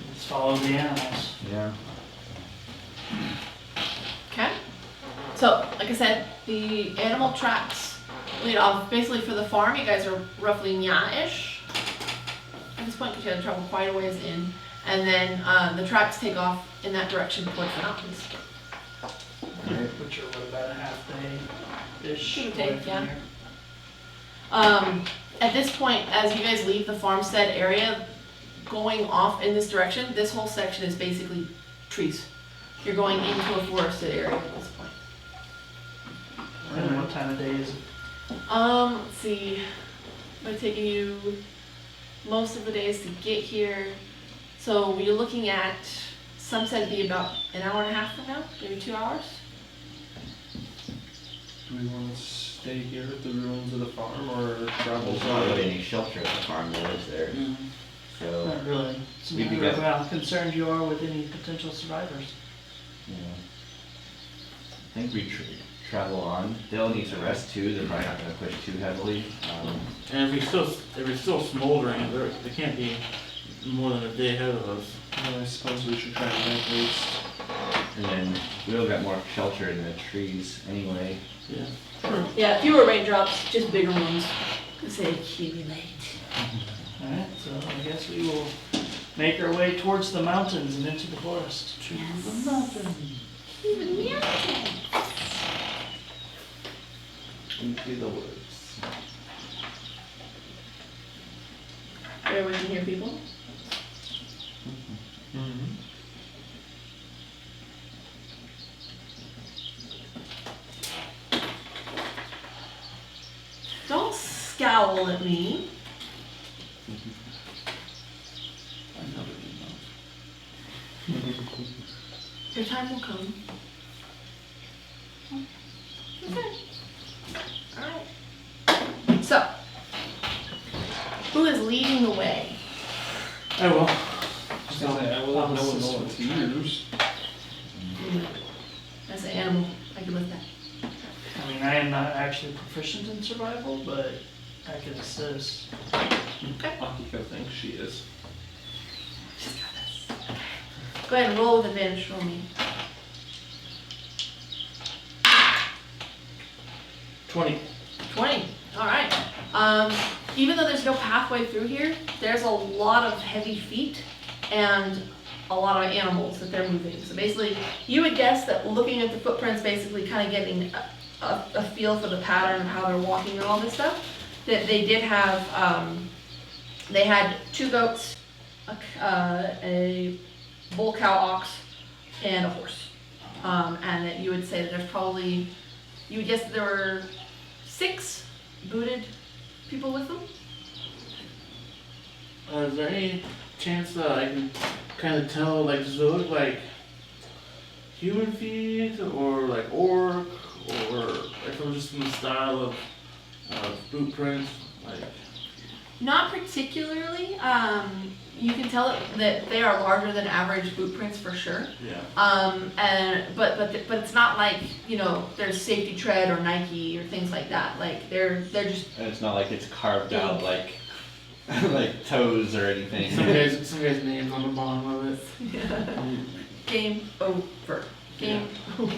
let's follow the animals. Yeah. Okay. So, like I said, the animal tracks lead off basically for the farm. You guys are roughly Nya-ish at this point because you had to travel quite a ways in. And then the tracks take off in that direction towards the mountains. Which are what, about a half day-ish Give or away take, from yeah. here? At this point, as you guys leave the farmstead area, going off in this direction, this whole section is basically trees. You're going into a forested area at this point. And what time of day is it? Let's see. By taking you most of the days to get here. So you're looking at sunset would be about an hour and a half from now, maybe 2 hours. Do we want to stay here at the ruins of the farm or travel There's not really any shelter at the farm that is there, so, Not really. It's a We'd be matter of good. how concerned you are with any potential survivors. you know. I think we travel on. They'll need to rest too, they're probably not gonna push too heavily. And if it's still smoldering, they can't be more than a day ahead of us. I suppose we should try and make haste. And then we'll get more shelter in the trees anyway. Yeah. Yeah, fewer raindrops, just bigger ones. Because they accumulate. Alright, so I guess we will make our way towards the mountains and into the forest. To the mountains. Into the woods. Bear with me here, people. Mm-hmm. Don't scowl at me. I never did time will come. Okay. Alright. So, who is leading the way? I will. I will have no one know what to use. As an animal, I can lift that. I mean, I am not actually proficient in survival, but I can assist. Okay. Akiko thinks she is. She's got this. Go ahead and roll with advantage for me. 20. 20. Alright. Even though there's no pathway through here, there's a lot of heavy feet and a lot of animals that they're moving. So basically, you would guess that looking at the footprints, basically kind of getting a feel for the pattern of how they're walking and all this stuff, that they did have, they had 2 goats, a bull, cow, ox, and a horse. And that you would say that there's probably, you would guess that there were 6 booted people with them. Is there any chance that I can kind of tell, like, does it look like human feet or like orc or if it was just in the style of boot prints? Like, Not particularly. You can tell that they are larger than average boot prints for sure. yeah. But it's not like, you know, there's safety tread or Nike or things like that. Like they're just And it's not like it's carved out like like toes or anything. Some guy's name's on the bottom of it. game over. Game over.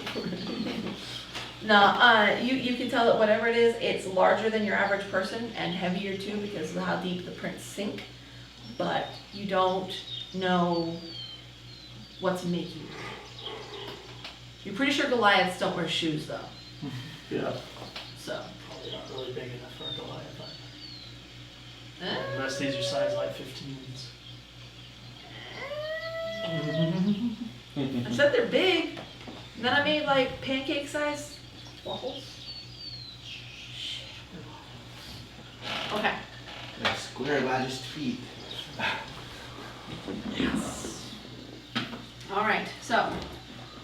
No, you can tell that whatever it is, it's larger than your average person and heavier too because of how deep the prints sink. But you don't know what's making it. You're pretty sure Goliaths don't wear shoes though. Yeah. So. Probably not really big enough for a Goliath, eh? unless these are size like 15s. I said they're big. And then I made like pancake size waffles. Okay. Like square latticed feet. Yes. All right. So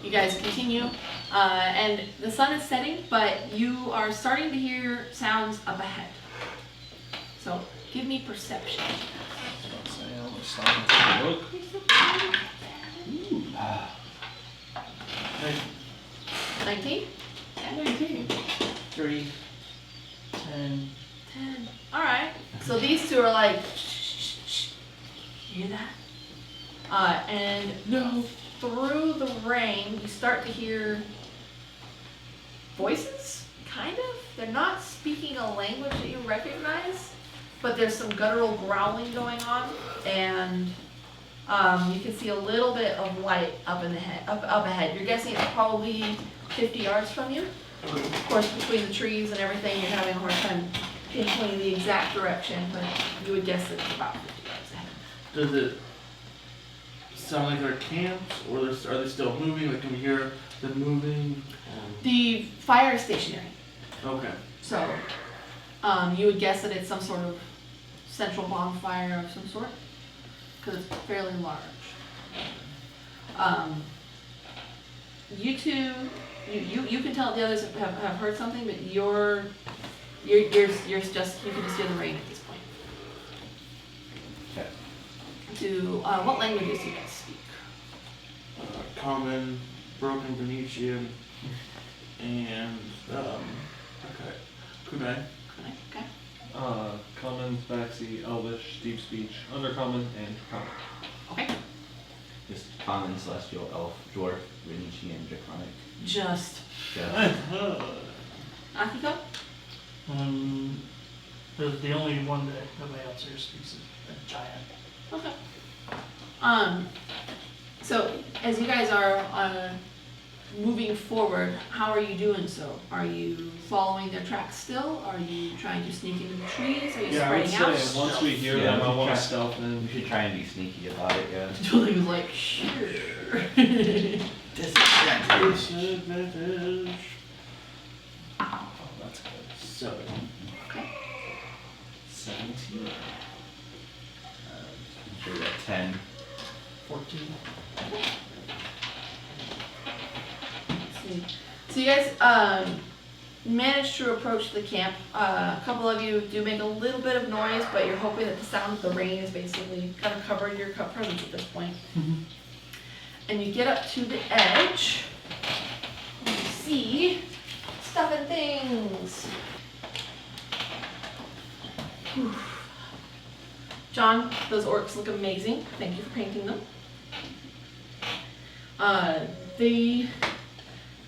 you guys continue, and the sun is setting, but you are starting to hear sounds up ahead. So give me perception. I'll just stop and take a look. Ooh. 19? 19. 3. 10. 10. All right. So these two are like, shh, shh, shh. You hear that? And No. through the rain, you start to hear voices, kind of. They're not speaking a language that you recognize, but there's some guttural growling going on, and you can see a little bit of light up ahead. You're guessing it's probably 50 yards from you. Of course, between the trees and everything, you're having a hard time pinpointing the exact direction, but you would guess that it's about 50 yards ahead. Does it sound like they're camped, or are they still moving? Like, can we hear them moving? The fire is stationary, Okay. so you would guess that it's some sort of central bonfire of some sort, because it's fairly large. You two, you can tell the others have heard something, but you're just you can just hear the rain at this point. Okay. What languages do you guys speak? Common, broken Venetian, and okay, Kunai. Okay. Common, Tabaxi, Elvish, Deep Speech, Undercommon, and Draconic. Okay. Just common, celestial, elf, dwarf, Venetian, and draconic. Just Yeah. Akiko? The only one that nobody else here speaks is a giant. Okay. So as you guys are moving forward, how are you doing so? Are you following their tracks still? Are you trying to sneak into the trees? Are you Yeah, I would spreading out? say once we hear Yeah, them, I we want to try- stealth We in. should try and be sneaky about it, yeah. Julie was like, sure. Disadvantage. Disadvantage. Oh, that's good. 7. Okay. 17. I'm sure we got 10. 14. see. So you guys manage to approach the camp. A couple of you do make a little bit of noise, but you're hoping that the sound of the rain is basically kind of covering your presence at this point. And you get up to the edge. You see stuff and things. Whew. John, those orcs look amazing. Thank you for painting them. The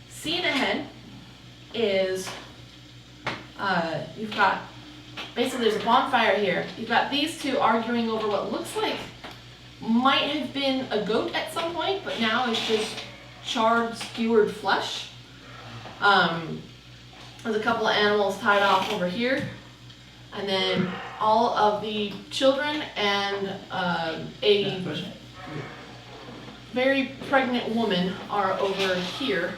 scene ahead is you've got basically there's a bonfire here. You've got these two arguing over what looks like might have been a goat at some point, but now it's just charred, skewered flesh. There's a couple of animals tied off over here, and then all of the children and a very pregnant woman are over here,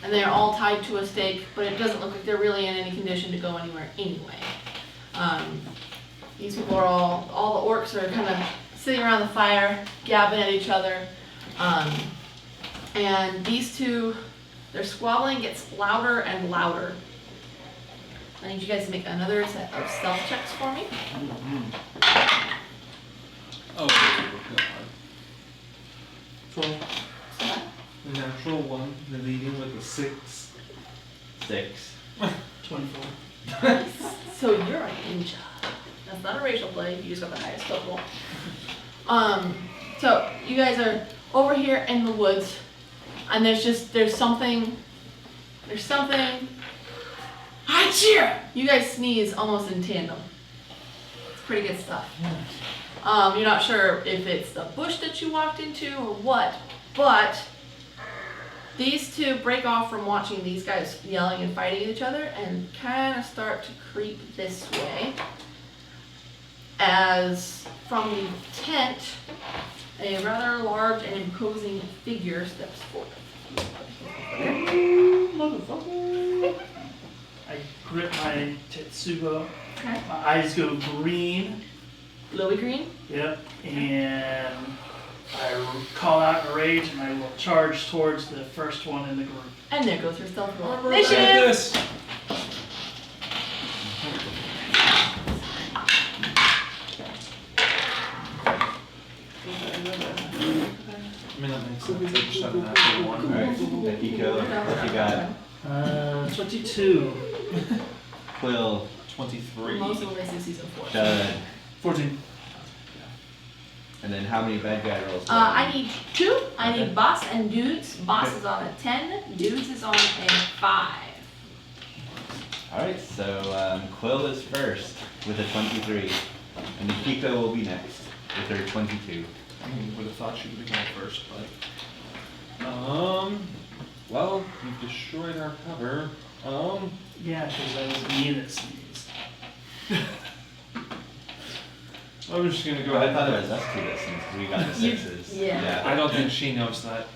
and they're all tied to a stake, but it doesn't look like they're really in any condition to go anywhere anyway. These people are all the orcs are kind of sitting around the fire, gabbing at each other, and these two, their squabbling gets louder and louder. I need you guys to make another set of stealth checks for me. Oh, God. 12. The natural one, the leading with a 6. 6. 24. So you're a ninja. That's not a racial play, you just got the highest total. So you guys are over here in the woods, and there's something. Achoo! You guys sneeze almost in tandem. It's pretty good stuff. You're not sure if it's the bush that you walked into or what, but these two break off from watching these guys yelling and fighting each other and kind of start to creep this way. As from the tent, a rather large and imposing figure steps forth. I grip my Tetsubo. Okay. My eyes go green. Glowy green. Yep. And I call out in a rage, and I will charge towards the first one in the group. And there goes her stealth roll. Look at Initiative! this! I mean, that makes sense. I just have a natural one. Alright, Akiko, what you got? 22. Quill, 23. Most of the races season 4. Chud, 14. and then how many bad guy rolls? do I need 2. I Okay. need boss and dudes. Boss is on a 10. Dudes is on a 5. Alright, so Quill is first with a 23, and Akiko will be next with her 22. I would have thought she would have gone first, but. Well, you've destroyed our cover. Yeah, because that was me that sneezed. I'm just gonna go I ahead. thought it was us two that since we got the 6s. yeah. I don't think she knows that.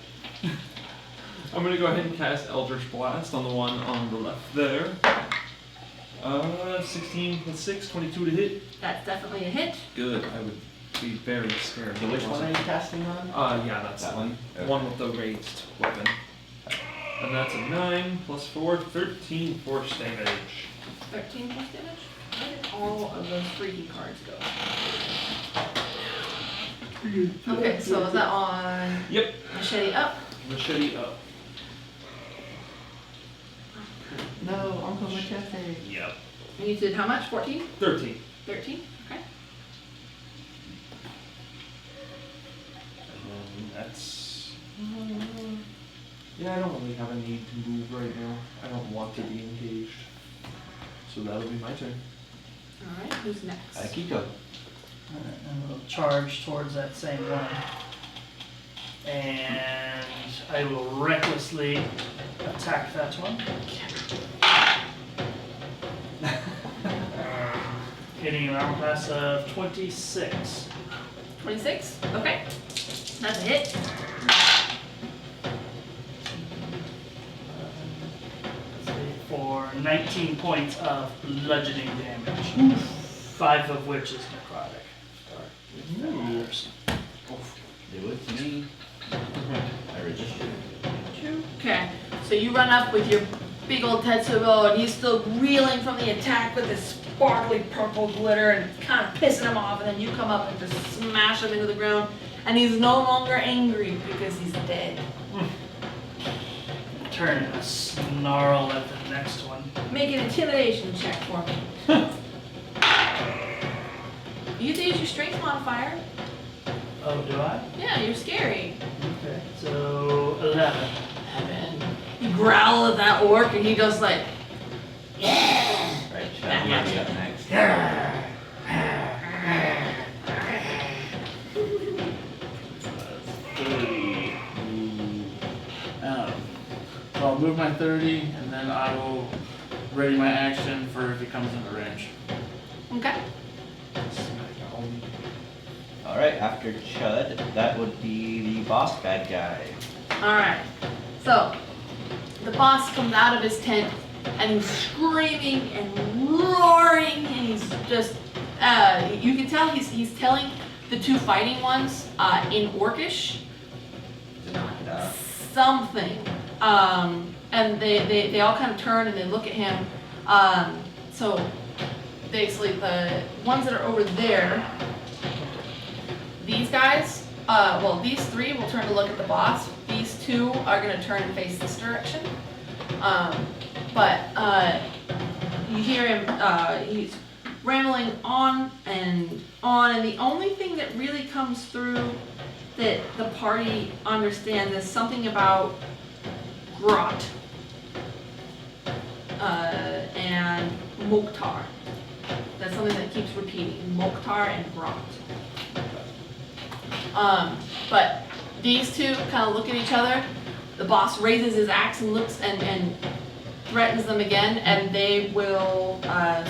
I'm gonna go ahead and cast Eldritch Blast on the one on the left there. 16 plus 6, 22 to hit. That's definitely a hit. Good. I would be very scared. So which one are you casting on? Yeah, that's That the one? Okay. one with the raised weapon. And that's a 9 plus 4, 13 force damage. 13 plus damage. Where did all of those freaky cards go? Okay, so is that on Yep. machete up? Machete up. No, Uncle Machete. Yep. And you did how much? 14? 13. 13? Okay. And that's. Yeah, I don't really have a need to move right now. I don't want to be engaged. So that'll be my turn. Alright, who's next? Akiko. And we'll charge towards that same one. And I will recklessly attack that one. Hitting an armor class of 26. 26? Okay. That's a hit. For 19 points of bludgeoning damage. 5 of which is necrotic. It was me. I resisted. Okay. So you run up with your big old Tetsubo, and he's still reeling from the attack with his sparkly purple glitter and kind of pissing him off, and then you come up and just smash him into the ground, and he's no longer angry because he's dead. Turn and snarl at the next one. Make an intimidation check for me. You have to use your strength modifier. Oh, do I? Yeah, you're scary. Okay. So 11. You growl at that orc, and he goes like, Right, Chad, you'll be up next. So I'll move my 30, and then I will ready my action for if he comes into range. okay. Alright, after Chud, that would be the boss bad guy. Alright, so the boss comes out of his tent and he's screaming and roaring, and he's just, you can tell he's telling the two fighting ones in Orcish To knock it out. something. And they all kind of turn and they look at him. So basically the ones that are over there, these guys, well, these three will turn to look at the boss. These two are going to turn and face this direction. But you hear him, he's rambling on, and the only thing that really comes through that the party understands is something about Grot and Mokhtar. That's something that keeps repeating, Mokhtar and Grot. But these two kind of look at each other. The boss raises his axe and looks and threatens them again, and they will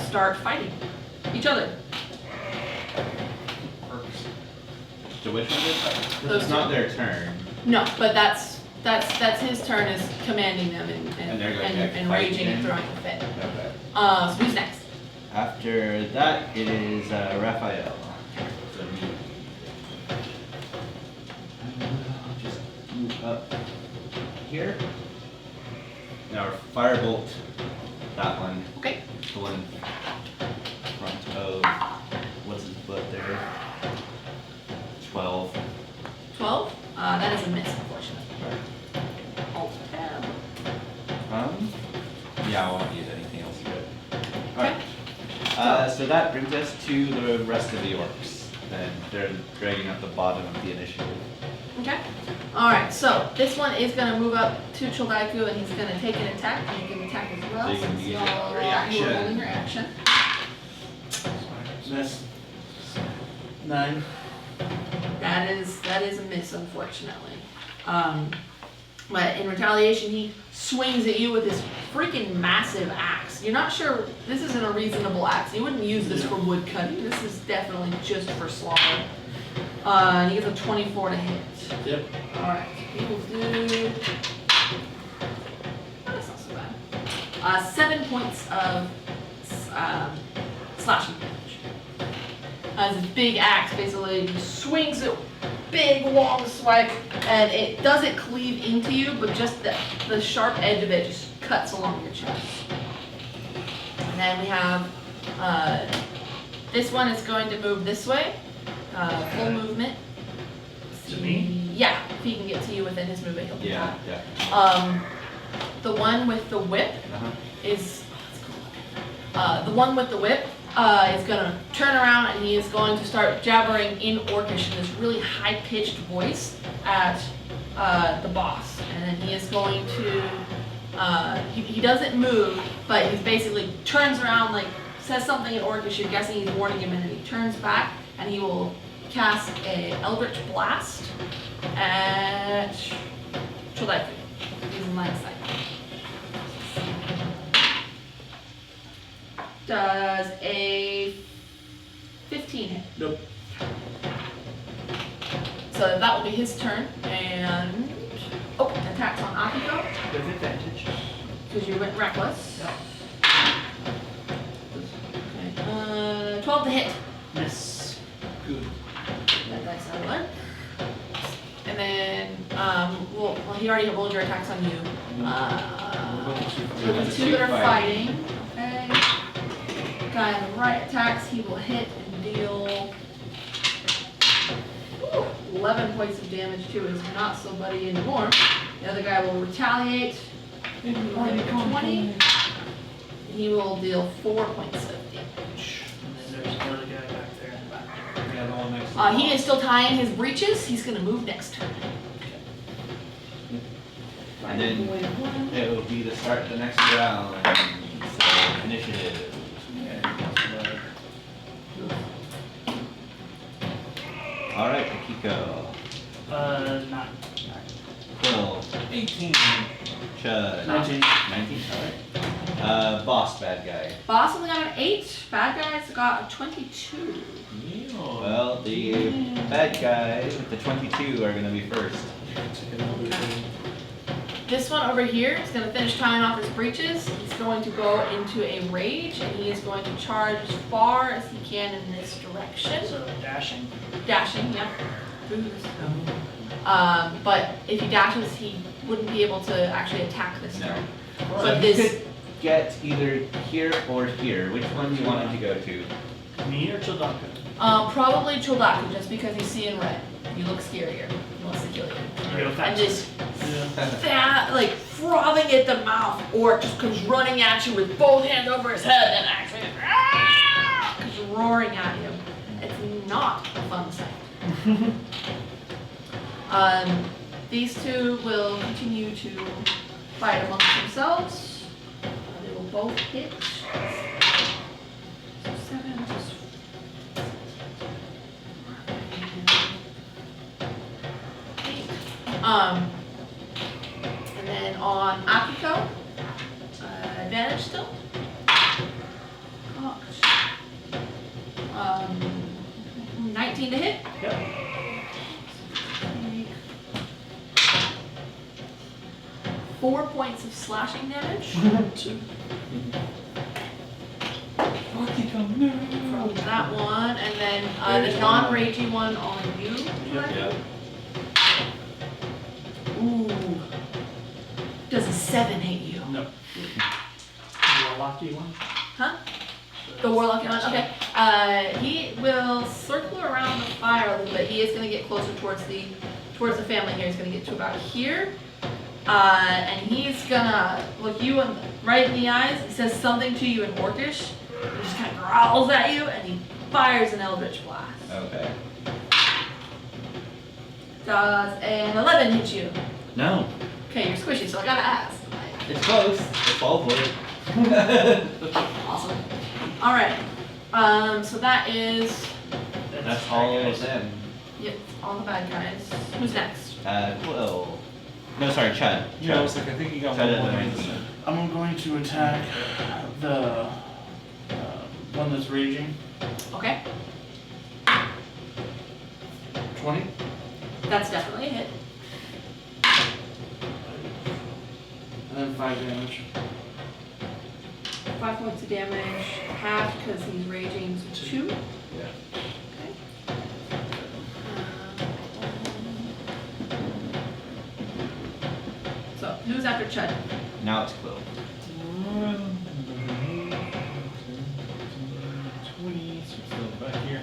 start fighting each other. So which one is that? Those It's not their turn. No, but that's his turn is commanding them And they're going back to and fight raging and again? throwing a fit. Okay. So who's next? After that, it is Raphael. So me. I'll just move up here. Now firebolt that one. Okay. The one in front of what's his butt there. 12. 12. That is a miss, unfortunately. Alt tab. Yeah, I won't use anything else good. Okay. Alright. So that brings us to the rest of the orcs. Then they're dragging up the bottom of the initiative. Okay. All right. So this one is gonna move up to Chuldaiku, and he's gonna take an attack. And you can attack as well. So you can since use y'all your are reaction. holding your action. Miss. 9. That is a miss, unfortunately. But in retaliation, he swings at you with his freaking massive axe. You're not sure, this isn't a reasonable axe. You wouldn't use this for wood cutting. This is definitely just for slaughter. And he gets a 24 to hit. Yep. Alright, he will do... That's not so bad. 7 points of slashing damage. As his big axe basically swings it, big long swipe, and it doesn't cleave into you, but just the sharp edge of it just cuts along your chest. And then we have this one is going to move this way, full movement. To me? Yeah, if he can get to you within his movement, he'll do Yeah, that. yeah. The one with the whip Uh-huh. is the one with the whip is gonna turn around, and he is going to start jabbering in Orcish in this really high-pitched voice at the boss. And then he is going to he doesn't move, but he basically turns around, like says something in Orcish. You're guessing he's warning him, and then he turns back and he will cast a Eldritch Blast at Chuldaiku. He's in line of sight. Does a 15 hit? Nope. So that will be his turn, and attacks on Akiko With advantage. because you went reckless. Yep. Okay. 12 to hit. Miss. Good. That dice out of one. And then Well, he already rolled your attacks on you. The It's two that are fighting. fighting. Okay. Guy on the right attacks. He will hit and deal 11 points of damage to his not so buddy anymore. The other guy will retaliate. He will hit for 20. He will deal 4 points of damage. And then there's another guy back there in the back. Yeah, the one next to He is still tying his breeches. He's gonna move next turn. And then it will be the start of the next round. So initiative. All right, Akiko, 9. Quill, 18. Chud, 19. 19. All right. Boss, bad guy. Boss only got an 8. Bad guy's got a 22. Yeah. Well, the bad guy with the 22 are gonna be first. This one over here is going to finish tying off his breeches. He's going to go into a rage, and he is going to charge as far as he can in this direction. So dashing. Dashing, yep. But if he dashes, he wouldn't be able to actually attack this No. turn. So But you this, could get either here or here. Which one do you want him to go to? Me or Chuldaiku? probably Chuldaiku, just because he's seeing red. You look scarier. He wants to kill you. You go And fast. just that, like frothing at the mouth, or just comes running at you with both hands over his head and actually just roaring at you. It's not a fun sight. These two will continue to fight amongst themselves. They will both hit. So 7 plus 8. And then on Akiko, advantage still. Cocked. 19 to hit. Yep. 4 points of slashing damage from that one, and then the non-ragey one on you. Yeah. Ooh. Does a 7 hit you? No. Warlocky one? Huh? The Warlock one? Okay. He will circle around the fire a little bit. He is going to get closer towards the family here. He's going to get to about here. And he's gonna look you right in the eyes. He says something to you in Orcish. He just kind of growls at you, and he fires an Eldritch Blast. Okay. Does an 11 hit you? No. Okay, you're squishy, so I gotta ask. It's close. It's all for it. Awesome. All right. So that is That's all of them. yep, all the bad guys. Who's next? Quill. No, sorry, Chud. Yeah, I was like, I think you got Chud one at more. the 19. I'm going to attack the one that's raging. Okay, 20. that's definitely a hit. And then 5 damage. 5 points of damage, half because he's raging, so 2. Yeah. So who's after Chud? Now it's Quill. 20, so it's still back here.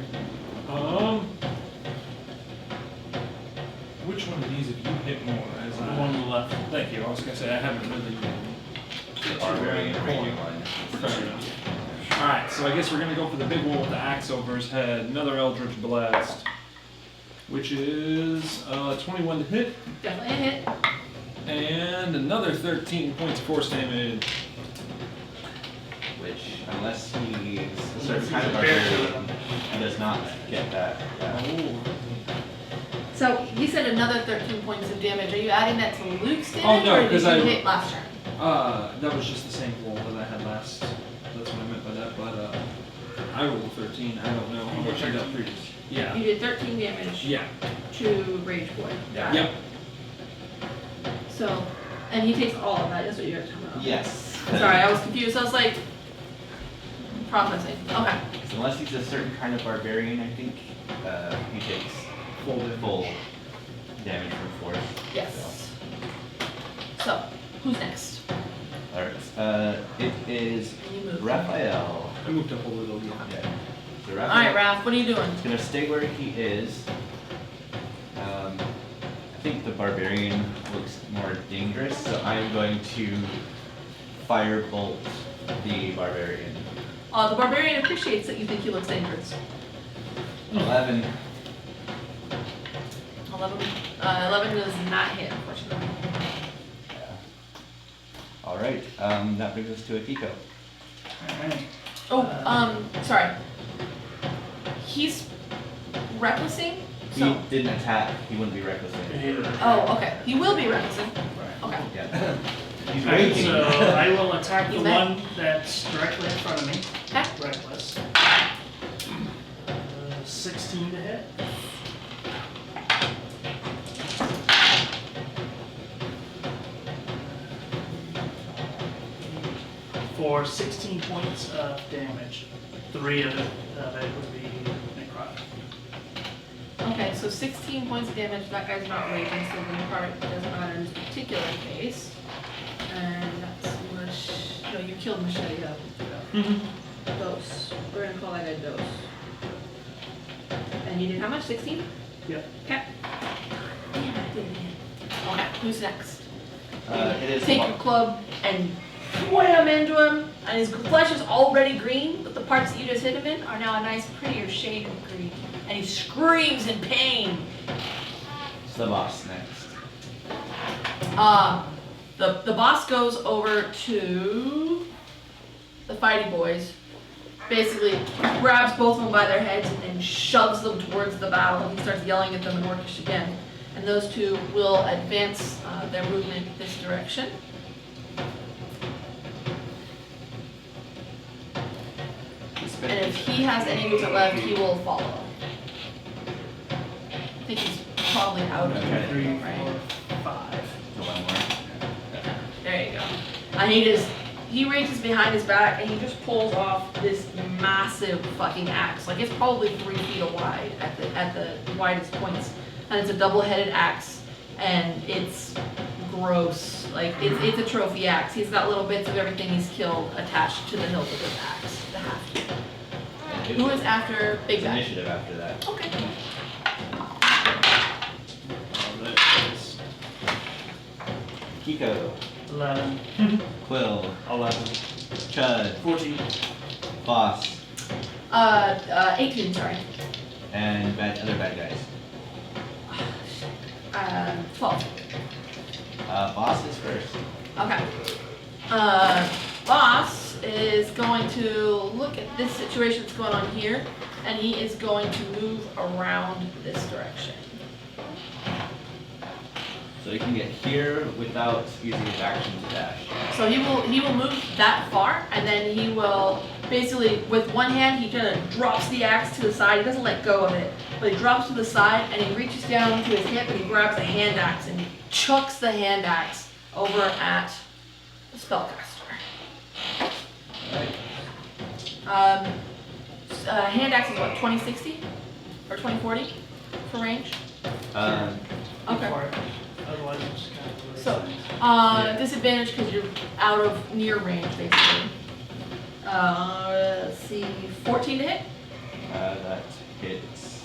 Which one of these have you hit more? As The one on the left. Thank you. I was gonna say I haven't really. The Barbarian raging one. Fair enough. All right, so I guess we're gonna go for the big one with the axe over his head. Another Eldritch Blast, which is 21 to hit, Definitely a hit. and another 13 points of force damage. Which, unless he's a certain he's kind of a bear. barbarian, he does not get that. Yeah. So you said another 13 points of damage. Are you adding that to Luke's damage, Oh, no, or did 'cause you I- hit last turn? That was just the same roll that I had last. That's what I meant by that. But I rolled 13. I don't know how much I got previous. Yeah. You did 13 damage Yeah. to Rage Boy. Got it. Yep. So, and he takes all of that. That's what you were talking about. Yes. Sorry, I was confused. I was like processing. Okay. So unless he's a certain kind of barbarian, I think he takes Full damage. full damage from force. Yes. So, who's next? Alright, it is You move. Raphael. I moved up a little, yeah. Yeah. So Alright, Raph, what are you doing? He's gonna stay where he is. I think the Barbarian looks more dangerous, so I'm going to firebolt the Barbarian. The Barbarian appreciates that you think he looks dangerous. 11. 11 does not hit, unfortunately. Yeah. Alright, that brings us to Akiko. Alright. Oh, sorry. He's recklessing, He so. didn't attack, he wouldn't be reckless. Oh, okay. He will be recklessing. Okay. Yeah. He's Alright, raging. so I will attack the He's mad. one that's directly in front of me. Okay. Reckless. 16 to hit. For 16 points of damage. 3 of it would be necrotic. Okay, so 16 points of damage. That guy's not raging, so the necrotic doesn't matter in this particular case. And that's no, you killed Machete up. Dose. We're gonna call that a dose. And you did how much? 16? Yep. Okay. Damn, I didn't hit. Okay, who's next? It is Take your club and wham into him, and his flesh is already green, but the parts that you just hit him in are now a nice, prettier shade of green. And he screams in pain. It's the boss next. The boss goes over to the fighty boys, basically grabs both of them by their heads and shoves them towards the battle. He starts yelling at them in Orcish again. And those two will advance their movement this direction. And if he has any movement left, he will follow. I think he's probably out of Okay. it, 3, right? 4, 5. So one more. There you go. And he reaches behind his back and he just pulls off this massive fucking axe. Like it's probably 3 feet wide at the widest points. And it's a double-headed axe and it's gross. Like it's a trophy axe. He's got little bits of everything he's killed attached to the hilt of his axe. The haft. Who is after Big It's Bad? initiative after that. Okay. Kiko, 11. Quill, 11. Chud, 14. Boss, 18, sorry. and other bad guys. 12. Boss is first. Okay. Boss is going to look at this situation that's going on here, and he is going to move around this direction. So you can get here without using his action to dash. So he will move that far, and then he will basically, with one hand, he kind of drops the axe to the side. He doesn't let go of it, but he drops to the side, and he reaches down to his hip, and he grabs a hand axe, and he chucks the hand axe over at the spellcaster. Alright. Hand axe is what, 2060? Or 2040 for range? Okay. For it. Otherwise, it's just kind of really So, sad. disadvantage because you're out of near range, basically. Let's see, 14 to hit? That hits.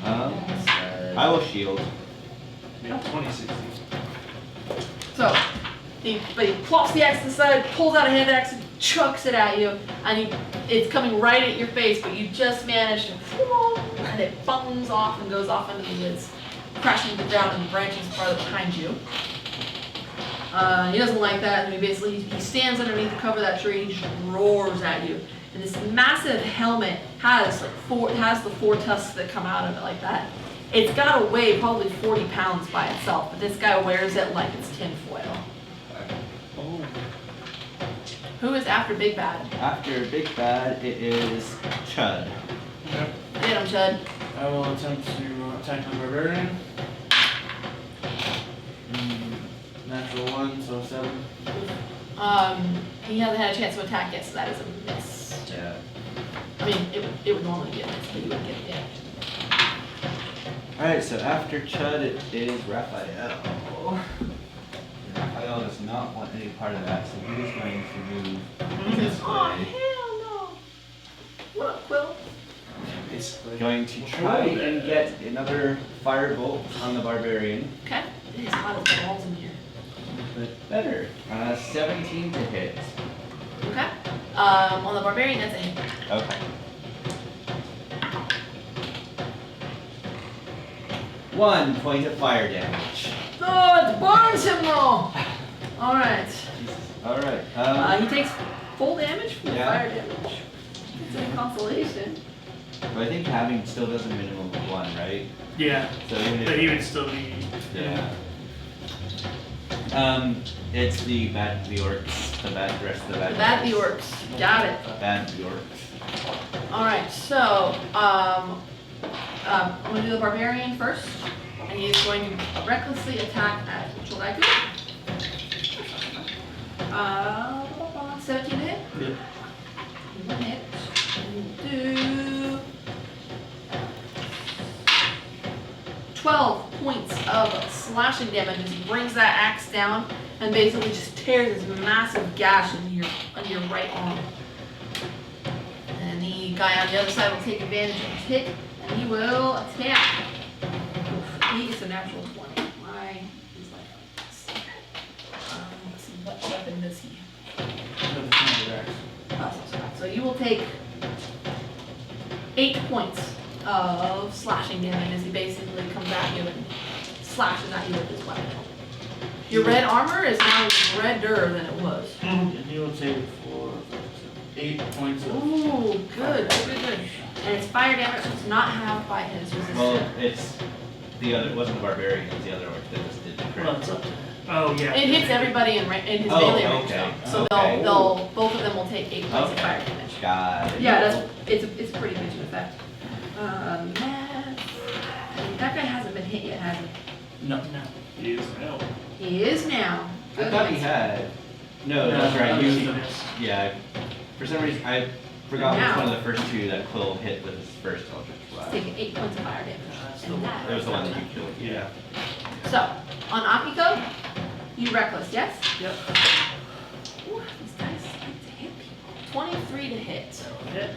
I will shield. Yeah, 2060. So, he plops the axe to the side, pulls out a hand axe, and chucks it at you, and it's coming right at your face, but you just managed to, and it bungs off and goes off into the woods, crashing to the ground and the branches farther behind you. He doesn't like that, and he stands underneath the cover of that tree, and he just roars at you. And this massive helmet has the 4 tusks that come out of it like that. It's got to weigh probably 40 pounds by itself, but this guy wears it like it's tin foil. Oh. Who is after Big Bad? After Big Bad, it is Chud. Okay. Get him, Chud. I will attempt to attack the Barbarian. Natural 1, so 7. He hasn't had a chance to attack yet, so that is a miss. Yeah. I mean, it would normally be a miss, but you wouldn't get it yet. Alright, so after Chud, it is Raphael. Raphael does not want any part of that, so he is going to move this Oh, way. hell no. What up, Quill? Basically. Going to try and get another firebolt on the Barbarian. Okay. It is hot as balls in here. But better. 17 to hit. Okay. On the Barbarian, that's a hit. Okay. 1 point of fire damage. Oh, it burns him though! Alright. Alright. He takes full damage from the Yeah. fire damage. It's a consolation. But I think having still does a minimum of 1, right? Yeah, So even but if. he would still be. Yeah. It's the orcs, the rest of the bad. Bad the guys. orcs. Got it. Bad the orcs. Alright, so, I'm gonna do the Barbarian first. And he's going to recklessly attack at Chuldaiku. 17 to hit. Yep. One hit. And do 12 points of slashing damage as he brings that axe down and basically just tears this massive gash on your right arm. And the guy on the other side will take advantage of his hit and he will attack. He gets a natural 20. Why? He's like this. Let's see, what weapon does he have? So you will take 8 points of slashing damage as he basically comes at you and slashes at you with his weapon. Your red armor is now redder than it was. And he will take 8 points of. Ooh, good. And it's fire damage, so it's not halved by his resistance. Well, it's the other. It wasn't the Barbarian. It was the other orc that just did the crit. Well, it's up to. Oh, yeah. It hits everybody in his Oh, melee range okay, though. So okay. they'll both of them will take 8 points of Okay. fire damage. Got it. Yeah, it's a pretty good effect. That guy hasn't been hit yet, has he? No. No. He is now. He is now. I thought he had. No, that's No, right. he You, doesn't. yeah. For some reason, I forgot which Now. one of the first 2 that Quill hit with his first Eldritch He's Blast. taking 8 points of fire damage. That's And the that- That was the one that you killed. Yeah. So, on Akiko, you reckless, yes? Yep. Ooh, these guys like to hit people. 23 to hit. Hit.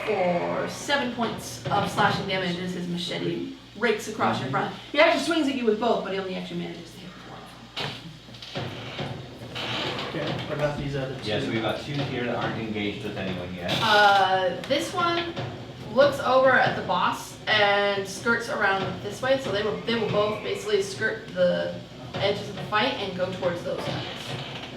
For 7 points of slashing damage as his machete rakes across your front. He actually swings at you with both, but he only actually manages to hit with one. Okay. What about these other 2? Yeah, so we've got 2 here that aren't engaged with anyone yet. This one looks over at the boss and skirts around this way, so they will both basically skirt the edges of the fight and go towards those guys.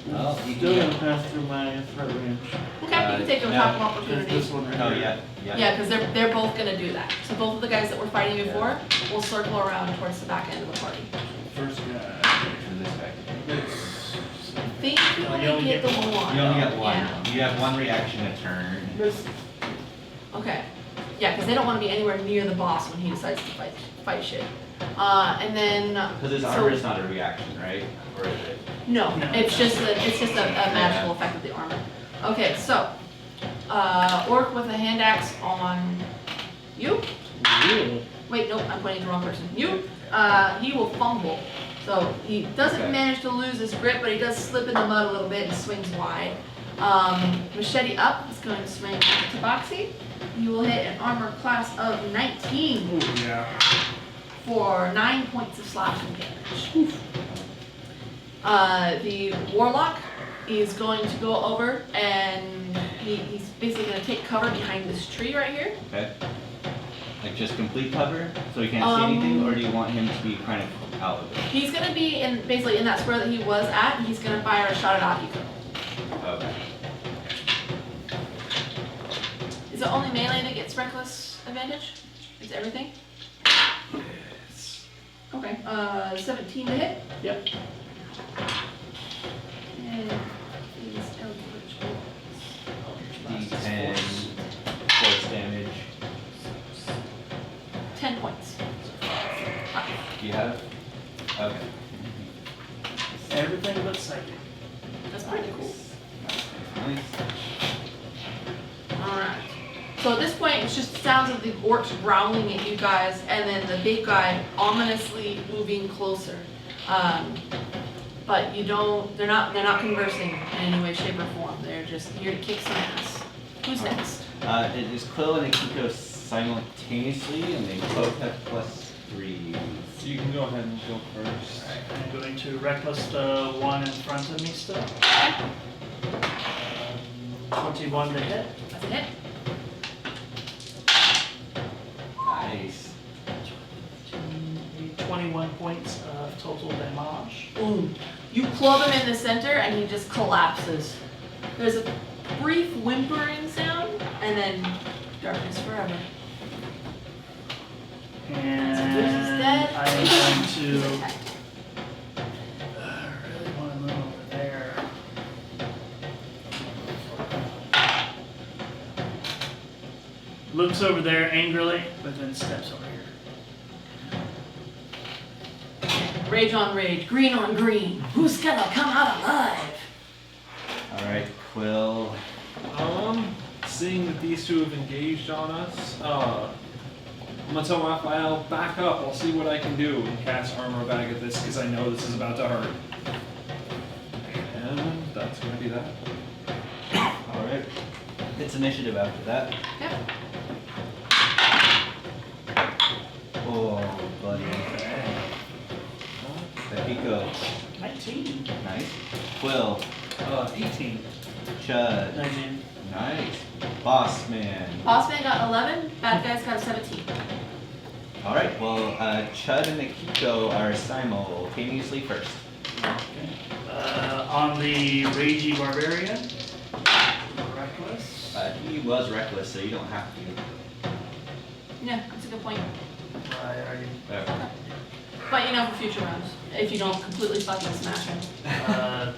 Well, you Still do. gonna pass through my threat range. Okay, you can take an no, attack of Just opportunity. this one right Oh, here. yeah. Yeah, because they're both gonna do that. So both of the guys that were fighting you before will circle around towards the back end of the party. First guy. And this guy. It's. I think you Oh, you only only get the get one. You only get 1. Yeah. You have 1 reaction a turn. Okay. Yeah, because they don't want to be anywhere near the boss when he decides to fight shit. And then Because his so- armor is not a reaction, right? Or is it? No, No. it's just a magical effect of the armor. Okay, so orc with a hand axe on you. Really? Wait, nope, I'm pointing at the wrong person. You. He will fumble. So he doesn't Okay. manage to lose his grip, but he does slip in the mud a little bit and swings wide. Machete up is going to swing at Tabaxi. You will hit an armor class of 19 Ooh, yeah. for 9 points of slashing damage. The Warlock is going to go over and he's basically going to take cover behind this tree right here. Okay. Like just complete cover, so he can't see anything, or do you want him to be kind of out of it? He's going to be basically in that square that he was at, and he's going to fire a shot at Akiko. Okay. Is it only melee that gets reckless advantage? Is everything? Okay, 17 to hit. Yep. And these eldritch bolts. D10 force damage. 10 points. Do you have? Okay. Everything but psychic. That's pretty cool. Nice. Alright. So at this point, point, it's just sounds of the orcs growling at you guys, and then the big guy ominously moving closer. But you don't. They're not conversing in any way, shape, or form. They're just here to kick some ass. Who's next? It is Quill and Akiko simultaneously, and they both have +3. So you can go ahead and go first. I'm going to reckless the one in front of me still. 21 to hit. That's a hit. Nice. 21 points of total damage. Boom. You club him in the center, and he just collapses. There's a brief whimpering sound, and then darkness forever. And This is dead. I am going to really want to move over there. Looks over there angrily, but then steps over here. Rage on rage, green on green. Who's gonna come out alive? Alright, Quill. Seeing that these two have engaged on us, I'm gonna tell Raphael, back up, I'll see what I can do, and cast armor bag at this, because I know this is about to hurt. And that's gonna be that. Alright. It's initiative after that. Yep. Oh, buddy. Akiko. 19. Nice. Quill. 18. Chud. 19. Nice. Bossman. Bossman got 11, bad guys got a 17. Alright, well, Chud and Akiko are simultaneously first. On the Ragey Barbarian. Reckless. He was reckless, so you don't have to. Yeah, that's a good point. I already. But you know, for future rounds, if you don't completely fucking smash him.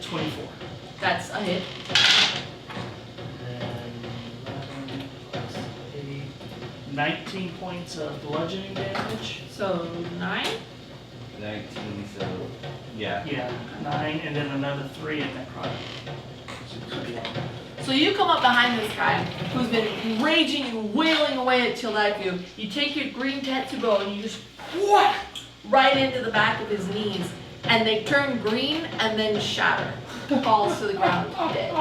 24. That's a hit. Then 11 plus 8. 19 points of bludgeoning damage. So 9? 19, so yeah. Yeah, 9, and then another 3 in necrotic. So you come up behind this guy who's been raging and wailing away at Chuldaiku. You take your green tetsubo and you just whack right into the back of his knees, and they turn green and then shatter. Falls to the ground dead.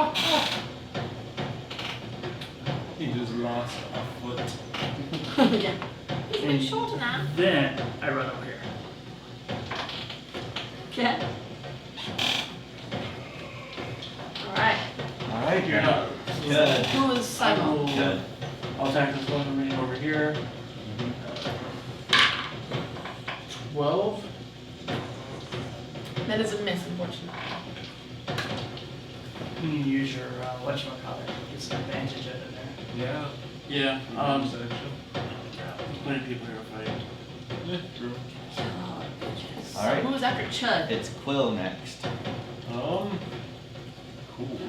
He just lost a foot. Yeah. He's been short now. Then I run over here. Okay. Alright. Alright, you're Yeah. Chud. Who is Simon? Chud. I'll attack this one remaining over here. 12. That is a miss, unfortunately. You can use your whatchamacallit. Get some advantage of it there. Yeah. Yeah. Section. Plenty of people here to fight. Yeah, true. Oh, bitches. Alright. Who is after Chud? It's Quill next. Cool.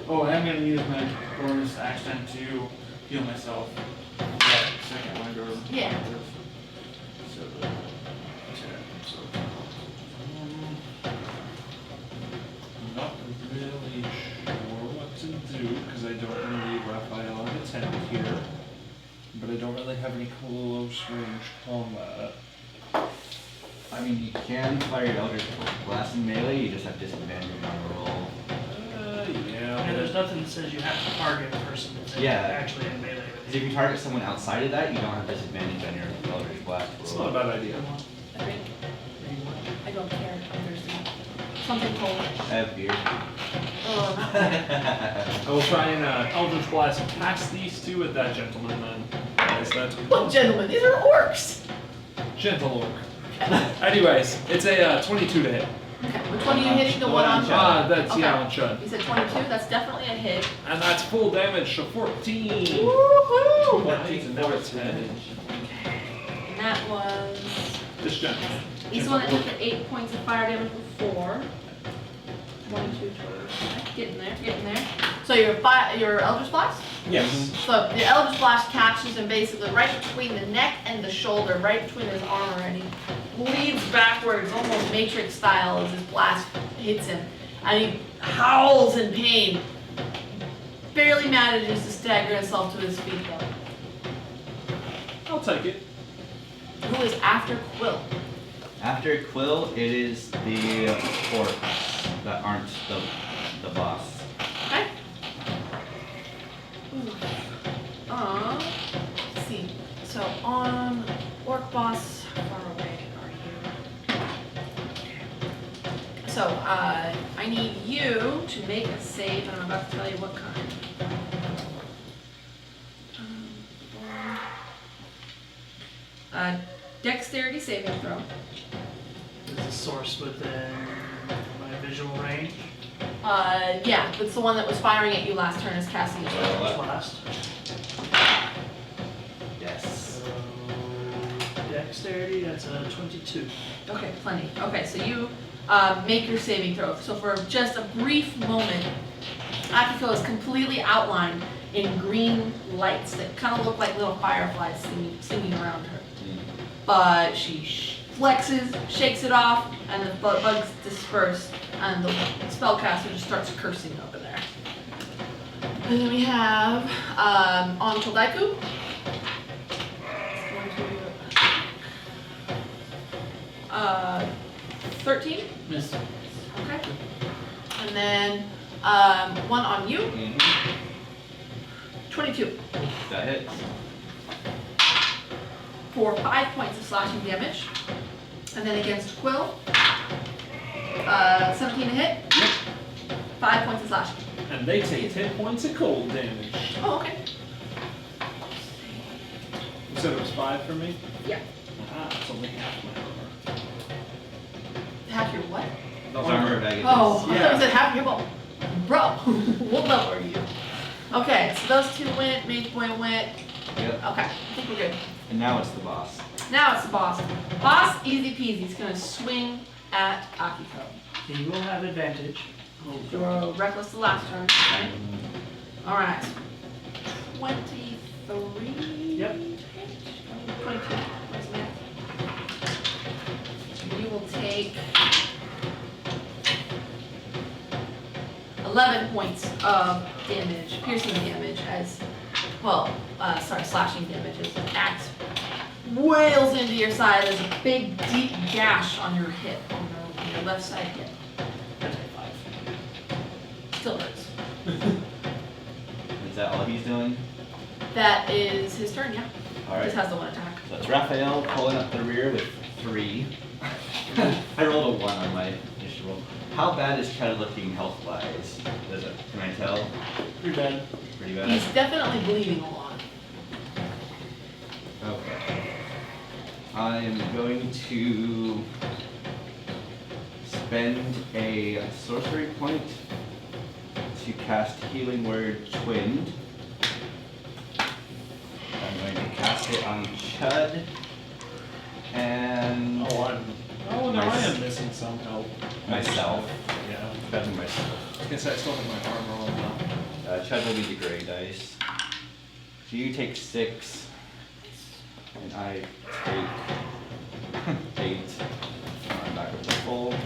Oh, I'm gonna use my bonus action to heal myself. That second one goes. Yeah. So, 10. So, I'm not really sure what to do, because I don't want to leave Raphael unattended here. But I don't really have any close range combat. I mean, you can fire your Eldritch Blast in melee, you just have disadvantage on the roll. Yeah. And there's nothing that says you have to target a person that's actually in melee with Because you. if you target someone outside of that, you don't have disadvantage on your Eldritch Blast roll. It's not a bad idea. I don't care. I'm thirsty. Something cold. I have beer. Oh, not bad. I will try and Eldritch Blast past these two at that gentleman then. Is that Look, gentlemen, these are orcs. gentle orc? Anyways, it's a 22 to hit. Okay, which one are you hitting? The one on Ah, that's Okay. on Chud. You said 22? That's definitely a hit. And that's full damage, so 14. Woohoo! Nice, and now it's 10. And that was... This gentleman. He's the one that took the 8 points of fire damage before. 22 total. Getting there. So your Eldritch Blast? Yes. So the Eldritch Blast catches him basically right between the neck and the shoulder, right between his armor, and he bleeds backwards, almost Matrix style, as his blast hits him. And he howls in pain. Barely manages to stagger himself to his feet though. I'll take it. Who is after Quill? After Quill, it is the orcs that aren't the boss. Okay. Ooh. Let's see. So on Orc Boss, how far away are you? So I need you to make a save, and I'm about to tell you what kind. Dexterity saving throw. Is the source within my visual range? Yeah, it's the one that was firing at you last turn is casting a spell. Which last? Yes. Dexterity, that's a 22. Okay, plenty. Okay, so you make your saving throw. So for just a brief moment, Akiko is completely outlined in green lights that kind of look like little fireflies singing around her. But she flexes, shakes it off, and the bugs disperse, and the spellcaster just starts cursing over there. And then we have on Chuldaiku. 13. Miss. Okay. And then one on you. 22 That hits. for 5 points of slashing damage. And then against Quill, 17 to hit. 5 points of slashing. And they take 10 points of cold damage. Oh, okay. You said it was 5 for me? Yeah. Ah, it's only half my armor. Half your what? Armor bag. Oh, I Yeah. thought you said half your bow. Bro, what level are you? Okay, so those two went, Mage Boy went. Yep. Okay, I think we're good. And now it's the boss. Now it's the boss. Boss, easy peasy. He's gonna swing at Akiko. He will have advantage. You were reckless the last turn, right? Alright. 23. Yep. 22. Where's the math? You will take 11 points of damage, piercing damage, as well, slashing damage as an axe wails into your side. There's a big, deep gash on your hip, on your left side hip. I take 5. Still hurts. Is that all he's doing? That is his turn, yeah. Alright. Just has the one attack. So it's Raphael pulling up the rear with 3. I rolled a 1 on my initial roll. How bad is Chad looking health-wise? Can I tell? Pretty bad. Pretty bad? He's definitely bleeding a lot. Okay. I am going to spend a sorcery point to cast Healing Word Twinned. I'm going to cast it on Chud. And Oh, no, I am missing some help. myself. Yeah. Better myself. I guess I still have my armor on now. Chud will be the gray dice. So you take 6, and I take 8. I'm back up to full. It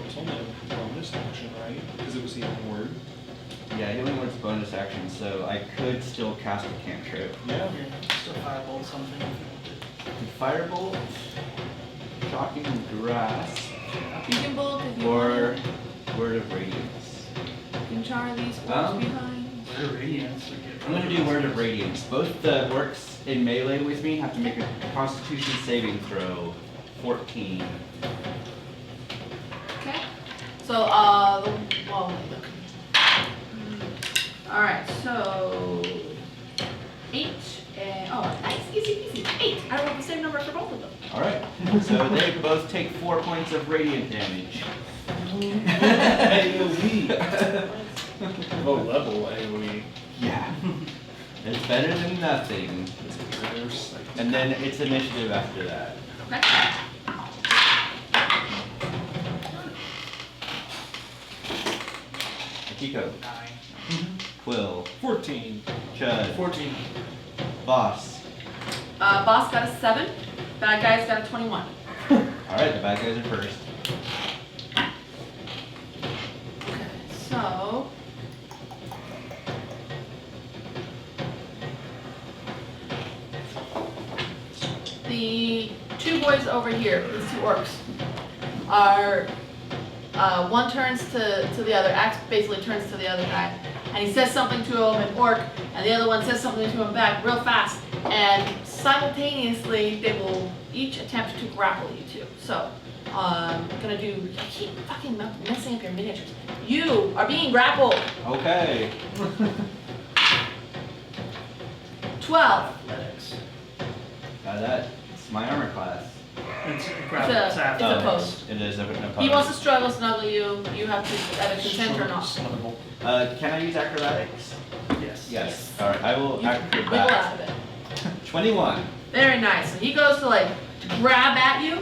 was only a bonus action, right? Because it was the only word. Yeah, Healing Word's bonus action, so I could still cast a cantrip. Yeah. Still firebolt something if you wanted. Firebolt, Shocking Grasp, You can bolt if you or want. Word of Radiance. You can jar these orcs behind. Word of Radiance would get I'm gonna do Word of Radiance. Both the orcs in melee with me have to make a Constitution saving throw. 14. Okay. So, well, let me look. Alright, so 8 and nice, easy peasy. 8. I rolled the same number for both of them. Alright, so they both take 4 points of radiant damage. AoE. Low level AoE. Yeah. It's better than nothing. And then it's initiative after that. Okay. Akiko, 9. Quill, 14. Chud, 14. Boss. Boss got a 7. Bad guy's got a 21. Alright, the bad guys are first. Okay, so boys over here, these 2 orcs, are, one turns to the other, Axe basically turns to the other guy, and he says something to him in orc, and the other one says something to him back real fast, and simultaneously they will each attempt to grapple you two. So, gonna do, you keep fucking messing up your miniatures. You are being grappled. Okay. 12. Athletics. That's my armor class. It's It's grapple, it's a athletics. post. It is an opponent. He wants to struggle snuggle you. You have to either consent or not. Snuggle. Can I use acrobatics? Yes. Yes. Alright, I will You can wiggle acrobatics. out of it. 21. Very nice. So he goes to to grab at you,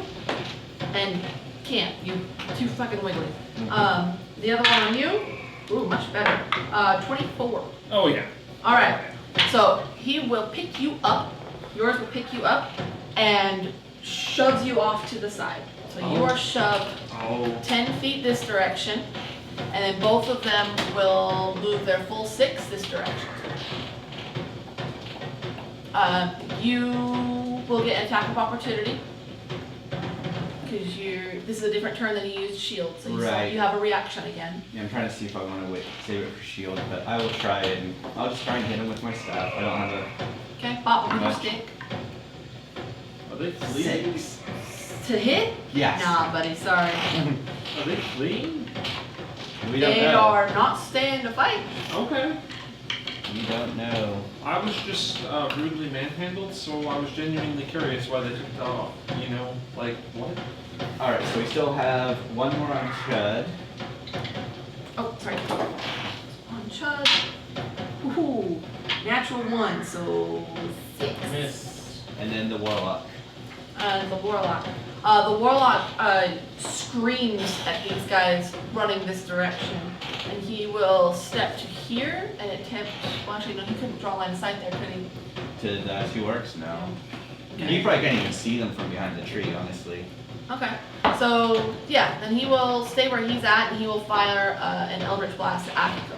and can't. You too fucking wiggly. The other one on you, ooh, much better. 24. Oh yeah. All right. So he will pick you up. Yours will pick you up, and shoves you off to the side. So you are shoved Oh. 10 feet this direction, and then both of them will move their full 6 this direction. You will get an attack of opportunity because this is a different turn than you used shield, so Right. you have a reaction again. Yeah, I'm trying to see if I want to save it for shield, but I will try it. And I'll just try and hit him with my staff. I don't have a. Okay, pop with your Much. stick. Are they fleeing? 6 to hit? Yes. Nah, buddy, sorry. Are they fleeing? We don't They know. are not staying to fight. Okay. We don't know. I was just rudely manhandled, so I was genuinely curious why they took that off. You know, like what? All right, so we still have one more on Chud. Oh, sorry. On Chud. Ooh, natural 1, so 6. Miss. And then the Warlock. The Warlock. The Warlock screams at these guys running this direction, and he will step to here and attempt. Well, actually, no, he couldn't draw a line of sight there, could he? To the 2 orcs? No. You probably can't even see them from behind the tree, honestly. Okay. So yeah, then he will stay where he's at, and he will fire an Eldritch Blast at Akiko.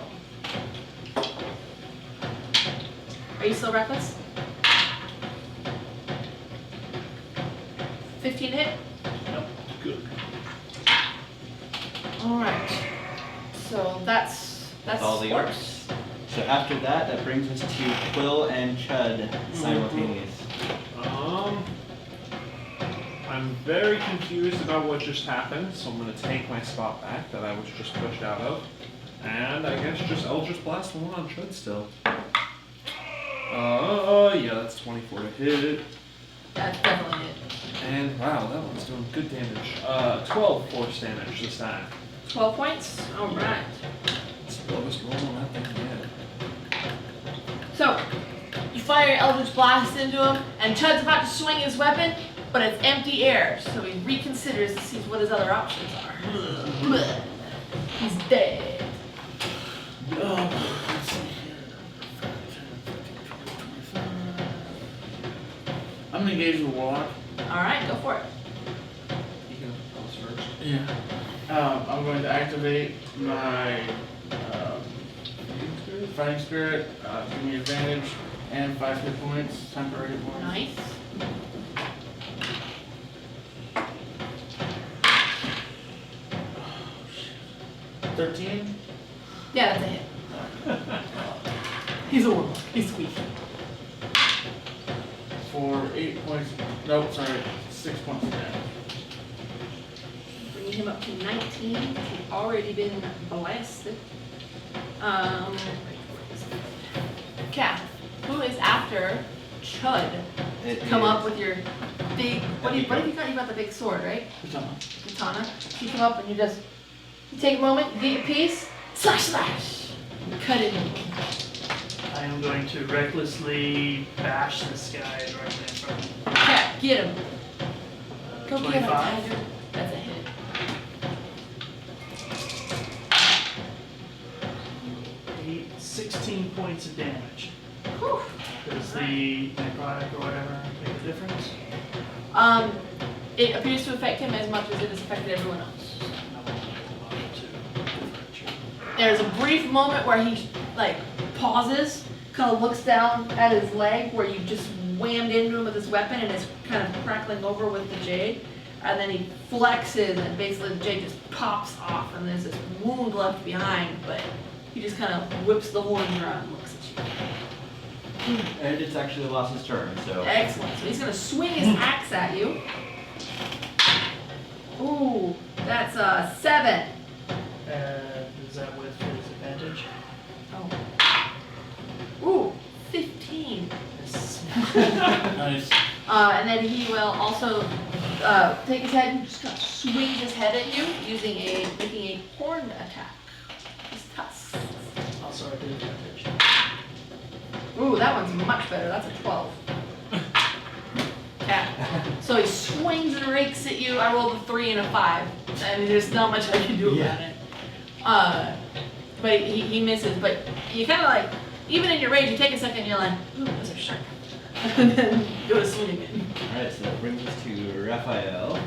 Are you still reckless? 15 hit. Good. All right. So that's All the orcs. So after that, that brings us to Quill and Chud simultaneous. I'm very confused about what just happened, so I'm gonna take my spot back that I was just pushed out of, and I guess just Eldritch Blast the one on Chud still. Yeah, that's 24 to hit. That's definitely it. And wow, that one's doing good damage. 12 force damage this time. 12 points. All right. It's the lowest roll on that thing yet. So you fire your Eldritch Blast into him, and Chud's about to swing his weapon, but it's empty air, so he reconsiders to see what his other options are. He's dead. Let's see here. I'm gonna engage the Warlock. All right, go for it. You can pause first. Yeah. I'm going to activate my Fighting Spirit, give me advantage, and 5 hit points, temporary hit points. Nice. Oh, 13? Yeah, that's a hit. He's a warlock. He's squeaky. For 8 points, nope, sorry, 6 points of damage. Bringing him up to 19. He's already been blasted. Cat, who is after Chud? It Come is- up with your big. What have you got? You got the big sword, right? Katana. You come up and you take a moment, you get your piece, slash, slash, you cut it in. I am going to recklessly bash this guy directly in front of me. Cat, get him. Go get him, 25. Tiger. That's a hit. Eight, 16 points of damage. Whew. Does the necrotic or whatever make a difference? It appears to affect him as much as it has affected everyone else. No, I'll hold on to. There's a brief moment where he pauses, kind of looks down at his leg where you just whammed into him with his weapon and is kind of crackling over with the jade. And then he flexes and basically the jade just pops off and there's this wound left behind, but he just kind of whips the horns around and looks at you. And it's actually the boss's turn, so. Excellent. So he's gonna swing his axe at you. Ooh, that's a 7. Is that with his advantage? Oh. Ooh, 15. Nice. And then he will also take his head and just kind of swing his head at you making a horn attack. His tusks. Also at disadvantage. Ooh, that one's much better. That's a 12. Yeah. So he swings and rakes at you. I rolled a 3 and a 5. I mean, there's not much I can do about it. But he misses. But you kind of like, even in your rage, you take a second and you're like, ooh, those are sharp. And then go to swing again. Alright, so that brings us to Raphael.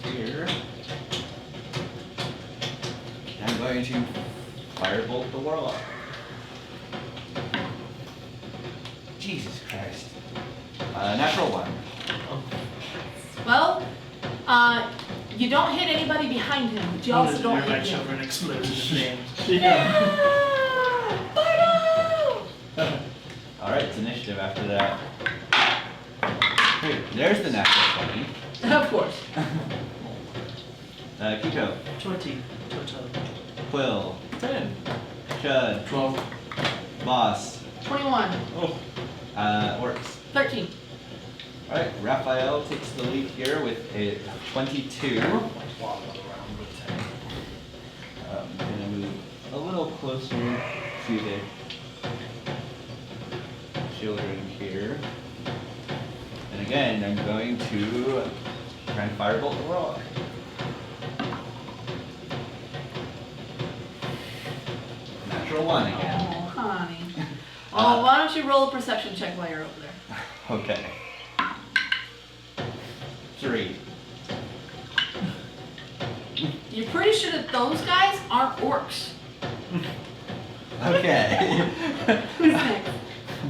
Here. I'm going to firebolt the Warlock. Jesus Christ. Natural 1. Well, you don't hit anybody behind him, but you also don't Nearby hit him. children explode in flames. Yeah! Bardo! Alright, it's initiative after that. Hey, there's the natural 20. Of course. Akiko, 20 total. Quill, 10. Chud, 12. Boss, 21. Orcs. 13. Alright, Raphael takes the lead here with a 22. I'm gonna move a little closer to the children here. And again, I'm going to try and firebolt the Warlock. Natural 1 again. Oh, honey. Oh, why don't you roll a perception check while you're over there? Okay. 3. You're pretty sure that those guys aren't orcs. Okay. Who's next?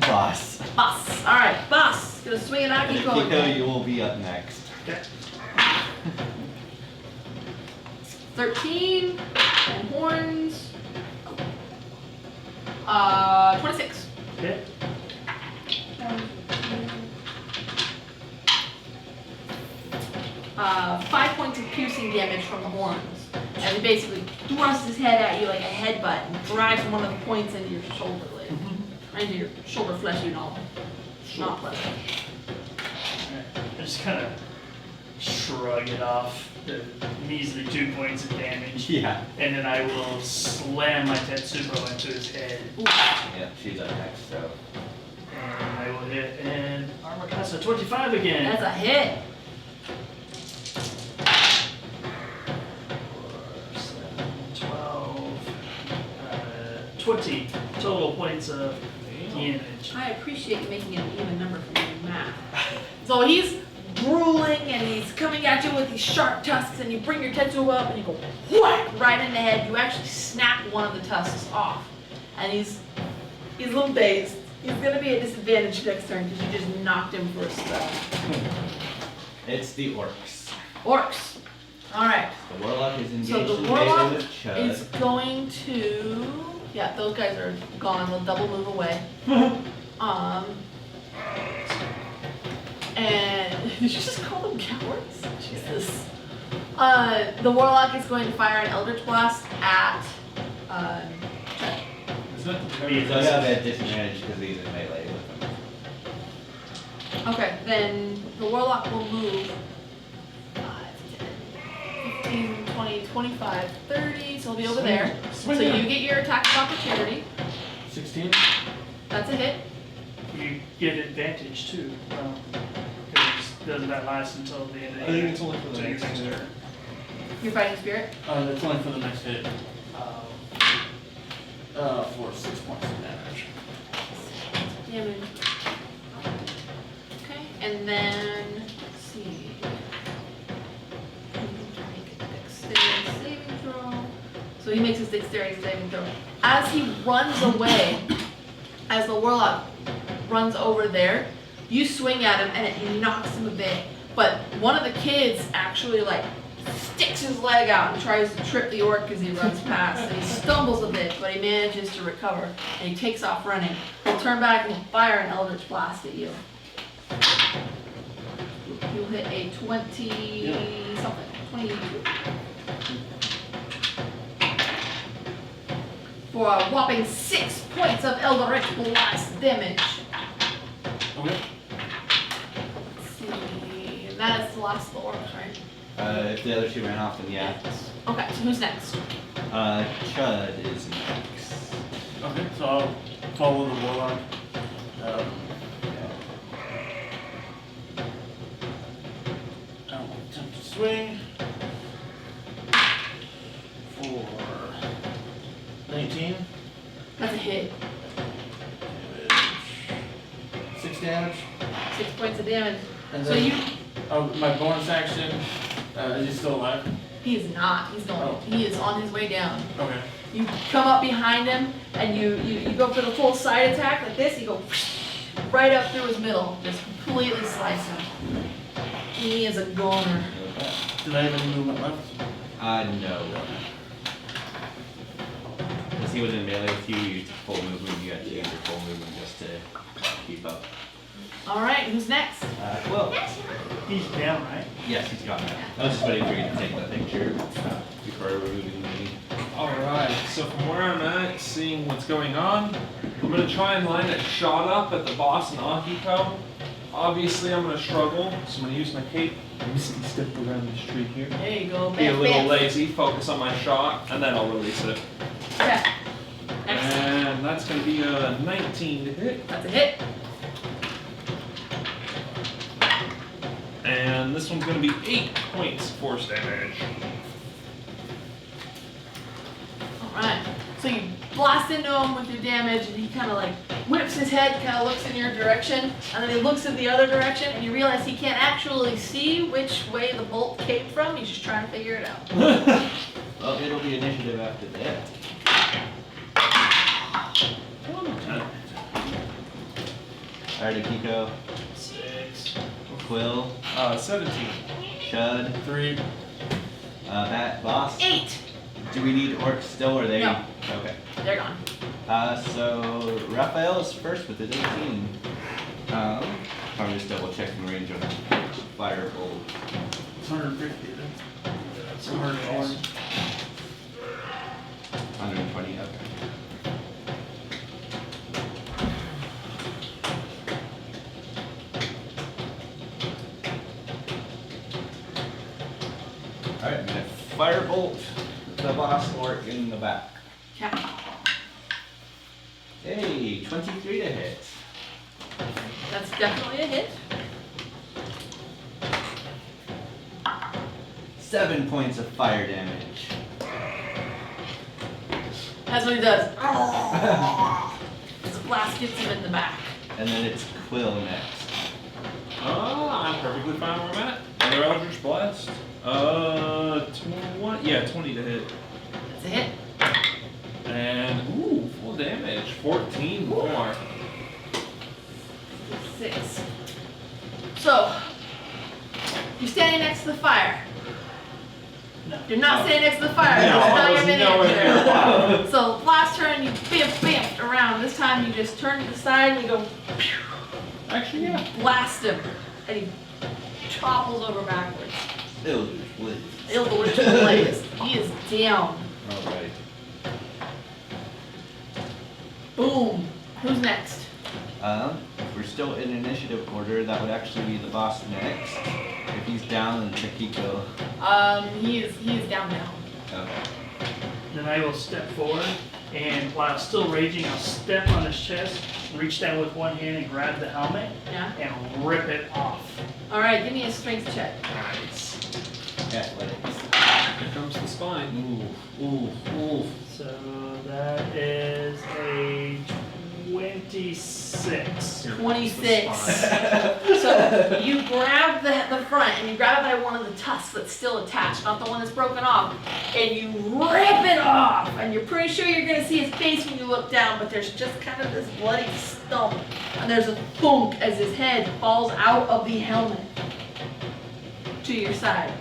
Boss. Boss. Alright, boss. Gonna swing an Akiko Akiko, again. you will be up next. Okay. 13. And horns. 26. Okay. 5 points of piercing damage from the horns. And he basically thrusts his head at you like a headbutt and drives one of the points into your shoulder blade. Into your shoulder flesh, you know. Not pleasant. Alright. I just kind of shrug it off, the measly 2 points of damage. Yeah. And then I will slam my Tetsubo into his head. Ooh. Yeah, she's up next, so. And I will hit an armor class of 25 again. That's a hit. 4, 7, 12, 20 total points of damage. I appreciate you making it an even number for me in math. So he's drooling and he's coming at you with these sharp tusks and you bring your Tetsuo up and you go whack right in the head. You actually snap one of the tusks off. And he's a little dazed. He's gonna be at disadvantage next turn because you just knocked him for a spell. It's the orcs. Orcs. Alright. The Warlock is engaged So the in melee Warlock with Chud. is going to, yeah, those guys are gone. They'll double move away. And did you just call them cowards? Jesus. The Warlock is going to fire an Eldritch Blast at Chud. Is that So you have that disadvantage because he's in melee with them. Okay, then the Warlock will move 5, 10, 15, 20, 25, 30, so he'll be over there. So you get your attack of opportunity. 16. That's a hit. You get advantage too. Because doesn't that last until the end of the I think it's only for the until your next turn. turn. Your fighting spirit. That's only for the next hit. For 6 points of damage. Damage. Okay, and then, let's see. Make a dexterity saving throw. So So he makes his dexterity saving throw. As he runs away, as the warlock runs over there, you swing at him and it knocks him a bit. But one of the kids actually like sticks his leg out and tries to trip the orc as he runs past. And he stumbles a bit, but he manages to recover. And he takes off running. He'll turn back and he'll fire an Eldritch Blast at you. You'll hit a 20 something. 22. For a whopping 6 points of Eldritch Blast damage. Okay. Let's see. And that is the last of the orcs, right? If the other two ran off, then yeah. Okay, so who's next? Chud is next. Okay, so I'll follow the warlock. I'll attempt to swing for 19. That's a hit. 6 damage. 6 points of damage. And So then you, my bonus action, is he still alive? he is not. He's going. Oh. He is on his way down. Okay. You come up behind him and you go for the full side attack like this. You go right up through his middle, just completely slice him. He is a goner. Did I have any movement left? No. Because he was in melee with you, you used full movement, you had to use your full movement just to keep up. All right, who's next? Well, He's down, right? yes, he's gone now. I was just waiting for you to take the picture before removing the meeting. Alright, so from where I'm at, seeing what's going on, I'm gonna try and line a shot up at the boss and Akiko. Obviously I'm gonna struggle, so I'm gonna use my cape, misty step around this tree here. There you go. Be a Bam, little bam. lazy, focus on my shot, and then I'll release it. Okay. Next. And that's gonna be a 19 to hit. That's a hit. And this one's gonna be 8 points force damage. Alright, so you blast into him with your damage and he kind of like whips his head, kind of looks in your direction, and then he looks in the other direction and you realize he can't actually see which way the bolt came from, he's just trying to figure it out. Well, it'll be initiative after that. Alright, Akiko, 6. Quill, 17. Chud, 3. Matt, Boss. 8! Do we need orcs still, or they? No. Okay. They're gone. So Raphael is first with his 18. I'm just double checking range on Firebolt. It's 150, isn't it? That's 120. 120, okay. Alright, I'm gonna Firebolt the boss orc in the back. Okay. Hey, 23 to hit. That's definitely a hit. 7 points of fire damage. That's what he does. This blast gets him in the back. And then it's Quill next. I'm perfectly fine where I'm at. Another Eldritch Blast. 20 to hit. That's a hit. And, ooh, full damage. 14 more. 6. So, you're standing next to the fire. No. You're not standing next to the fire. No, That's I not was your nowhere near the miniature. So last turn you bam around. This time you just turn to the side and you go Actually, yeah. blast him, and he topples over backwards. Eldritch Blitz. Eldritch Blaze. He is down. Alright. Boom. Who's next? If we're still in initiative order, that would actually be the boss next. If he's down, then Akiko. He is down now. Okay. Then I will step forward, and while still raging, I'll step on his chest, reach down with one hand and grab the helmet, Yeah. and rip it off. All right. Give me a strength check. Nice. Athletics. Here comes the spine. Ooh. So that is a 26. 26. 26. So you grab the front and you grab it by one of the tusks that's still attached, not the one that's broken off, and you rip it off. And you're pretty sure you're gonna see his face when you look down, but there's just kind of this bloody stump, and there's a thunk as his head falls out of the helmet to your side.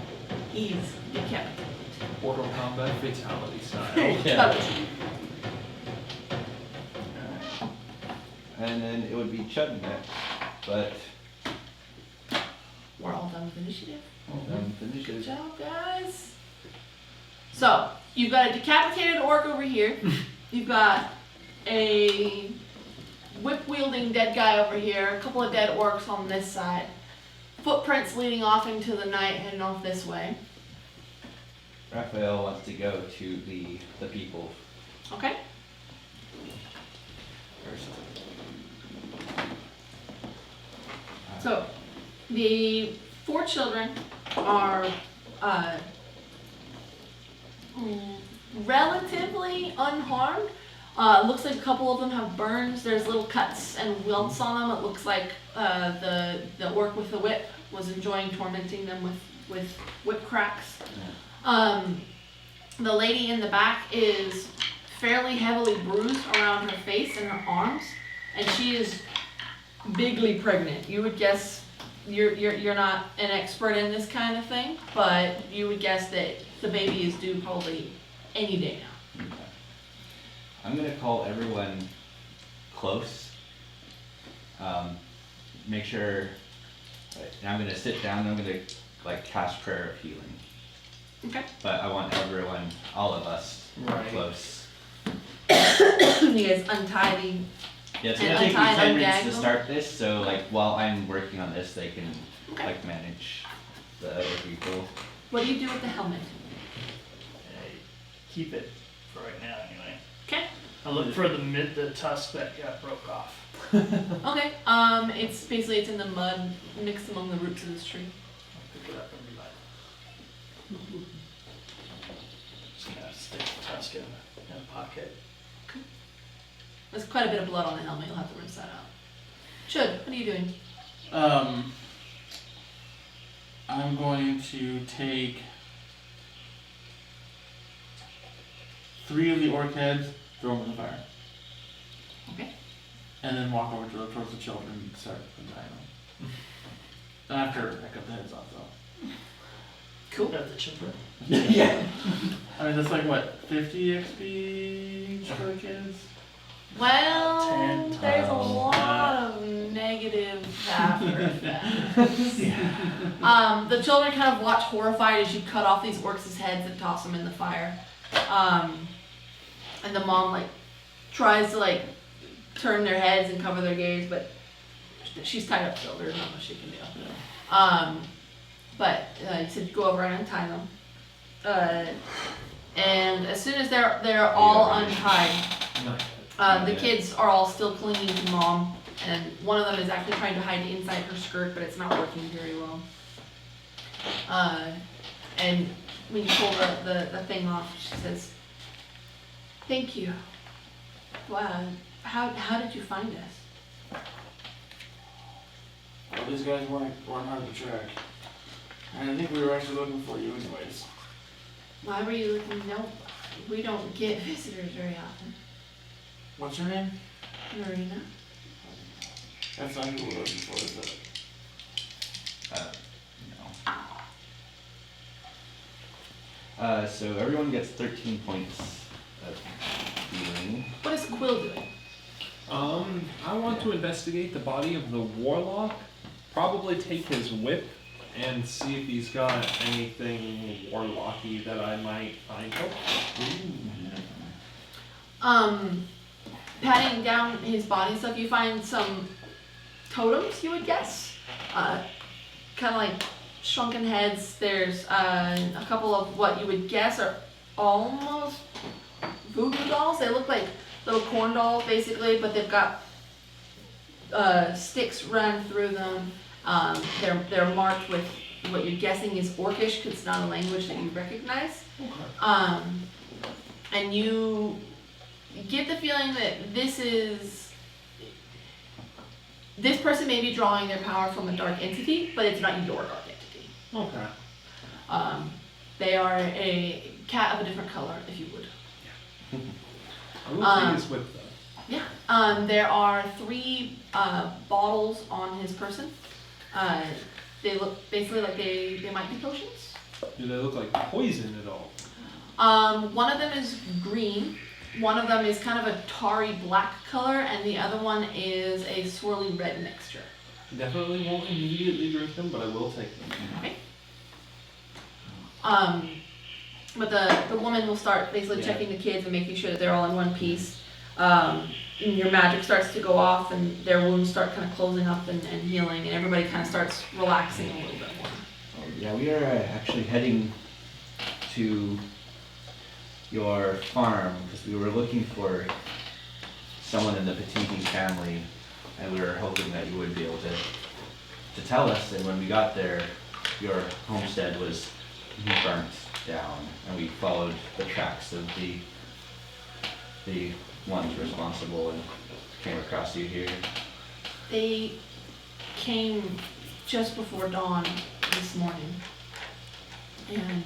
He's decapitated. Mortal Kombat fatality style. Decapitated. And then it would be Chud next, but We're all done with initiative. finish Good it. job, guys. So, you've got a decapitated orc over here. You've got a whip-wielding dead guy over here. A couple of dead orcs on this side. Footprints leading off into the night, heading off this way. Raphael wants to go to the people Okay? first. So, the 4 children are relatively unharmed. Looks like a couple of them have burns. There's little cuts and welts on them. It looks like the orc with the whip was enjoying tormenting them with whip cracks. The lady in the back is fairly heavily bruised around her face and her arms, and she is bigly pregnant. You would guess you're not an expert in this kind of thing, but you would guess that the baby is due probably any day now. Okay. I'm gonna call everyone close. Make sure, and I'm gonna sit down and I'm gonna like cast prayer of healing. Okay. But I want everyone, all of us, Right. close. You guys untie the. Yeah, it's And gonna take me untie 10 them, minutes gag to them? start this, so like while I'm working on this, they can Okay. like manage the other people. What do you do with the helmet? I keep it for right now, anyway. Okay. I look for the tusk that got broke off. Okay. It's basically it's in the mud, mixed among the roots of this tree. I'll pick it up and be like, just kind of stick the tusk in a pocket. There's quite a bit of blood on the helmet. You'll have to rinse that out. Chud, what are you doing? I'm going to take 3 of the orc heads, throw them in the fire. Okay. And then walk over towards the children and start untying them. After I cut the heads off though. Cool. Got the children. Yeah. I mean, that's like what, 50 XP each for the kids? Well, 10 there's a times lot of negative after effects. The children kind of watch horrified as you cut off these orcs' heads and toss them in the fire. And the mom like tries to like turn their heads and cover their gaze, but she's tied up still. There's not much she can do. But you said go over and untie them. And as soon as they're all untied, the kids are all still clinging to mom, and one of them is actually trying to hide inside her skirt, but it's not working very well. And when you pull the thing off, she says, "Thank you. Wow, how did you find us?" Well, these guys weren't hard to track. And I think we were actually looking for you anyways. Why were you looking? No, we don't get visitors very often. What's your name? Marina. That's not who we're looking for, is it? No. So everyone gets 13 points of healing. What is Quill doing? I want to investigate the body of the Warlock, probably take his whip and see if he's got anything warlocky that I might find. Patting down his body and stuff, you find some totems, you would guess. Kind of like shrunken heads. There's a couple of what you would guess are almost voodoo dolls. They look like little corn dolls, basically, but they've got sticks run through them. They're marked with what you're guessing is Orcish, because it's not a language that you recognize. And you get the feeling that this is this person may be drawing their power from a dark entity, but it's not your dark entity. Okay. They are a cat of a different color, if you would. I will take his whip though. Yeah. There are 3 bottles on his person. They look basically like they might be potions. Do they look like poison at all? One of them is green. One of them is kind of a tarry black color, and the other one is a swirly red mixture. Definitely won't immediately drink them, but I will take them. Okay. But the woman will start basically checking the kids and making sure that they're all in one piece. And your magic starts to go off, and their wounds start kind of closing up and healing, and everybody kind of starts relaxing a little bit more. Oh, yeah, we are actually heading to your farm because we were looking for someone in the Petiti family, and we were hoping that you would be able to tell us. And when we got there, your homestead was burnt down, and we followed the tracks of the ones responsible and came across you here. They came just before dawn this morning, and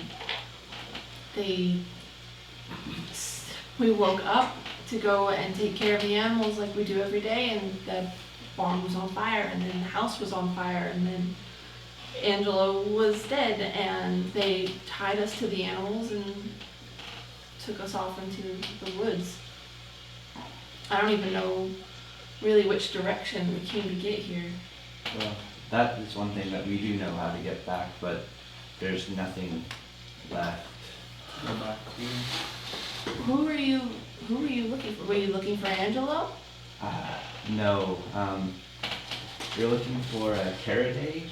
we woke up to go and take care of the animals like we do every day, and the barn was on fire, and then the house was on fire, and then Angelo was dead, and they tied us to the animals and took us off into the woods. I don't even know really which direction we came to get here. Well, that is one thing that we do know how to get back, but there's nothing left. Go back to you. Who are you looking for? Were you looking for Angelo? No, you're looking for a Cariday,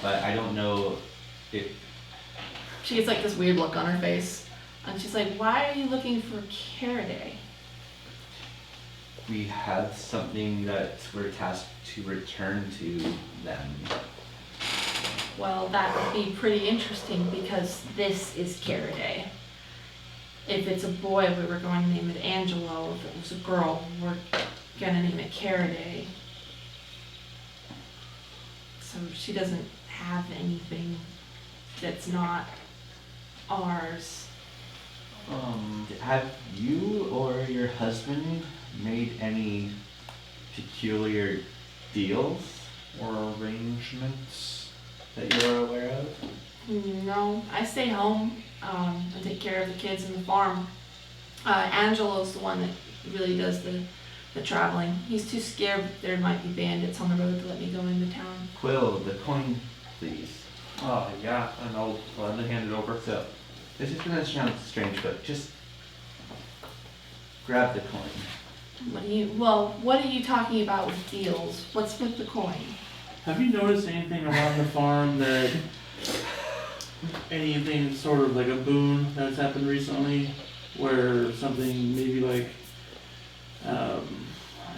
but I don't know if... She gets like this weird look on her face, and she's like, "Why are you looking for Cariday?" we have something that we're tasked to return to them. Well, that would be pretty interesting because this is Cariday. If it's a boy, we were going to name it Angelo. If it was a girl, we're gonna name it Cariday. So she doesn't have anything that's not ours. Have you or your husband made any peculiar deals Or arrangements. that you're aware of? No, I stay home and take care of the kids and the farm. Angelo's the one that really does the traveling. He's too scared there might be bandits on the road to let me go into town. Quill, the coin, please. Yeah, and I'll gladly hand it over. So, this is gonna sound strange, but just grab the coin. What are you talking about with deals? What's with the coin? Have you noticed anything around the farm that anything sort of like a boon that's happened recently, where something maybe like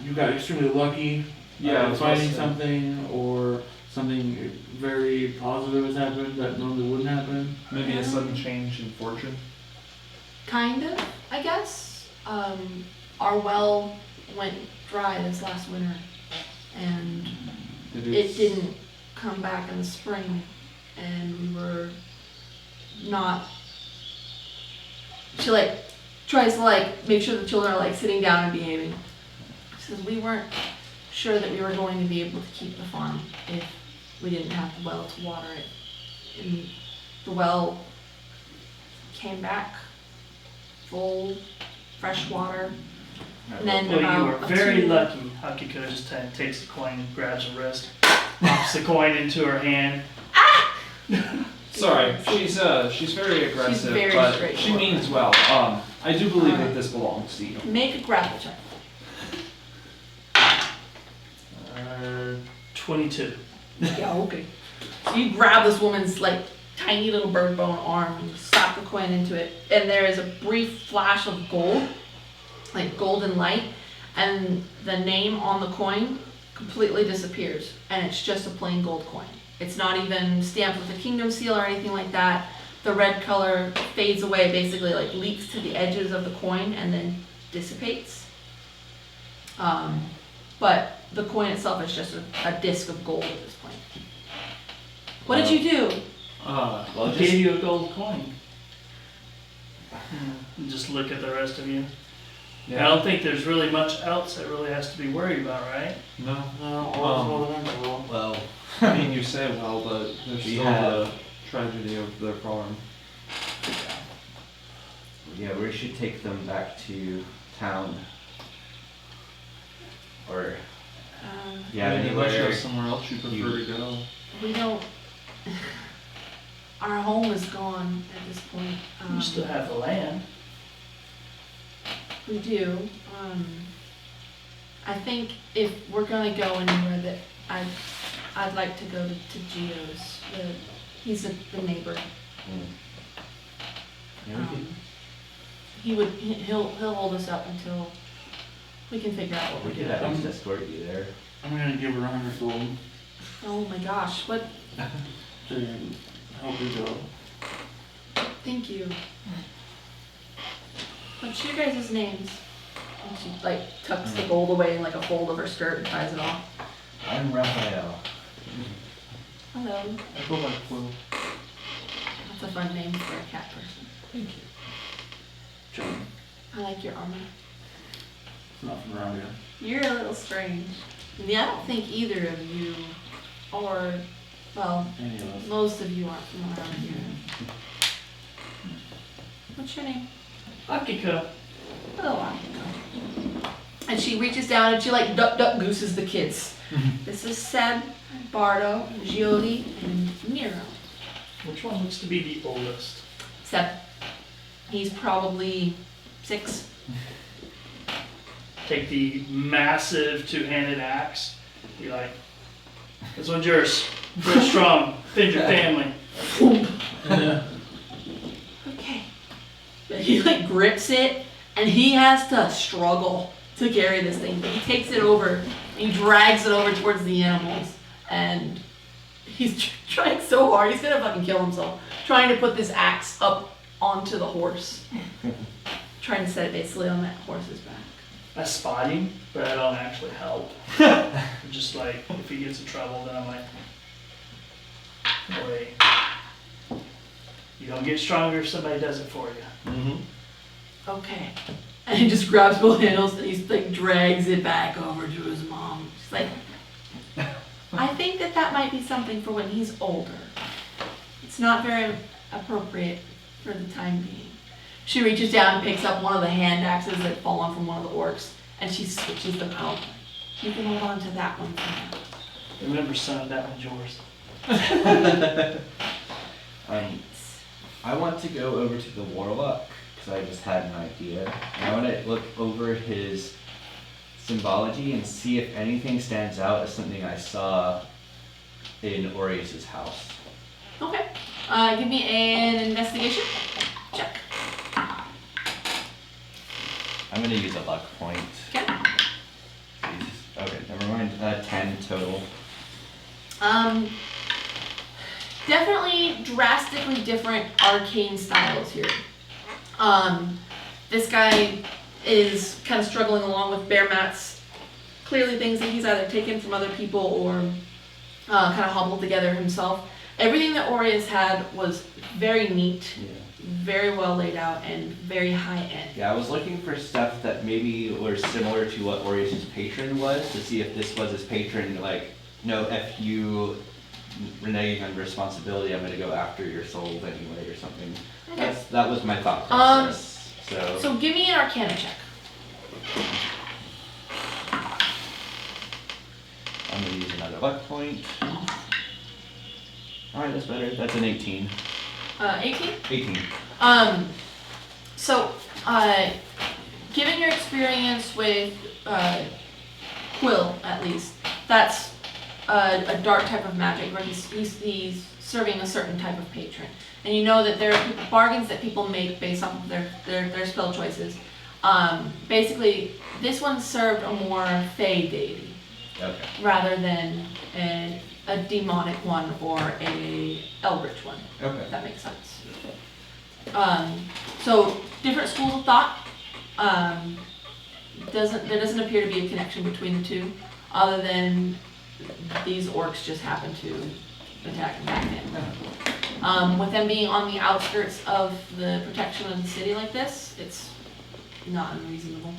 you got extremely lucky finding something, or something very positive has happened that normally wouldn't happen? Maybe a sudden change in fortune. Kind of, I guess. Our well went dry this last winter, and it didn't come back in the spring, and we were not. She tries to make sure the children are sitting down and behaving. She says we weren't sure that we were going to be able to keep the farm if we didn't have the well to water it. And the well came back full, fresh water. And then Well, you about were a very 2 lucky. Akiko just takes the coin, grabs her wrist, pops the coin into her hand. Sorry, she's very aggressive, very but she straightforward. means well. I do believe that this belongs to you. Make a grapple check. 22. Yeah, okay. So you grab this woman's tiny little bird bone arm and you slap the coin into it, and there is a brief flash of gold, golden light, and the name on the coin completely disappears, and it's just a plain gold coin. It's not even stamped with a kingdom seal or anything like that. The red color fades away, basically leaks to the edges of the coin and then dissipates. But the coin itself is just a disc of gold at this point. What did you do? Well, Who gave you a gold coin? Just look at the rest of you. I don't think there's really much else that really has to be worried about, right? No. No, all is well that ends well. Well, I mean, you say well, but there's We still have- the tragedy of their farm. Yeah, we should take them back to town. Or, yeah, I mean, unless you anywhere. have somewhere else you prefer to go. We don't. Our home is gone at this point. You still have the land. We do. I think if we're gonna go anywhere, that I'd like to go to Gio's. He's the neighbor. Yeah, we could, He'll hold us up until we can figure out what we we're could doing. at least escort you there. I'm gonna give her 100 gold Oh my gosh! What? to help you go. Thank you. What's your guys' names? And she like tucks the gold away in like a fold of her skirt and ties it off. I'm Raphael. Hello. I go by Quill. That's a fun name for a cat person. Thank you. John. I like your armor. Not from around here. You're a little strange. Yeah, I don't think either of you, or, well, Any of us. most of you aren't from around here. What's your name? Akiko. Hello, Akiko. And she reaches down and she like duck gooses the kids. This is Seb, Bardo, Gioli, and Nero. Which one looks to be the oldest? Seb. He's probably 6. Take the massive two-handed axe. Be like, this one's yours. Very strong. Feed your family. Okay. But he like grips it and he has to struggle to carry this thing. But he takes it over and he drags it over towards the animals. And he's trying so hard. He's gonna fucking kill himself. Trying to put this axe up onto the horse. Trying to set it basically on that horse's back. I spot him, but I don't actually help. Just like, if he gets in trouble, then I'm like, boy, you don't get stronger if somebody does it for you. Okay. And he just grabs both handles and he's like drags it back over to his mom. She's like, I think that might be something for when he's older. It's not very appropriate for the time being. She reaches down and picks up one of the hand axes that had fallen from one of the orcs and she switches them out. You can hold on to that one for now. Remember, son, that one's yours. I want to go over to the Warlock, because I just had an idea. And I want to look over his symbology and see if anything stands out as something I saw in Orious' house. Okay. Give me an investigation check. I'm gonna use a luck point. Okay. Jesus. Okay, never mind. 10 total. Definitely drastically different arcane styles here. This guy is kind of struggling along with bear mats. Clearly things that he's either taken from other people or kind of hobbled together himself. Everything that Orious had was very neat, very well laid out, and very high end. Yeah, I was looking for stuff that maybe were similar to what Orius' patron was, to see if this was his patron, like, no, F you reneging on responsibility, I'm gonna go after your souls anyway, or something. Okay. That was my thought process, So give me an Arcana check. I'm gonna use another luck point. Alright, that's better. That's an 18. 18? 18. Given your experience with Quill, at least, that's a dark type of magic where he's serving a certain type of patron. And you know that there are bargains that people make based off of their spell choices. Basically, this one served a more fey deity Okay. rather than a demonic one or a eldritch one. Okay. If that makes sense. So different schools of thought. There doesn't appear to be a connection between the two. other than these orcs just happen to attack and back in. With them being on the outskirts of the protection of the city like this, it's not unreasonable.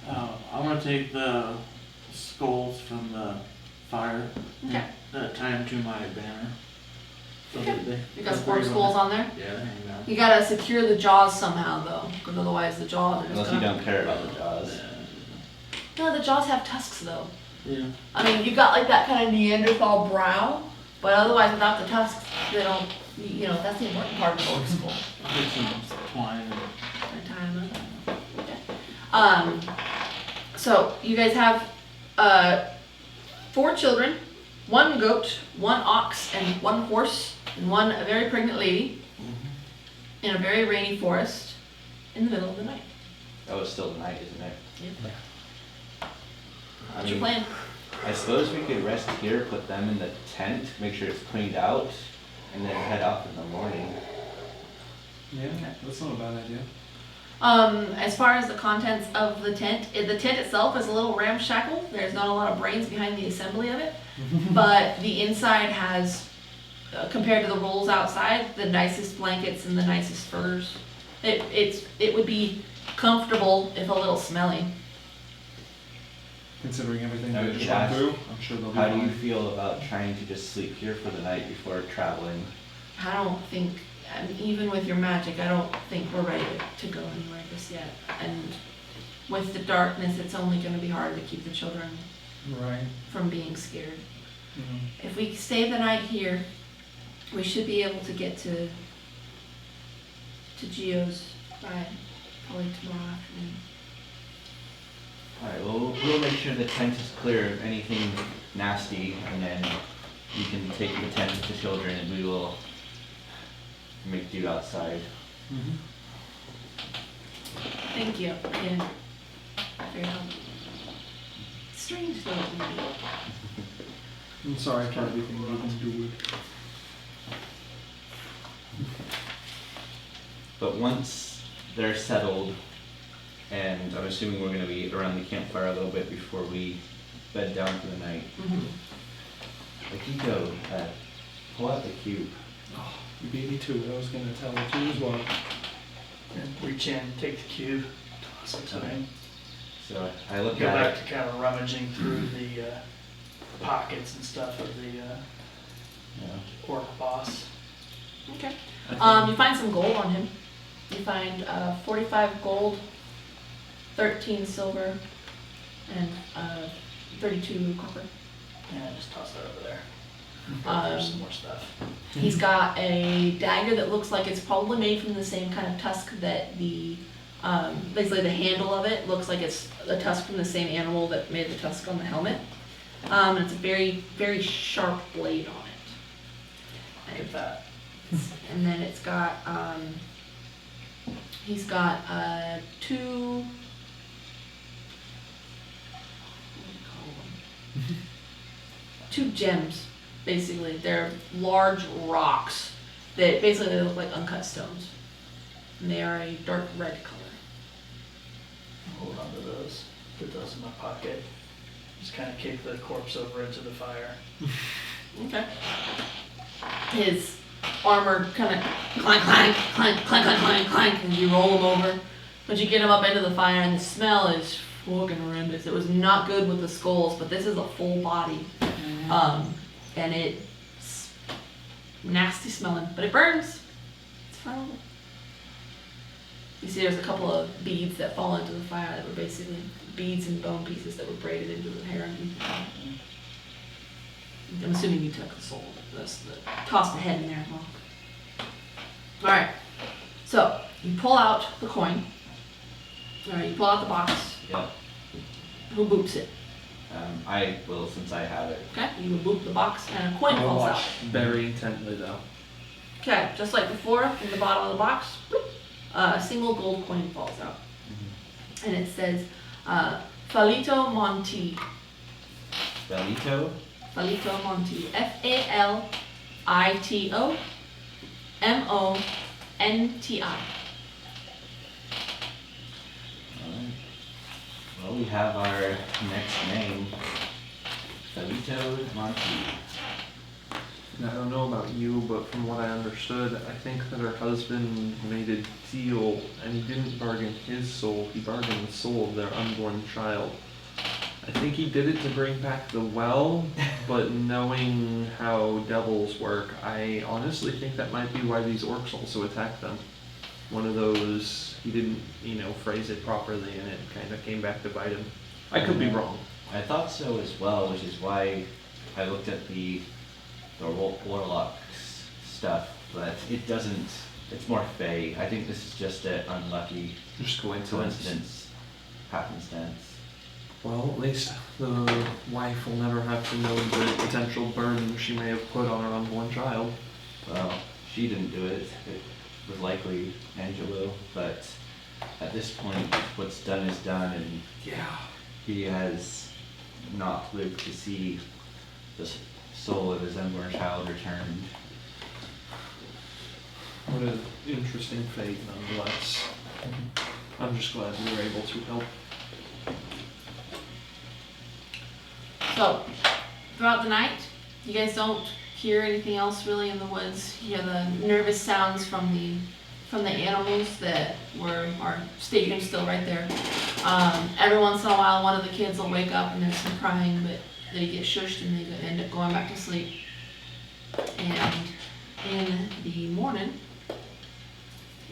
I'm gonna take the skulls from the fire. Okay. Tie them to my banner. So Okay. that they- You got orc skulls on there? Yeah, they hang down. You gotta secure the jaws somehow though, because otherwise the jaws are just Unless you gonna... don't care about the jaws. No, the jaws have tusks though. Yeah. I mean, you've got like that kind of Neanderthal brow, but otherwise without the tusks, they don't, that's the important part of the orc skull. I'll take some twine and So you guys have 4 children, 1 goat, 1 ox, and 1 horse, and a very pregnant lady in a very rainy forest in the middle of the night. Oh, it's still night, isn't it? Yep. I What's your mean, plan? I suppose we could rest here, put them in the tent, make sure it's cleaned out, and then head off in the morning. Yeah, that's not a bad idea. As far as the contents of the tent itself is a little ramshackle. There's not a lot of brains behind the assembly of it, but the inside has, compared to the rolls outside, the nicest blankets and the nicest furs. It would be comfortable if a little smelly. Considering everything I we would just ask, went through, I'm sure they'll be How do you fine. feel about trying to just sleep here for the night before traveling? I don't think, even with your magic, I don't think we're ready to go anywhere just yet. And with the darkness, it's only going to be hard to keep the children Right. from being scared. Mhm. If we stay the night here, we should be able to get to Geo's by probably tomorrow afternoon. Alright, well, we'll make sure the tent is clear of anything nasty, and then you can take the tent with the children and we will make do outside. Mhm. Thank you again for your help. Strange though. I'm sorry for everything you endured. But once they're settled, and I'm assuming we're gonna be around the campfire a little bit before we bed down for the night. Akiko, pull out the cube. Oh, you beat me to it. I was gonna tell you too as well. And reach in, take the cube, toss it to him. So I look Go at back it. to kind of rummaging through the pockets and stuff of the Yeah. orc boss. Okay. You find some gold on him. You find 45 gold, 13 silver, and 32 copper. Yeah, just toss that over there. Um, There's some more stuff. He's got a dagger that looks like it's probably made from the same kind of tusk that basically the handle of it looks like it's a tusk from the same animal that made the tusk on the helmet. And it's a very, very sharp blade on it. Look at that. And then it's got, he's got 2, what do you call them? 2 gems, basically. They're large rocks that basically they look like uncut stones. And they are a dark red color. Hold on to those. Put those in my pocket. Just kind of kick the corpse over into the fire. Okay. His armor kind of clank, clank, clank, clank, clank, clank, clank, and you roll him over. But you get him up into the fire, and the smell is fucking horrendous. It was not good with the skulls, but this is a full body. And it's nasty smelling, but it burns. It's fine. You see there's a couple of beads that fall into the fire that were basically beads and bone pieces that were braided into the hair underneath. I'm assuming you took the soul, tossed the head in there as well. Alright, so you pull out the coin. Alright, you pull out the box. Yep. Who boots it? I will, since I have it. Okay, you boot the box and a coin I'll falls out. watch very intently though. Okay, just like before, in the bottom of the box, bloop, a single gold coin falls out. And it says, Falito Monti. Belito? Falito Monti. Falito Monti. Alright. Well, we have our next name. Felito Monty. I don't know about you, but from what I understood, I think that her husband made a deal and he didn't bargain his soul, he bargained the soul of their unborn child. I think he did it to bring back the well, but knowing how devils work, I honestly think that might be why these orcs also attacked them. One of those, he didn't, phrase it properly and it kind of came back to bite him. I could be wrong. I thought so as well, which is why I looked at the Warlock stuff, but it doesn't, it's more fey. I think this is just an unlucky Just coincidence. Happenstance. Well, at least the wife will never have to know the potential burden she may have put on her unborn child. Well, she didn't do it. It was likely Angelo, but at this point, what's done is done, and Yeah. he has not lived to see the soul of his unborn child returned. What an interesting fate, nonetheless. I'm just glad we were able to help. So, throughout the night, you guys don't hear anything else really in the woods. You hear the nervous sounds from the animals that are staying still right there. Every once in a while, one of the kids will wake up and there's some crying, but they get shushed and they end up going back to sleep. And in the morning,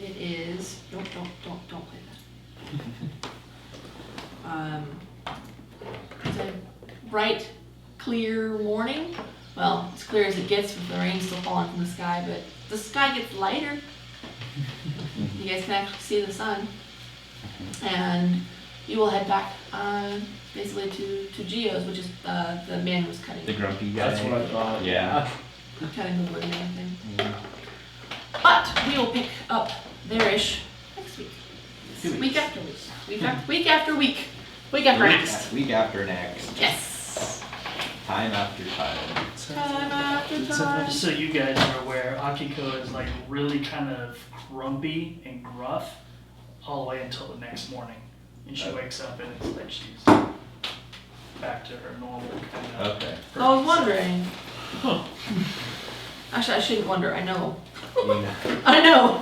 it is don't play that. It's a bright, clear morning. Well, as clear as it gets with the rain still falling from the sky, but the sky gets lighter. You guys can actually see the sun. And you will head back basically to Geo's, which is the man who was cutting The grumpy guy. That's what I thought. Yeah. cutting the wood and everything. Yeah. But we will pick up there-ish next week. 2 weeks. Week after week. Week after week. Week after next. Week after next. Yes. Time after time. Time after time. Just so you guys are aware, Akiko is like really kind of grumpy and gruff all the way until the next morning. And she wakes up and it's like she's back to her normal kind of. Okay. I was wondering. Actually, I shouldn't wonder. I know. You know. I know.